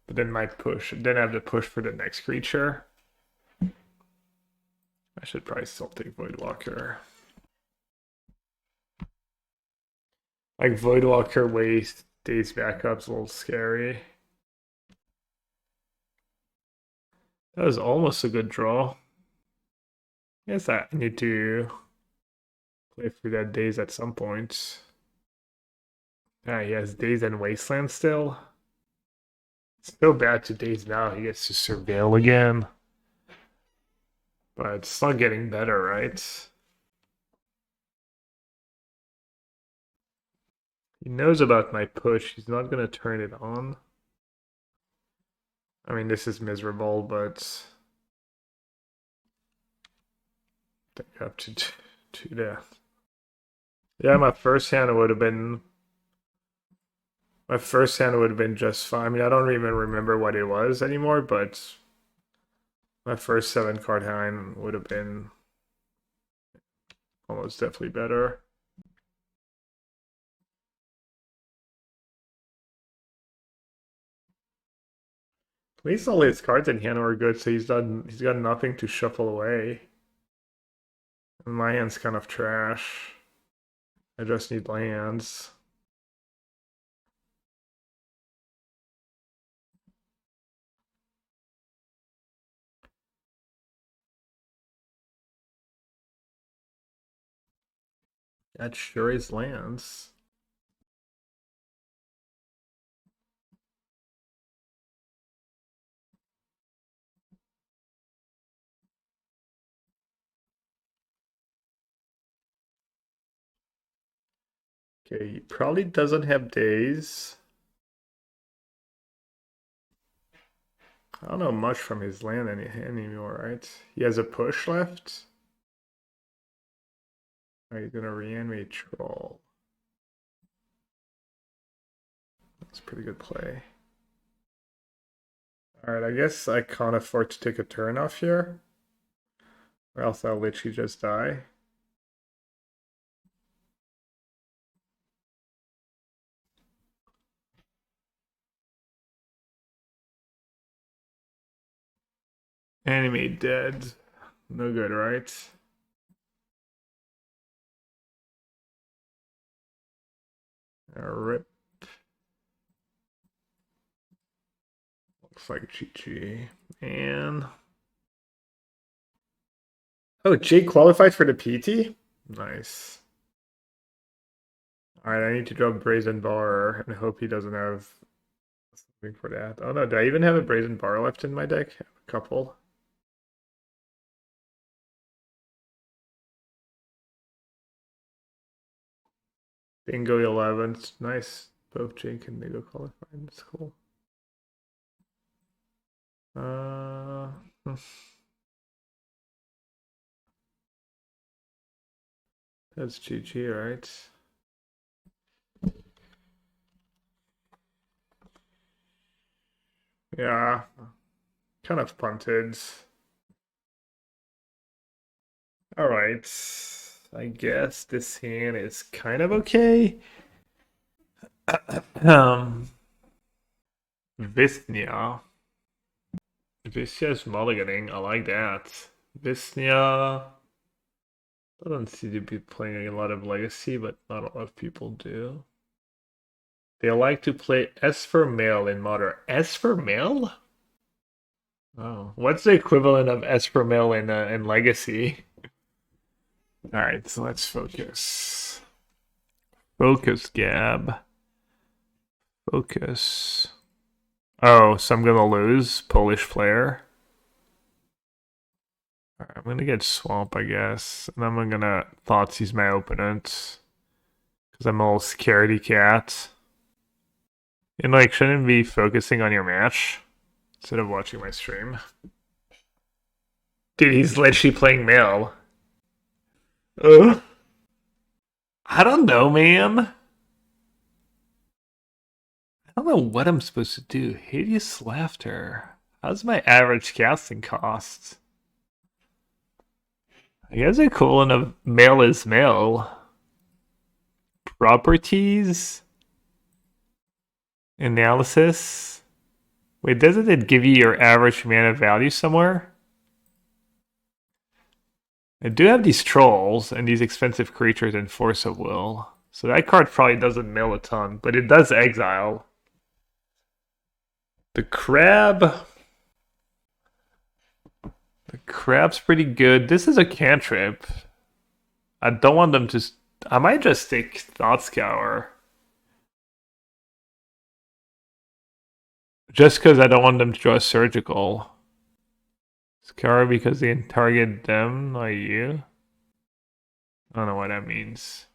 But then my push, then I have to push for the next creature. I should probably still take Voidwalker. Like Voidwalker waste, Daze backup's a little scary. That was almost a good draw. I guess I need to play through that Daze at some point. Ah, he has Daze and Wasteland still. It's so bad to Daze now, he gets to Surveil again. But it's not getting better, right? He knows about my push, he's not gonna turn it on. I mean, this is miserable, but I have to do that. Yeah, my first hand would have been just fine. I mean, I don't even remember what it was anymore, but my first 7-card hand would have been almost definitely better. At least all his cards in hand are good, so he's got nothing to shuffle away. And my hand's kind of trash. I just need lands. That sure is lands. Okay, he probably doesn't have Daze. I don't know much from his land anymore, right? He has a push left. Are you gonna reanimate Troll? It's a pretty good play. Alright, I guess I can't afford to take a turn off here. Or else I'll literally just die. Animate Dead. No good, right? Rip. Looks like GG. And oh, Jake qualified for the PT? Nice. Alright, I need to drop Brazen Borrower and hope he doesn't have something for that. Oh no, do I even have a Brazen Borrower left in my deck? I have a couple. Bingo 11. Nice. Both Jake and Bingo qualified. That's cool. That's GG, right? Yeah. Kind of punted. Alright. I guess this hand is kind of okay. Visnia. Visnia's mulliganing. I like that. Visnia. I don't seem to be playing a lot of Legacy, but not a lot of people do. They like to play S for male in Modern. S for male? Oh, what's the equivalent of S for male in Legacy? All right, so let's focus. Focus, Gab. Focus. Oh, so I'm gonna lose Polish player. All right, I'm gonna get Swamp, I guess, and then I'm gonna Thoughtseize my opponent because I'm a little scaredy cat. And like, shouldn't be focusing on your match instead of watching my stream. Dude, he's literally playing male. I don't know, man. I don't know what I'm supposed to do. Hideous Laughter. How's my average casting cost? I guess a colon of male is male. Properties. Analysis. Wait, doesn't it give you your average mana value somewhere? I do have these trolls and these expensive creatures in Force of Will. So that card probably doesn't mill a ton, but it does exile. The crab. The crab's pretty good. This is a cantrip. I don't want them to... I might just take Thought Scour. Just because I don't want them to draw surgical. Scour because they target them, not you. I don't know what that means.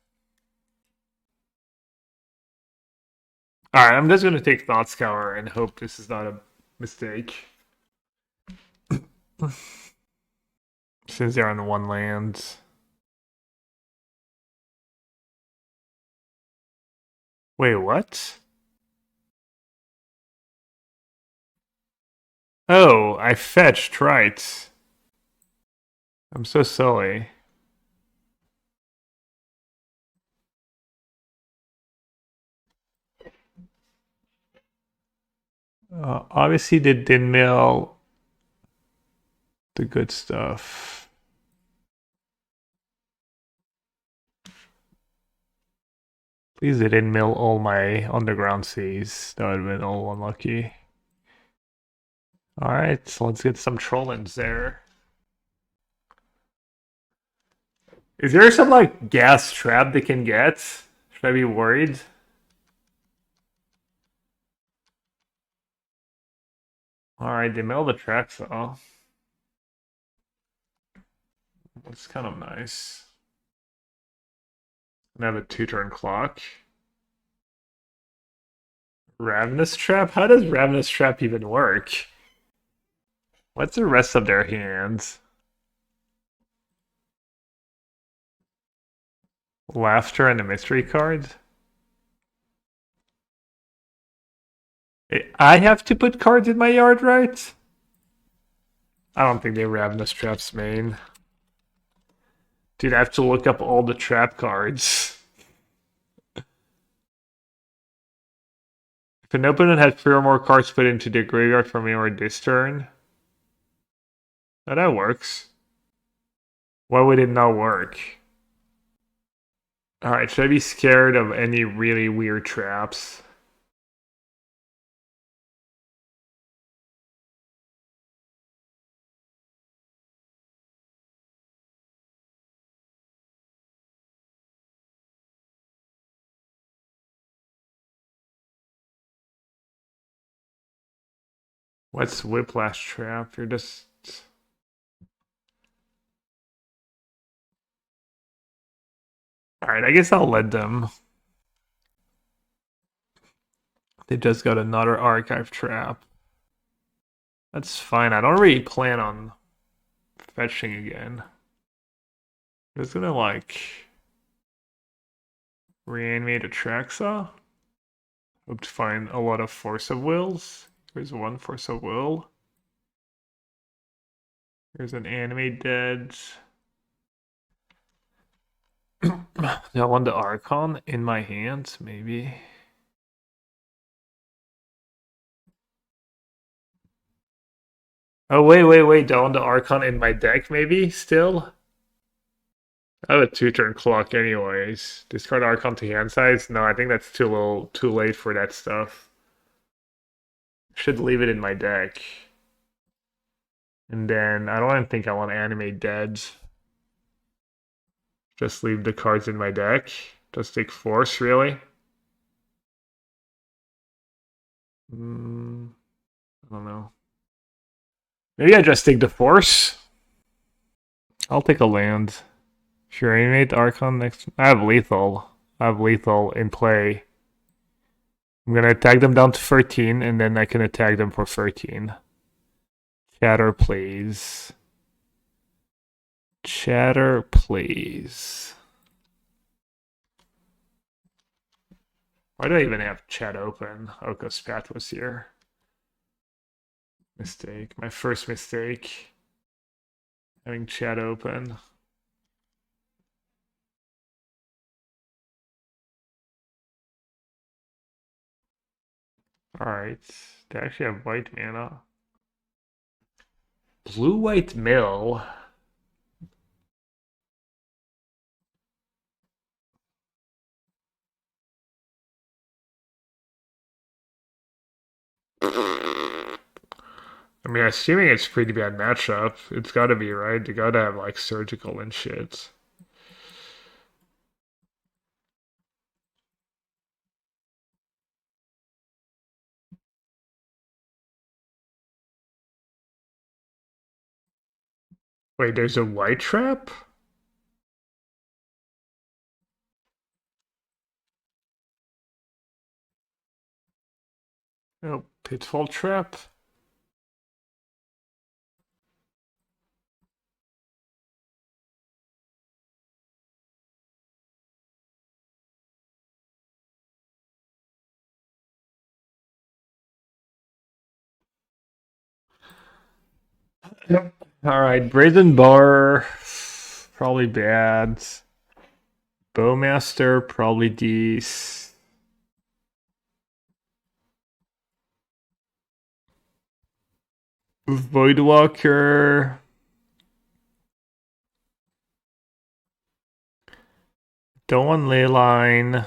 Alright, I'm just gonna take Thought Scour and hope this is not a mistake. Since they're on one land. Wait, what? Oh, I fetched, right. I'm so silly. Obviously, they didn't mill the good stuff. Please, they didn't mill all my underground seas. That would have been all unlucky. Alright, so let's get some trollings there. Is there some like gas trap they can get? Should I be worried? Alright, they milled the Atraxa. That's kind of nice. And I have a 2-turn clock. Ravenous Trap? How does Ravenous Trap even work? What's the rest of their hands? Laughter and a mystery card? I have to put cards in my yard, right? I don't think they Ravenous Traps main. Dude, I have to look up all the trap cards. If an opponent has 3 or more cards put into the graveyard from me or this turn, oh, that works. Why would it not work? Alright, should I be scared of any really weird traps? What's Whiplash Trap? You're just... Alright, I guess I'll let them. They just got another Archive Trap. That's fine. I don't really plan on fetching again. I'm just gonna, like... Reanimate Atraxa. Hope to find a lot of Force of Wills. Here's one Force of Will. Here's an Animate Dead. Do I want the Archon in my hands? Maybe. Oh, wait. Do I want the Archon in my deck, maybe? Still? I have a 2-turn clock anyways. Discard Archon to hand size? No, I think that's too late for that stuff. Should leave it in my deck. And then, I don't even think I want to Animate Dead. Just leave the cards in my deck. Just take Force, really? I don't know. Maybe I just take the Force. I'll take a land. Sure, Animate Archon next. I have lethal. In play. I'm gonna attack them down to 13, and then I can attack them for 13. Chatter, please. Chatter, please. Why do I even have chat open? Oh, because Pat was here. Mistake. My first mistake. Having chat open. Alright. They actually have white mana. Blue-white mill. I mean, assuming it's pretty bad matchup, it's gotta be, right? They gotta have, like, surgical and shit. Wait, there's a white trap? Oh, pitfall trap? Alright, Brazen Borrower, probably bad. Bowmaster, probably Daze. Voidwalker. Don't want Leyline.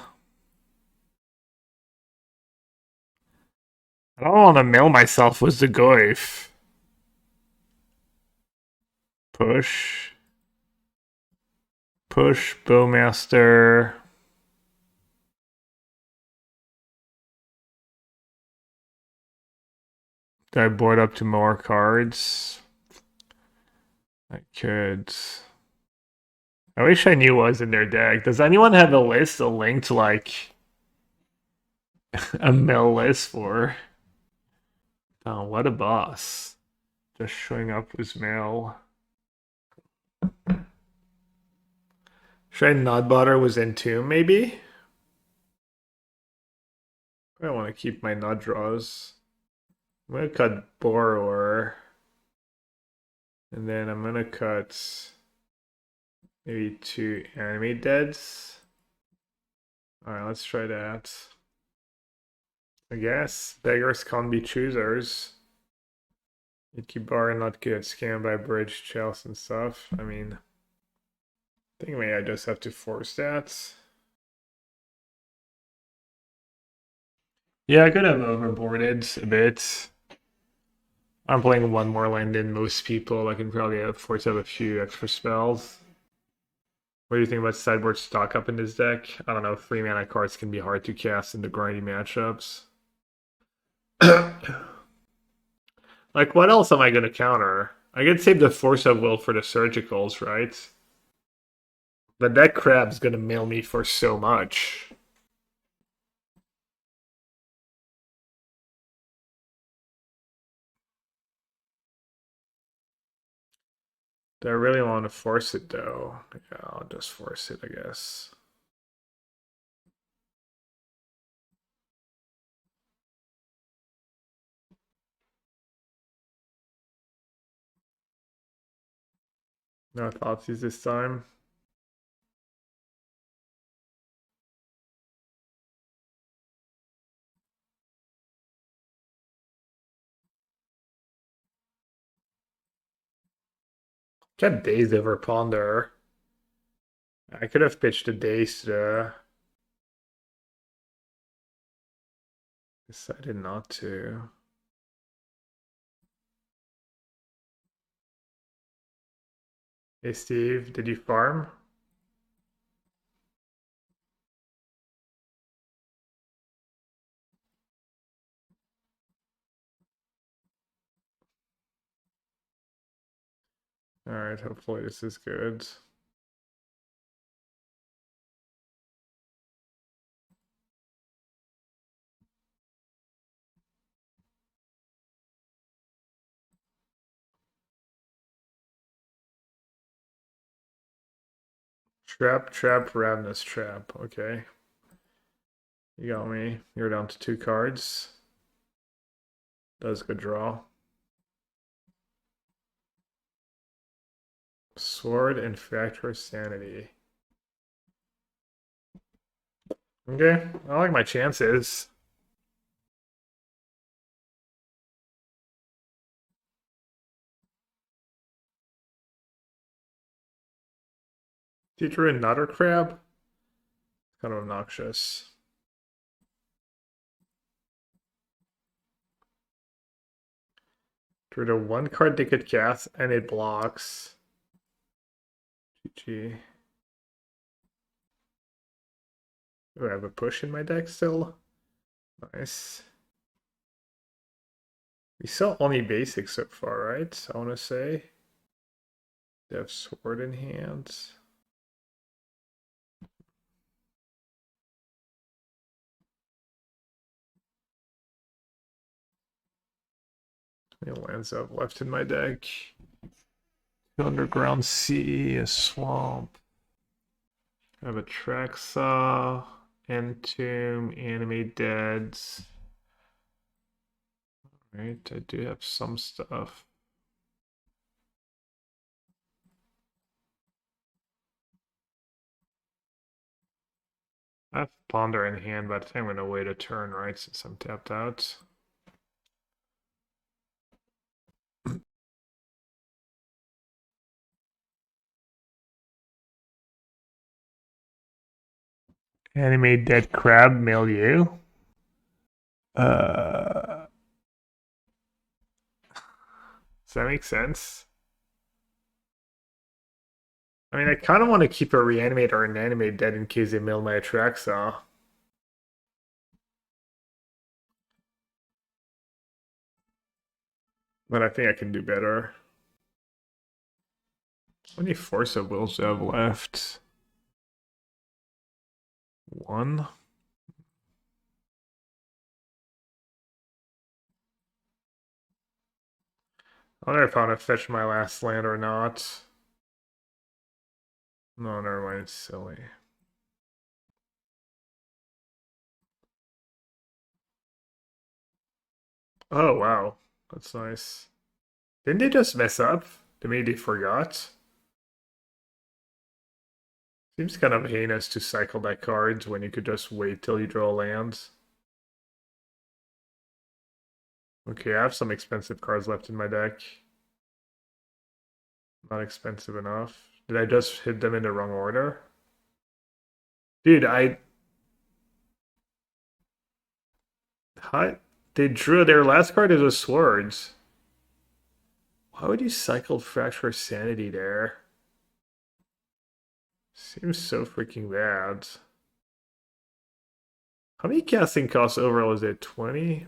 I don't want to mail myself with the Goyf. Push. Push, Bowmaster. Did I board up to more cards? I could. I wish I knew what was in their deck. Does anyone have a list, a link to like a mill list for? Oh, what a boss. Just showing up with mail. Should I not bother with Entomb, maybe? I don't want to keep my nut draws. I'm gonna cut Borrower. And then I'm gonna cut maybe 2 Animate Deads. Alright, let's try that. I guess beggars can't be choosers. Bar not good, scam by bridge, chels and stuff. I mean, I think maybe I just have to force that. Yeah, I could have overboarded a bit. I'm playing one more land than most people. I can probably force out a few extra spells. What do you think about sideboard stock up in this deck? I don't know, 3 mana cards can be hard to cast in the grindy matchups. Like, what else am I going to counter? I could save the Force of Will for the Surgicals, right? But that crab's going to mail me for so much. Do I really want to force it, though? Yeah, I'll just force it, I guess. No Thoughtseize this time. Got Daze over Ponder. I could have pitched a Daze to... Decided not to. Hey Steve, did you farm? Alright, hopefully this is good. Trap, Ravenous Trap. Okay. You got me. You're down to 2 cards. Does good draw. Sword and Factor Sanity. Okay, I like my chances. Teacher and Nutter Crab? Kind of obnoxious. Drew to 1 card they could cast and it blocks. GG. Do I have a push in my deck still? Nice. We saw only basic so far, right? I want to say. They have sword in hand. How many lands I've left in my deck? Underground Sea, a swamp. I have Atraxa, Entomb, Animate Dead. Right, I do have some stuff. I have Ponder in hand, but I think I'm going to wait a turn, right, since I'm tapped out. Animate Dead Crab, milieu. Does that make sense? I mean, I kind of want to keep a Reanimator and Animate Dead in case they mill my Atraxa. But I think I can do better. How many Force of Wills do I have left? 1? I wonder if I want to fetch my last land or not. No, never mind, it's silly. Oh, wow. That's nice. Didn't they just mess up? Maybe they forgot? Seems kind of heinous to cycle that card when you could just wait till you draw lands. Okay, I have some expensive cards left in my deck. Not expensive enough. Did I just hit them in the wrong order? Dude, they drew their last card is a swords. Why would you cycle Fracture Sanity there? Seems so freaking bad. How many casting costs overall is it? 20?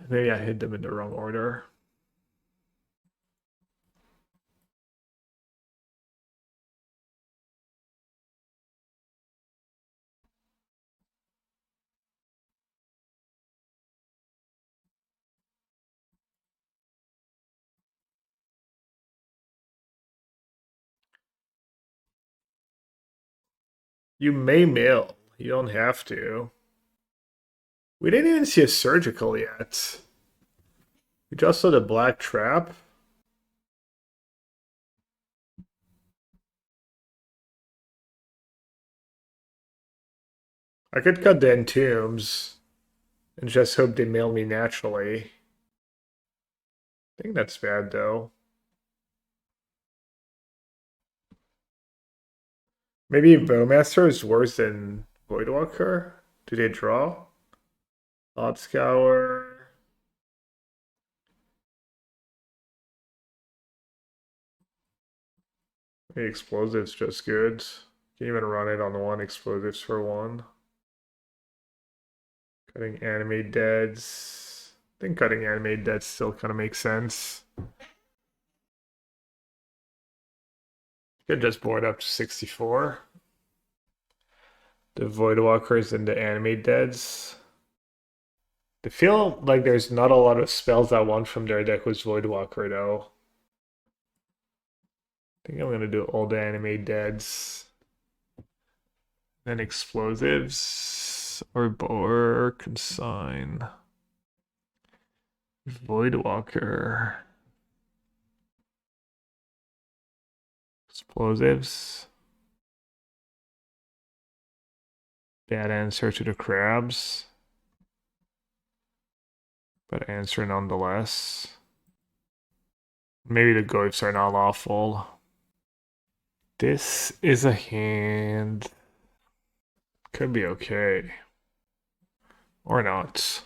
Maybe I hit them in the wrong order. You may mill. You don't have to. We didn't even see a surgical yet. We just saw the black trap. I could cut the Entombs and just hope they mail me naturally. I think that's bad though. Maybe Bowmaster is worse than Voidwalker? Do they draw? Odd Scour. Maybe Explosives just good. Can even run it on one Explosives for one. Cutting Animate Deads. I think cutting Animate Deads still kind of makes sense. Could just board up to 64. The Voidwalkers and the Animate Deads. They feel like there's not a lot of spells I want from their deck with Voidwalker though. I think I'm gonna do all the Animate Deads. Then Explosives or Consign. Voidwalker. Explosives. Bad answer to the crabs. But answer nonetheless. Maybe the Goyfs are not lawful. This is a hand. Could be okay. Or not.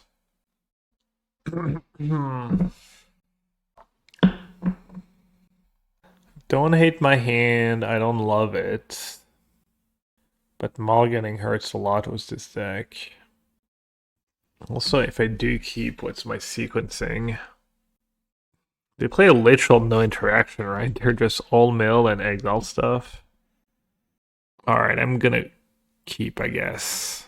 Don't hate my hand. I don't love it. But mulliganing hurts a lot with this deck. Also, if I do keep, what's my sequencing? They play a literal no interaction, right? They're just all mill and exile stuff. Alright, I'm gonna keep, I guess.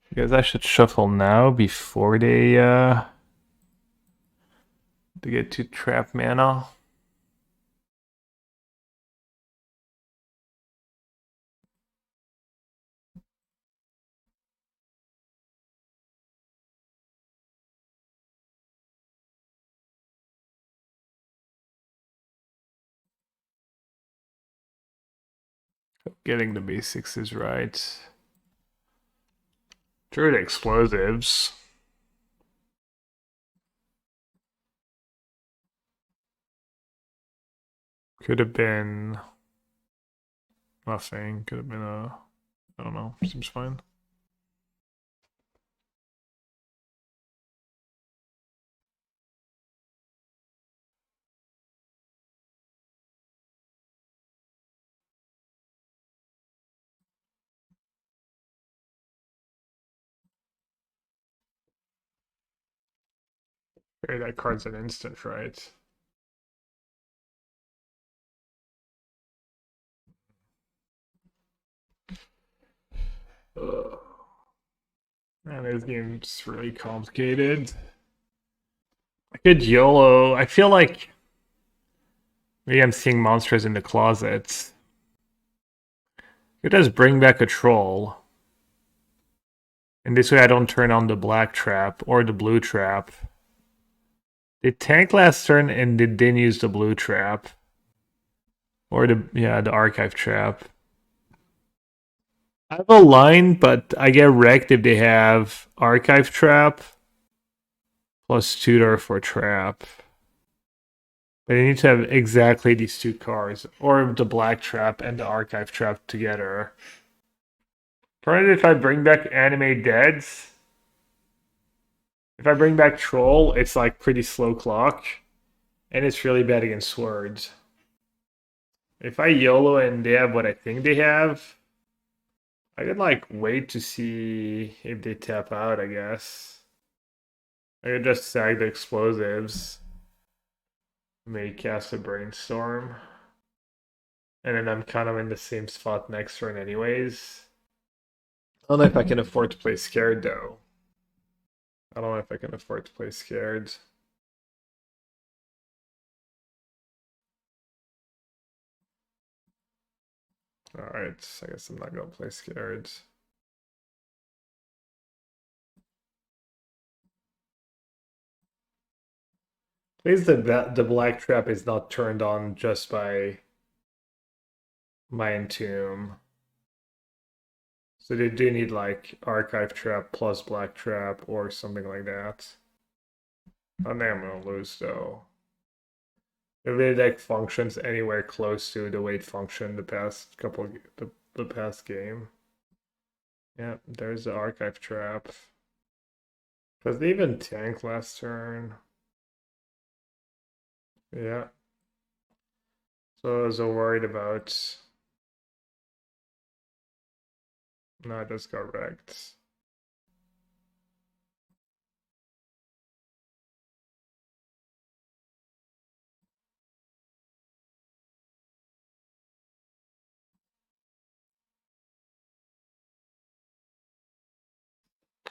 Because I should shuffle now before they get to trap mana. Getting the basics is right. Drew the explosives. Could have been nothing. Could have been a, I don't know. Seems fine. Okay, that card's an instant, right? Ugh. Man, this game's really complicated. I could YOLO. I feel like maybe I'm seeing monsters in the closets. It does bring back a troll. And this way I don't turn on the black trap or the blue trap. They tank last turn and they didn't use the blue trap. Or the archive trap. I have a line, but I get wrecked if they have archive trap plus tutor for trap. But you need to have exactly these two cards, or the black trap and the archive trap together. Currently, if I bring back Animate Deads, if I bring back Troll, it's like pretty slow clock, and it's really bad against swords. If I YOLO and they have what I think they have, I could like wait to see if they tap out, I guess. I could just sag the explosives. May cast a Brainstorm. And then I'm kind of in the same spot next turn anyways. I don't know if I can afford to play scared though. I don't know if I can afford to play scared. Alright, I guess I'm not gonna play scared. Please the black trap is not turned on just by my Entomb. So they do need like archive trap plus black trap or something like that. I think I'm gonna lose though. If the deck functions anywhere close to the way it functioned the past couple the past game. Yeah, there's the archive trap. Because they even tank last turn. Yeah. So I was so worried about. No, I just got wrecked.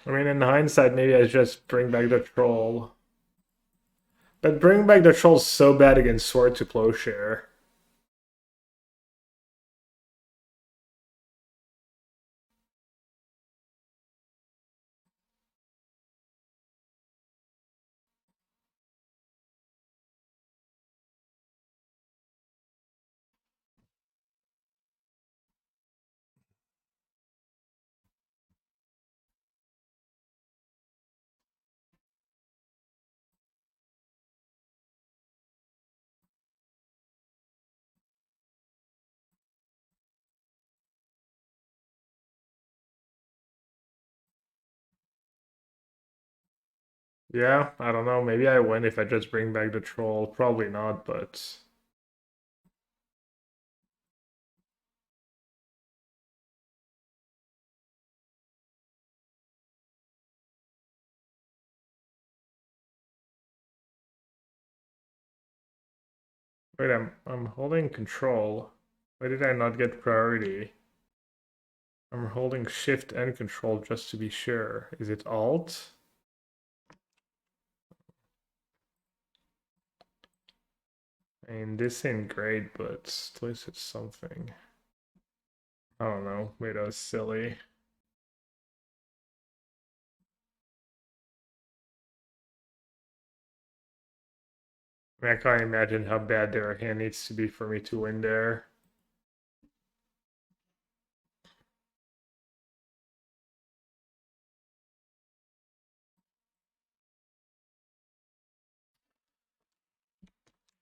I mean, in hindsight, maybe I just bring back the troll. But bringing back the troll's so bad against Sword to Plowshare. Yeah, I don't know. Maybe I win if I just bring back the troll. Probably not, but. Wait, I'm holding control. Why did I not get priority? I'm holding shift and control just to be sure. Is it alt? I mean, this ain't great, but at least it's something. I don't know. Maybe that was silly. I mean, I can't imagine how bad their hand needs to be for me to win there.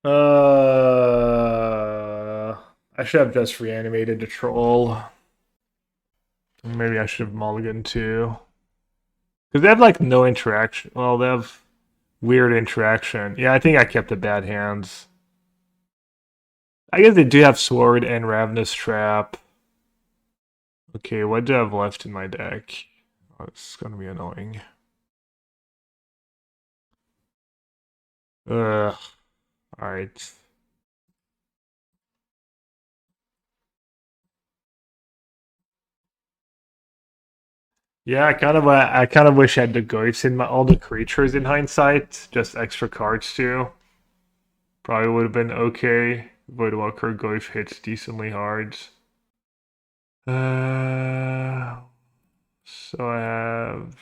I should have just reanimated the troll. Maybe I should have mulliganed too. Because they have like no interaction. Well, they have weird interaction. Yeah, I think I kept the bad hands. I guess they do have Sword and Ravenous Trap. Okay, what do I have left in my deck? Oh, this is gonna be annoying. Alright. Yeah, I kind of wish I had the Goyfs in all the creatures in hindsight. Just extra cards too. Probably would have been okay. Voidwalker Goyf hits decently hard. So I have.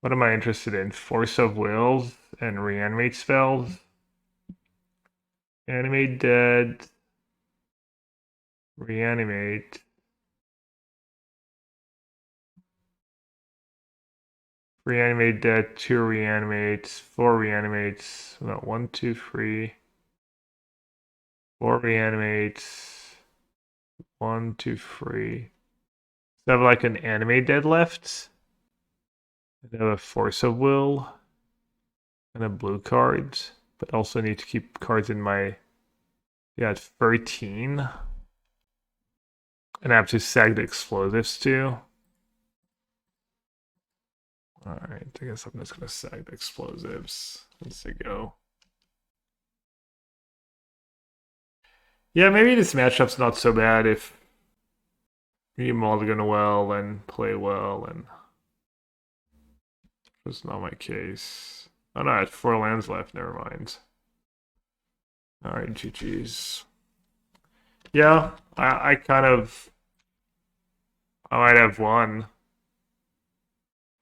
What am I interested in? Force of Wills and Reanimate spells. Animate Dead. Reanimate. Reanimate Dead, 2 reanimates, 4 reanimates. No, 1, 2, 3. 4 reanimates. 1, 2, 3. So I have like an Animate Dead left. I have a Force of Will. And a blue card. But also need to keep cards in my. Yeah, it's 13. And I have to sag the explosives too. Alright, I guess I'm just gonna sag the explosives. Let's go. Yeah, maybe this matchup's not so bad if you mulligan well and play well, and that's not my case. Oh no, I had 4 lands left, never mind. Alright, GG's. Yeah, I kind of. I might have won.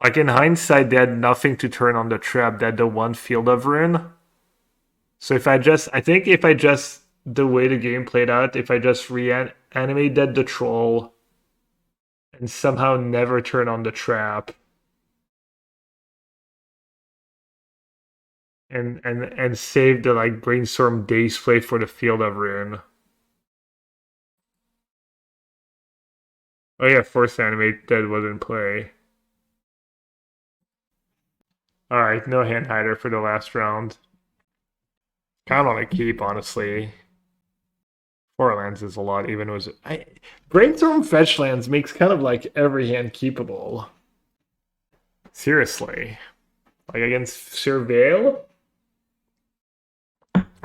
Like in hindsight, they had nothing to turn on the trap. They had the one Field of Ruin. So I think if I just, the way the game played out, if I just reanimate Dead the Troll and somehow never turn on the trap and save the like Brainstorm Daze play for the Field of Ruin. Oh yeah, Force Animate Dead was in play. Alright, no hand hider for the last round. Kind of want to keep, honestly. 4 lands is a lot, even was Brainstorm fetch lands makes kind of like every hand keepable. Seriously. Like against Surveil?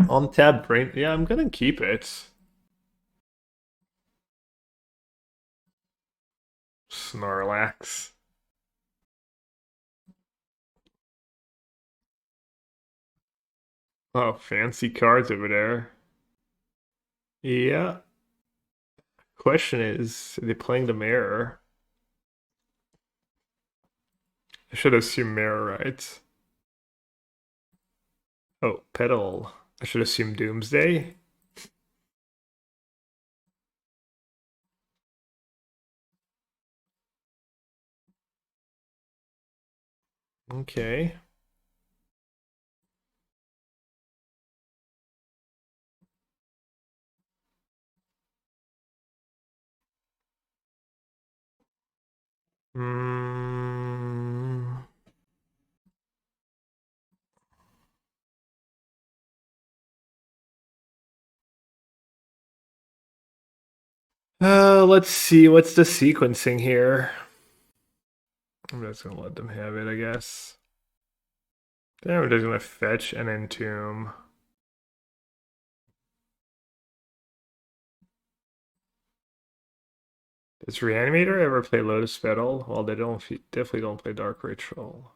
On tab brain. Yeah, I'm gonna keep it. Snorlax. Oh, fancy cards over there. Yeah. Question is, are they playing the mirror? I should assume mirror, right? Oh, pedal. I should assume Doomsday. Okay. Hmm. Let's see. What's the sequencing here? I'm just gonna let them have it, I guess. Then we're just gonna fetch and entomb. Does Reanimator ever play Lotus Petal? Well, they don't. Definitely don't play Dark Ritual.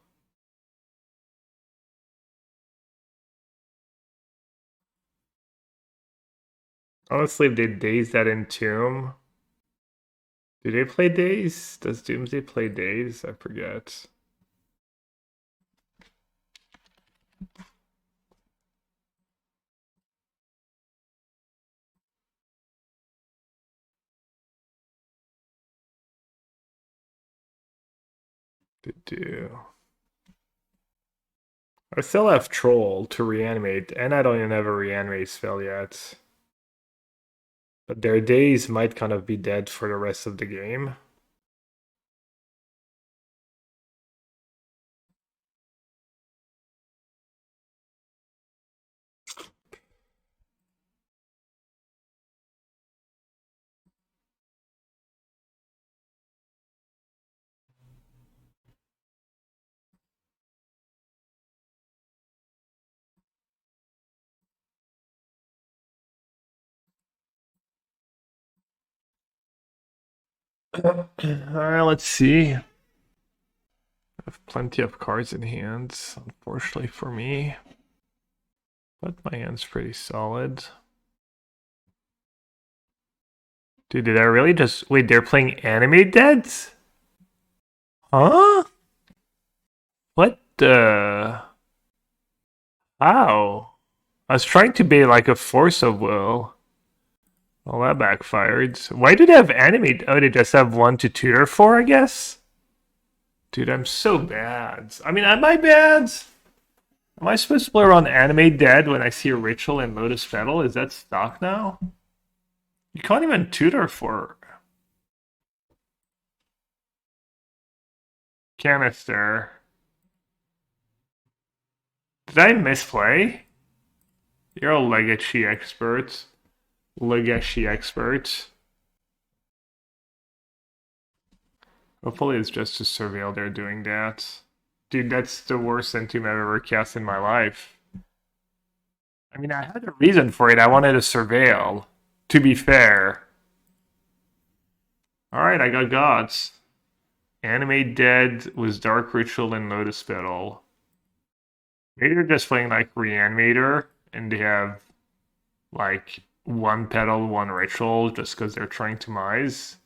Honestly, if they Daze that Entomb, do they play Daze? Does Doomsday play Daze? I forget. They do. I still have Troll to reanimate, and I don't even have a reanimate spell yet. But their Daze might kind of be dead for the rest of the game. Alright, let's see. I have plenty of cards in hand, unfortunately for me. But my hand's pretty solid. Dude, did I really just... Wait, they're playing Animate Dead? Huh? What the... How? I was trying to be like a force of will. Well, that backfired. Why do they have Animate? Oh, they just have one to tutor for, I guess? Dude, I'm so bad. I mean, am I bad? Am I supposed to play around Animate Dead when I see a Ritual and Lotus Petal? Is that stock now? You can't even tutor for... Canister. Did I misplay? You're a legacy expert. Legacy expert. Hopefully it's just to surveil they're doing that. Dude, that's the worst Entomb I've ever cast in my life. I mean, I had a reason for it. I wanted to surveil. To be fair. Alright, I got gods. Animate Dead was Dark Ritual and Lotus Petal. Maybe they're just playing like Reanimator and they have like one petal, one ritual just because they're trying to mise.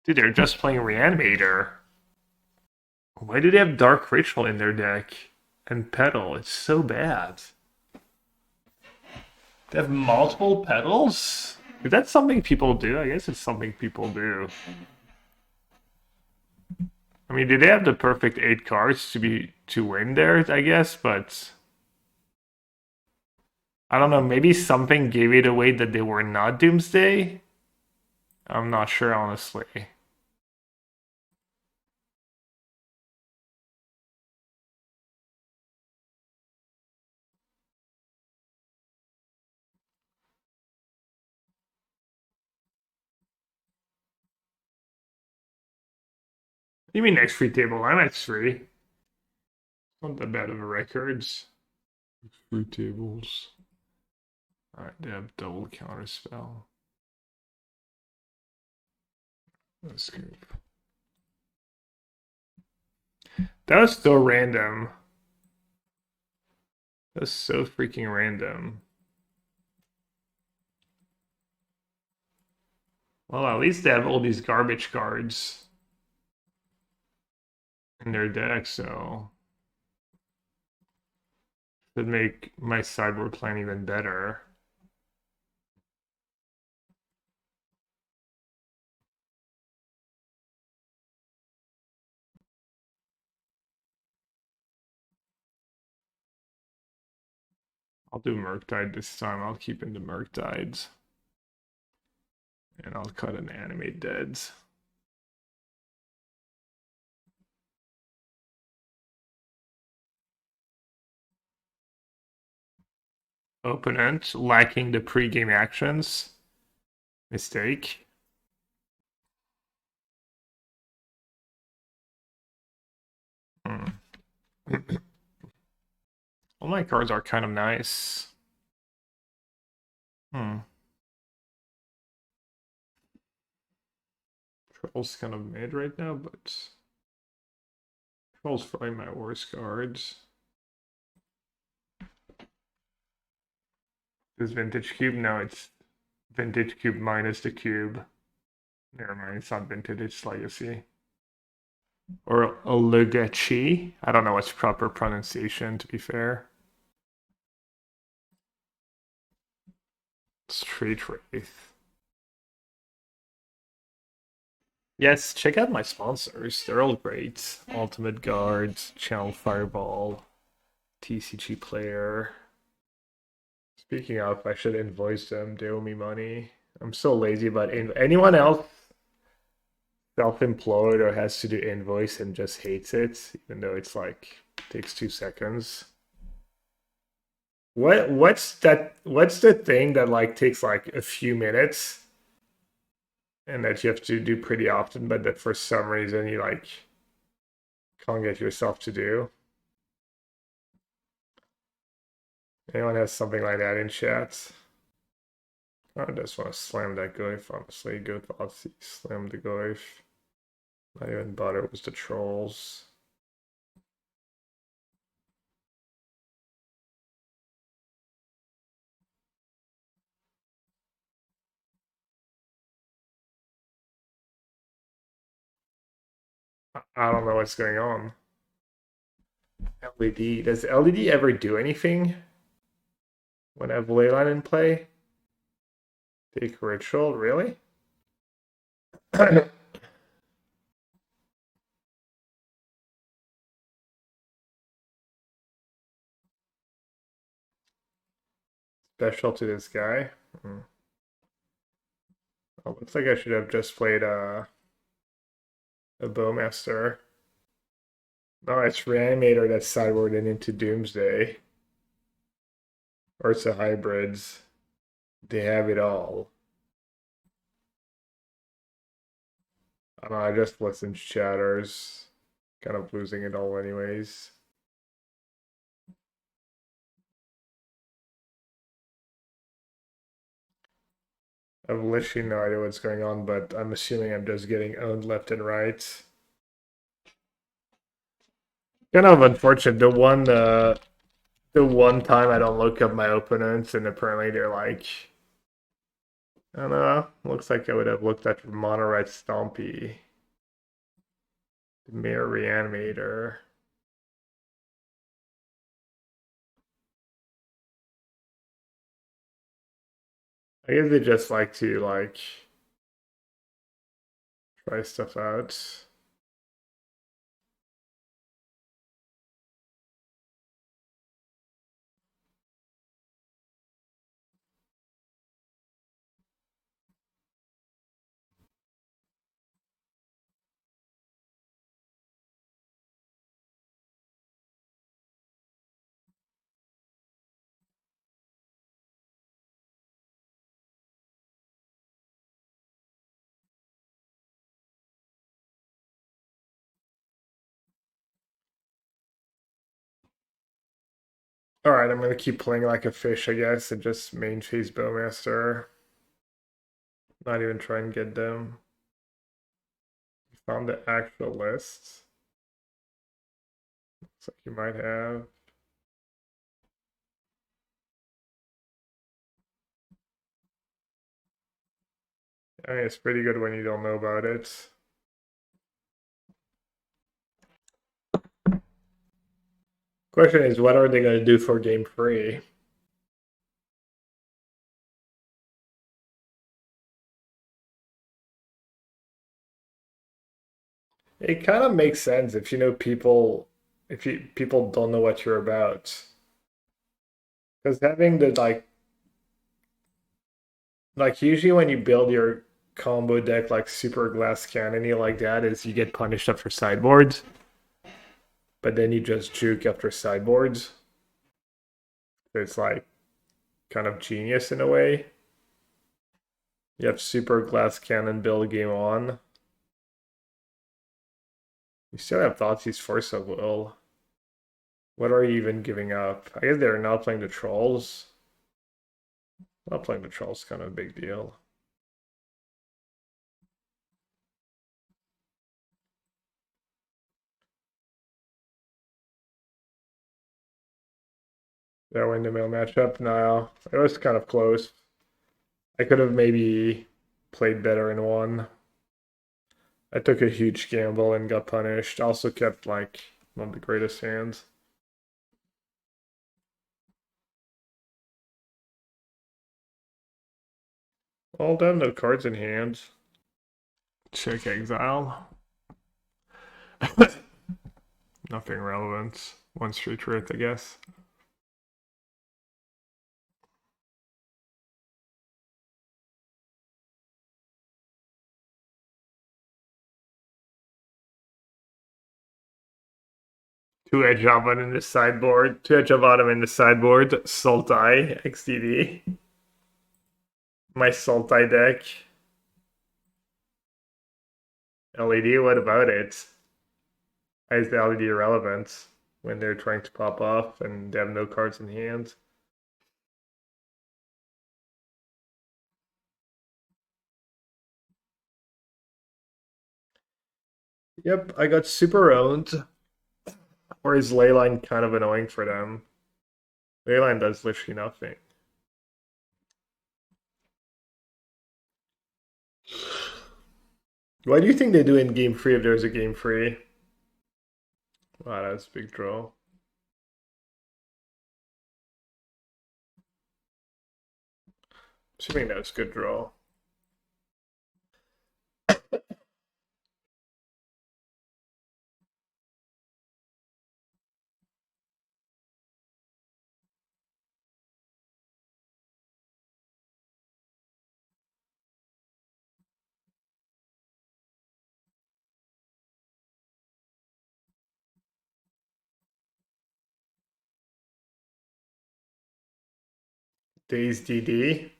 Dude, they're just playing Reanimator. Why do they have Dark Ritual in their deck? And Petal? It's so bad. They have multiple petals? Is that something people do? I guess it's something people do. I mean, did they have the perfect 8 cards to win there, I guess, but I don't know, maybe something gave it away that they were not Doomsday? I'm not sure, honestly. You mean next free table? I'm at 3. Not that bad of a records. Free tables. Alright, they have double counter spell. Let's go. That was so random. That was so freaking random. Well, at least they have all these garbage cards in their deck, so should make my sideboard plan even better. I'll do Murktide this time. I'll keep into Murktides. And I'll cut an Animate Deads. Opponent lacking the pre-game actions. Mistake. All my cards are kind of nice. Troll's kind of mid right now, but Troll's probably my worst cards. Is Vintage Cube? No, it's Vintage Cube minus the cube. Never mind, it's not Vintage, it's Legacy. Or a Legacy. I don't know what's proper pronunciation, to be fair. Street Wraith. Yes, check out my sponsors. They're all great. Ultimate Guards, Channel Fireball, TCG Player. Speaking of, I should invoice them. They owe me money. I'm so lazy about anyone else self-employed or has to do invoice and just hates it, even though it's like takes 2 seconds. What's the thing that like takes like a few minutes and that you have to do pretty often, but that for some reason you like can't get yourself to do? Anyone has something like that in chat? I just want to slam that Goyf, honestly. Go Thoughtseize, slam the Goyf. Not even bother with the trolls. I don't know what's going on. LED. Does LED ever do anything when I have Leyline in play? Take ritual, really? Special to this guy. Oh, looks like I should have just played a Bowmaster. No, it's Reanimator that's sideboarded into Doomsday. Or it's a hybrids. They have it all. I don't know, I just listened to chatters. Kind of losing it all anyways. I have literally no idea what's going on, but I'm assuming I'm just getting owned left and right. Kind of unfortunate. The one time I don't look up my opponents, and apparently they're like, I don't know. Looks like I would have looked at Mono-Red Stompy. Dimir Reanimator. I guess they just like to try stuff out. Alright, I'm gonna keep playing like a fish, I guess, and just main phase Bowmaster. Not even try and get them. Found the actual list. Looks like you might have. I mean, it's pretty good when you don't know about it. Question is, what are they going to do for game 3? It kind of makes sense if you know people, if people don't know what you're about. Because having the like usually when you build your combo deck like super glass cannony like that is you get punished after sideboards, but then you just juke after sideboards. So it's like kind of genius in a way. You have super glass cannon build game on. You still have Thoughtseize Force of Will. What are you even giving up? I guess they're not playing the trolls. Not playing the trolls kind of a big deal. That windmill matchup? No, it was kind of close. I could have maybe played better in one. I took a huge gamble and got punished. Also kept like one of the greatest hands. All done, no cards in hand. Check exile. Nothing relevant. One straight truth, I guess. Two edge bottom in the sideboard. Two edge bottom in the sideboard. Sultai XDD. My Sultai deck. LED, what about it? Why is the LED irrelevant when they're trying to pop off and they have no cards in hand? Yep, I got super owned. Or is Leyline kind of annoying for them? Leyline does literally nothing. Why do you think they do in game free if there's a game free? Wow, that's a big draw. Assuming that's a good draw. Daze DD.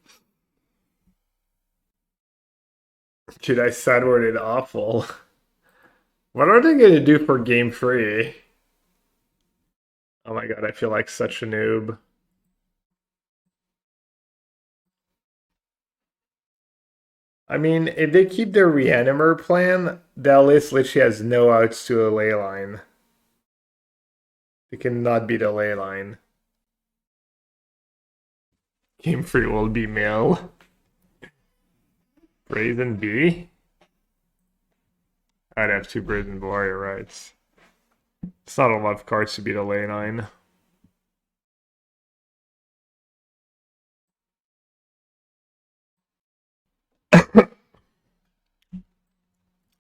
Dude, I sideboarded awful. What are they going to do for game free? Oh my god, I feel like such a noob. I mean, if they keep their Reanimator plan, that list literally has no outs to a Leyline. They cannot beat a Leyline. Game free will be Mill. Brazen B? I'd have 2 Brazen Borrower, right? It's not a lot of cards to beat a Leyline.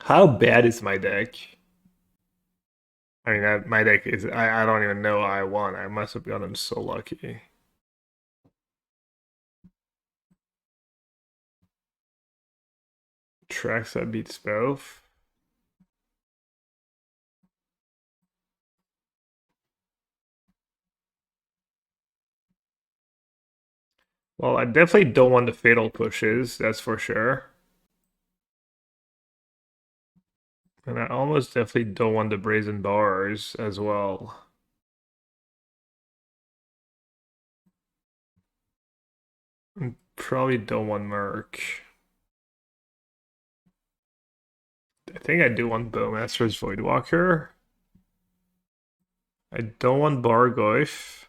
How bad is my deck? I mean, my deck is... I don't even know I won. I must have gotten so lucky. Atraxa beats both. Well, I definitely don't want the fatal pushes, that's for sure. And I almost definitely don't want the Brazen Borrowers as well. And probably don't want Murk. I think I do want Bowmasters Voidwalker. I don't want Barrowgoyf.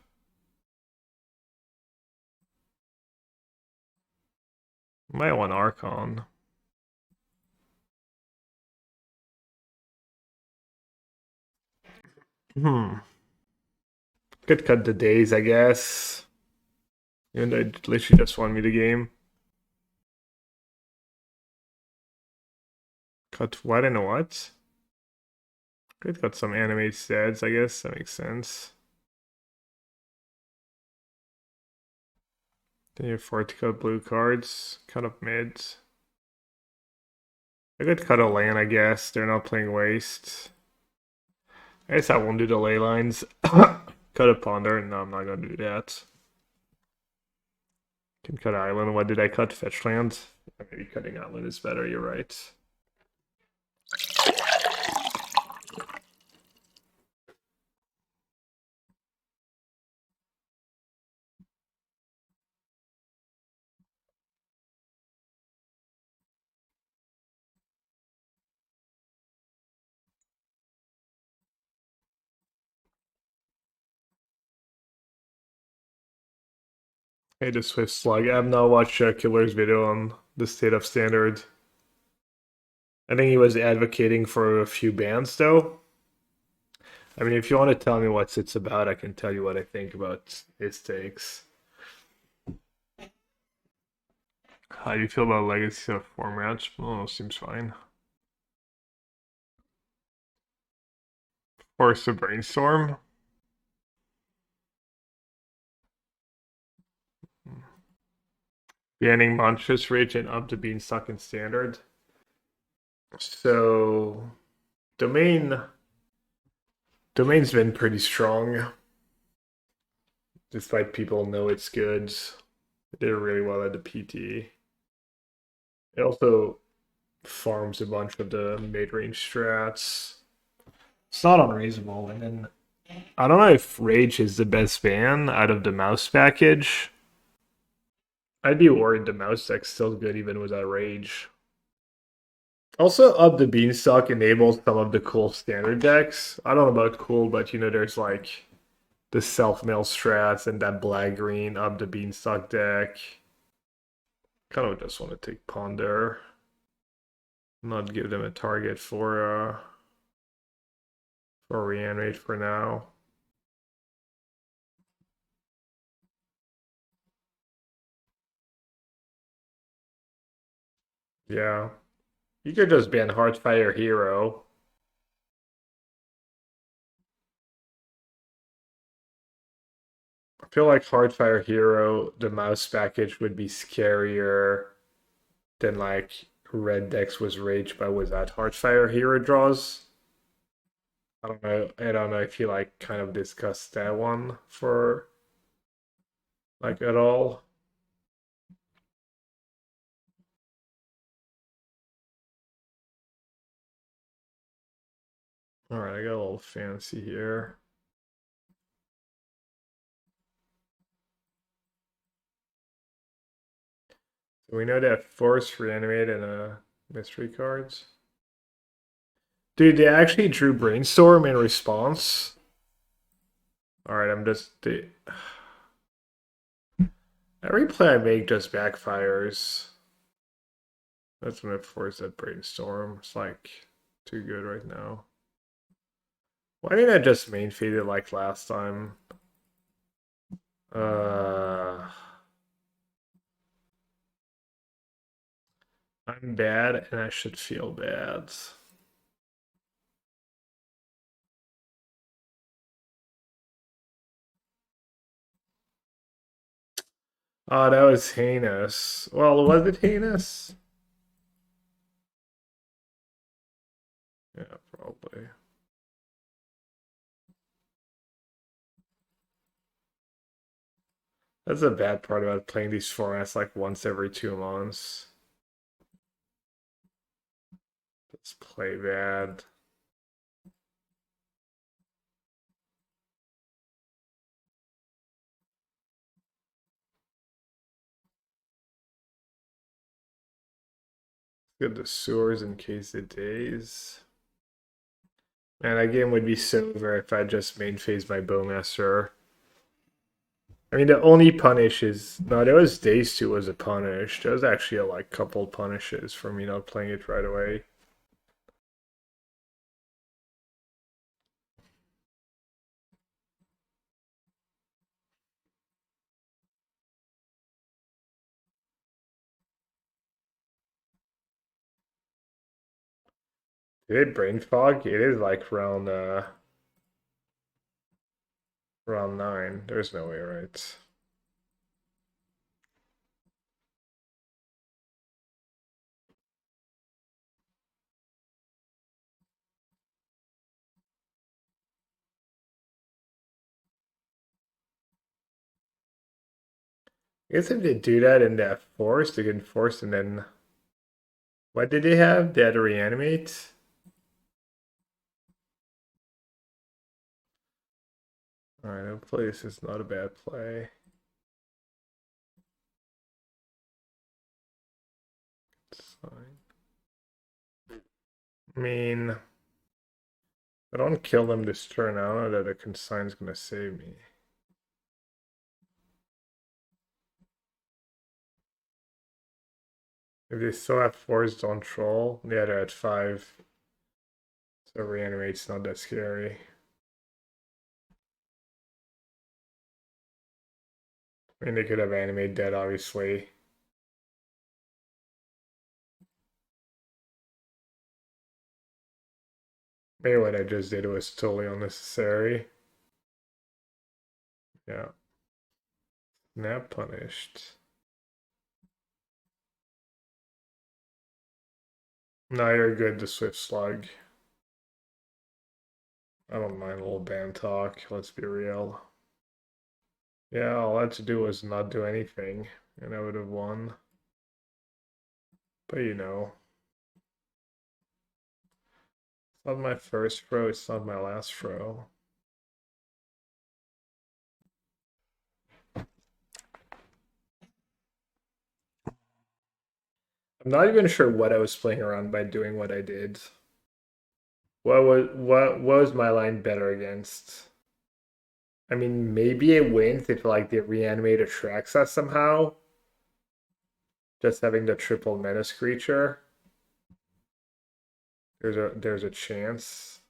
Might want Archon. Could cut the Daze, I guess. Even though it literally just won me the game. Cut what and what? Could cut some Animate Dead, I guess. That makes sense. Then you afford to cut blue cards. Cut up mids. I could cut a land, I guess. They're not playing waste. I guess I won't do the ley lines. Cut a ponder. No, I'm not gonna do that. Can cut island. What did I cut? Fetch land? Maybe cutting island is better, you're right. Hey, the Swift Slug. I have not watched Killer's video on the state of standard. I think he was advocating for a few bans, though. I mean, if you want to tell me what it's about, I can tell you what I think about his takes. How do you feel about Legacy of formats? Oh, seems fine. Force of Brainstorm. Banning Monstrous Regent up to being stuck in standard. So Domain's been pretty strong. Despite people know it's good. It did really well at the PT. It also farms a bunch of the mid-range strats. It's not unreasonable. And then I don't know if Rage is the best ban out of the mouse package. I'd be worried the mouse deck's still good even without Rage. Also, Up the Beanstalk enables some of the cool standard decks. I don't know about cool, but you know, there's like the self-mill strats and that black-green Up the Beanstalk deck. Kind of just want to take Ponder. Not give them a target for Reanimate for now. Yeah. You could just ban Heartfire Hero. I feel like Heartfire Hero, the mouse package would be scarier than like Red Dex was Rage by without Heartfire Hero draws. I don't know. I don't know if you like kind of discussed that one for like at all. All right, I got a little fancy here. So we know that Force, Reanimate, and mystery cards. Dude, they actually drew Brainstorm in response. All right, I'm just every play I make just backfires. That's when I force that Brainstorm. It's like too good right now. Why didn't I just main feed it like last time? I'm bad and I should feel bad. Oh, that was heinous. Well, was it heinous? Yeah, probably. That's the bad part about playing these formats like once every 2 months. Let's play bad. Get the sewers in case it days. Man, that game would be so over if I just main phase my Bowmaster. I mean, the only punish is no. There was Daze 2 was a punish. There was actually a like couple punishes for me not playing it right away. Did it brain fog? It is like round 9. There's no way, right? I guess if they do that in that force, they can force and then what did they have? They had to reanimate. Alright, hopefully this is not a bad play. It's fine. I mean, if I don't kill them this turn, I don't know that a consign's gonna save me. If they still have force on troll, yeah, they're at 5. So reanimate's not that scary. I mean, they could have Animate Dead, obviously. Maybe what I just did was totally unnecessary. Yeah. Snap punished. No, you're good to Swift Slug. I don't mind a little band talk, let's be real. Yeah, all I had to do was not do anything, and I would have won. But you know. It's not my first throw, it's not my last throw. I'm not even sure what I was playing around by doing what I did. What was my line better against? I mean, maybe it wins if like the Reanimator Atraxa somehow. Just having the triple menace creature. There's a chance.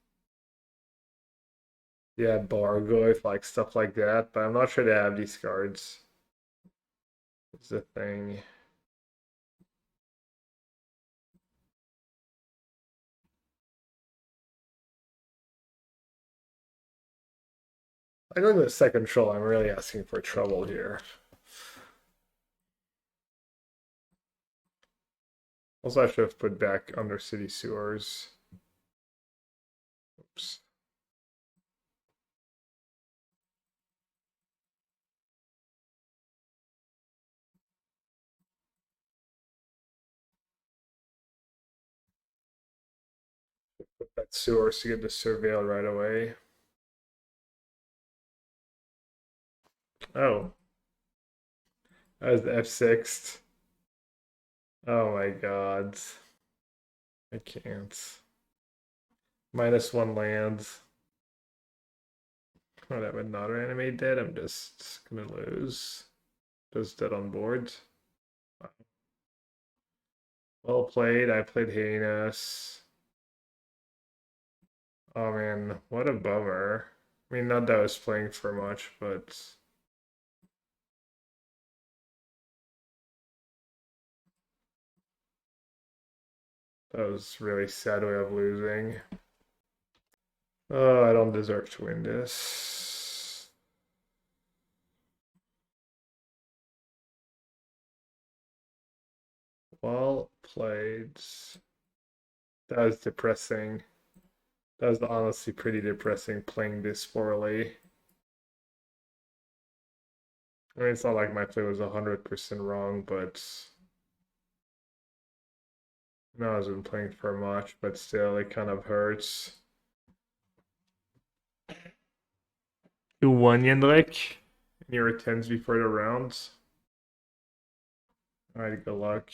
Yeah, Barrowgoyf, like stuff like that, but I'm not sure they have these cards. It's the thing. I go to the second troll, I'm really asking for trouble here. Also, I should have put back Undercity Sewers. Oops. Put that Sewers to get the Surveil right away. Oh. That was the F6. Oh my god. I can't. -1 lands. Oh, that would not Animate Dead. I'm just gonna lose. Just dead on board. Well played. I played heinous. Oh man, what a bummer. I mean, not that I was playing for much, but that was really sad way of losing. Oh, I don't deserve to win this. Well played. That was depressing. That was honestly pretty depressing playing this poorly. I mean, it's not like my play was 100% wrong, but no, I wasn't playing for much, but still, it kind of hurts. You won, Jendrik, and you were 10s before the rounds. Alright, good luck.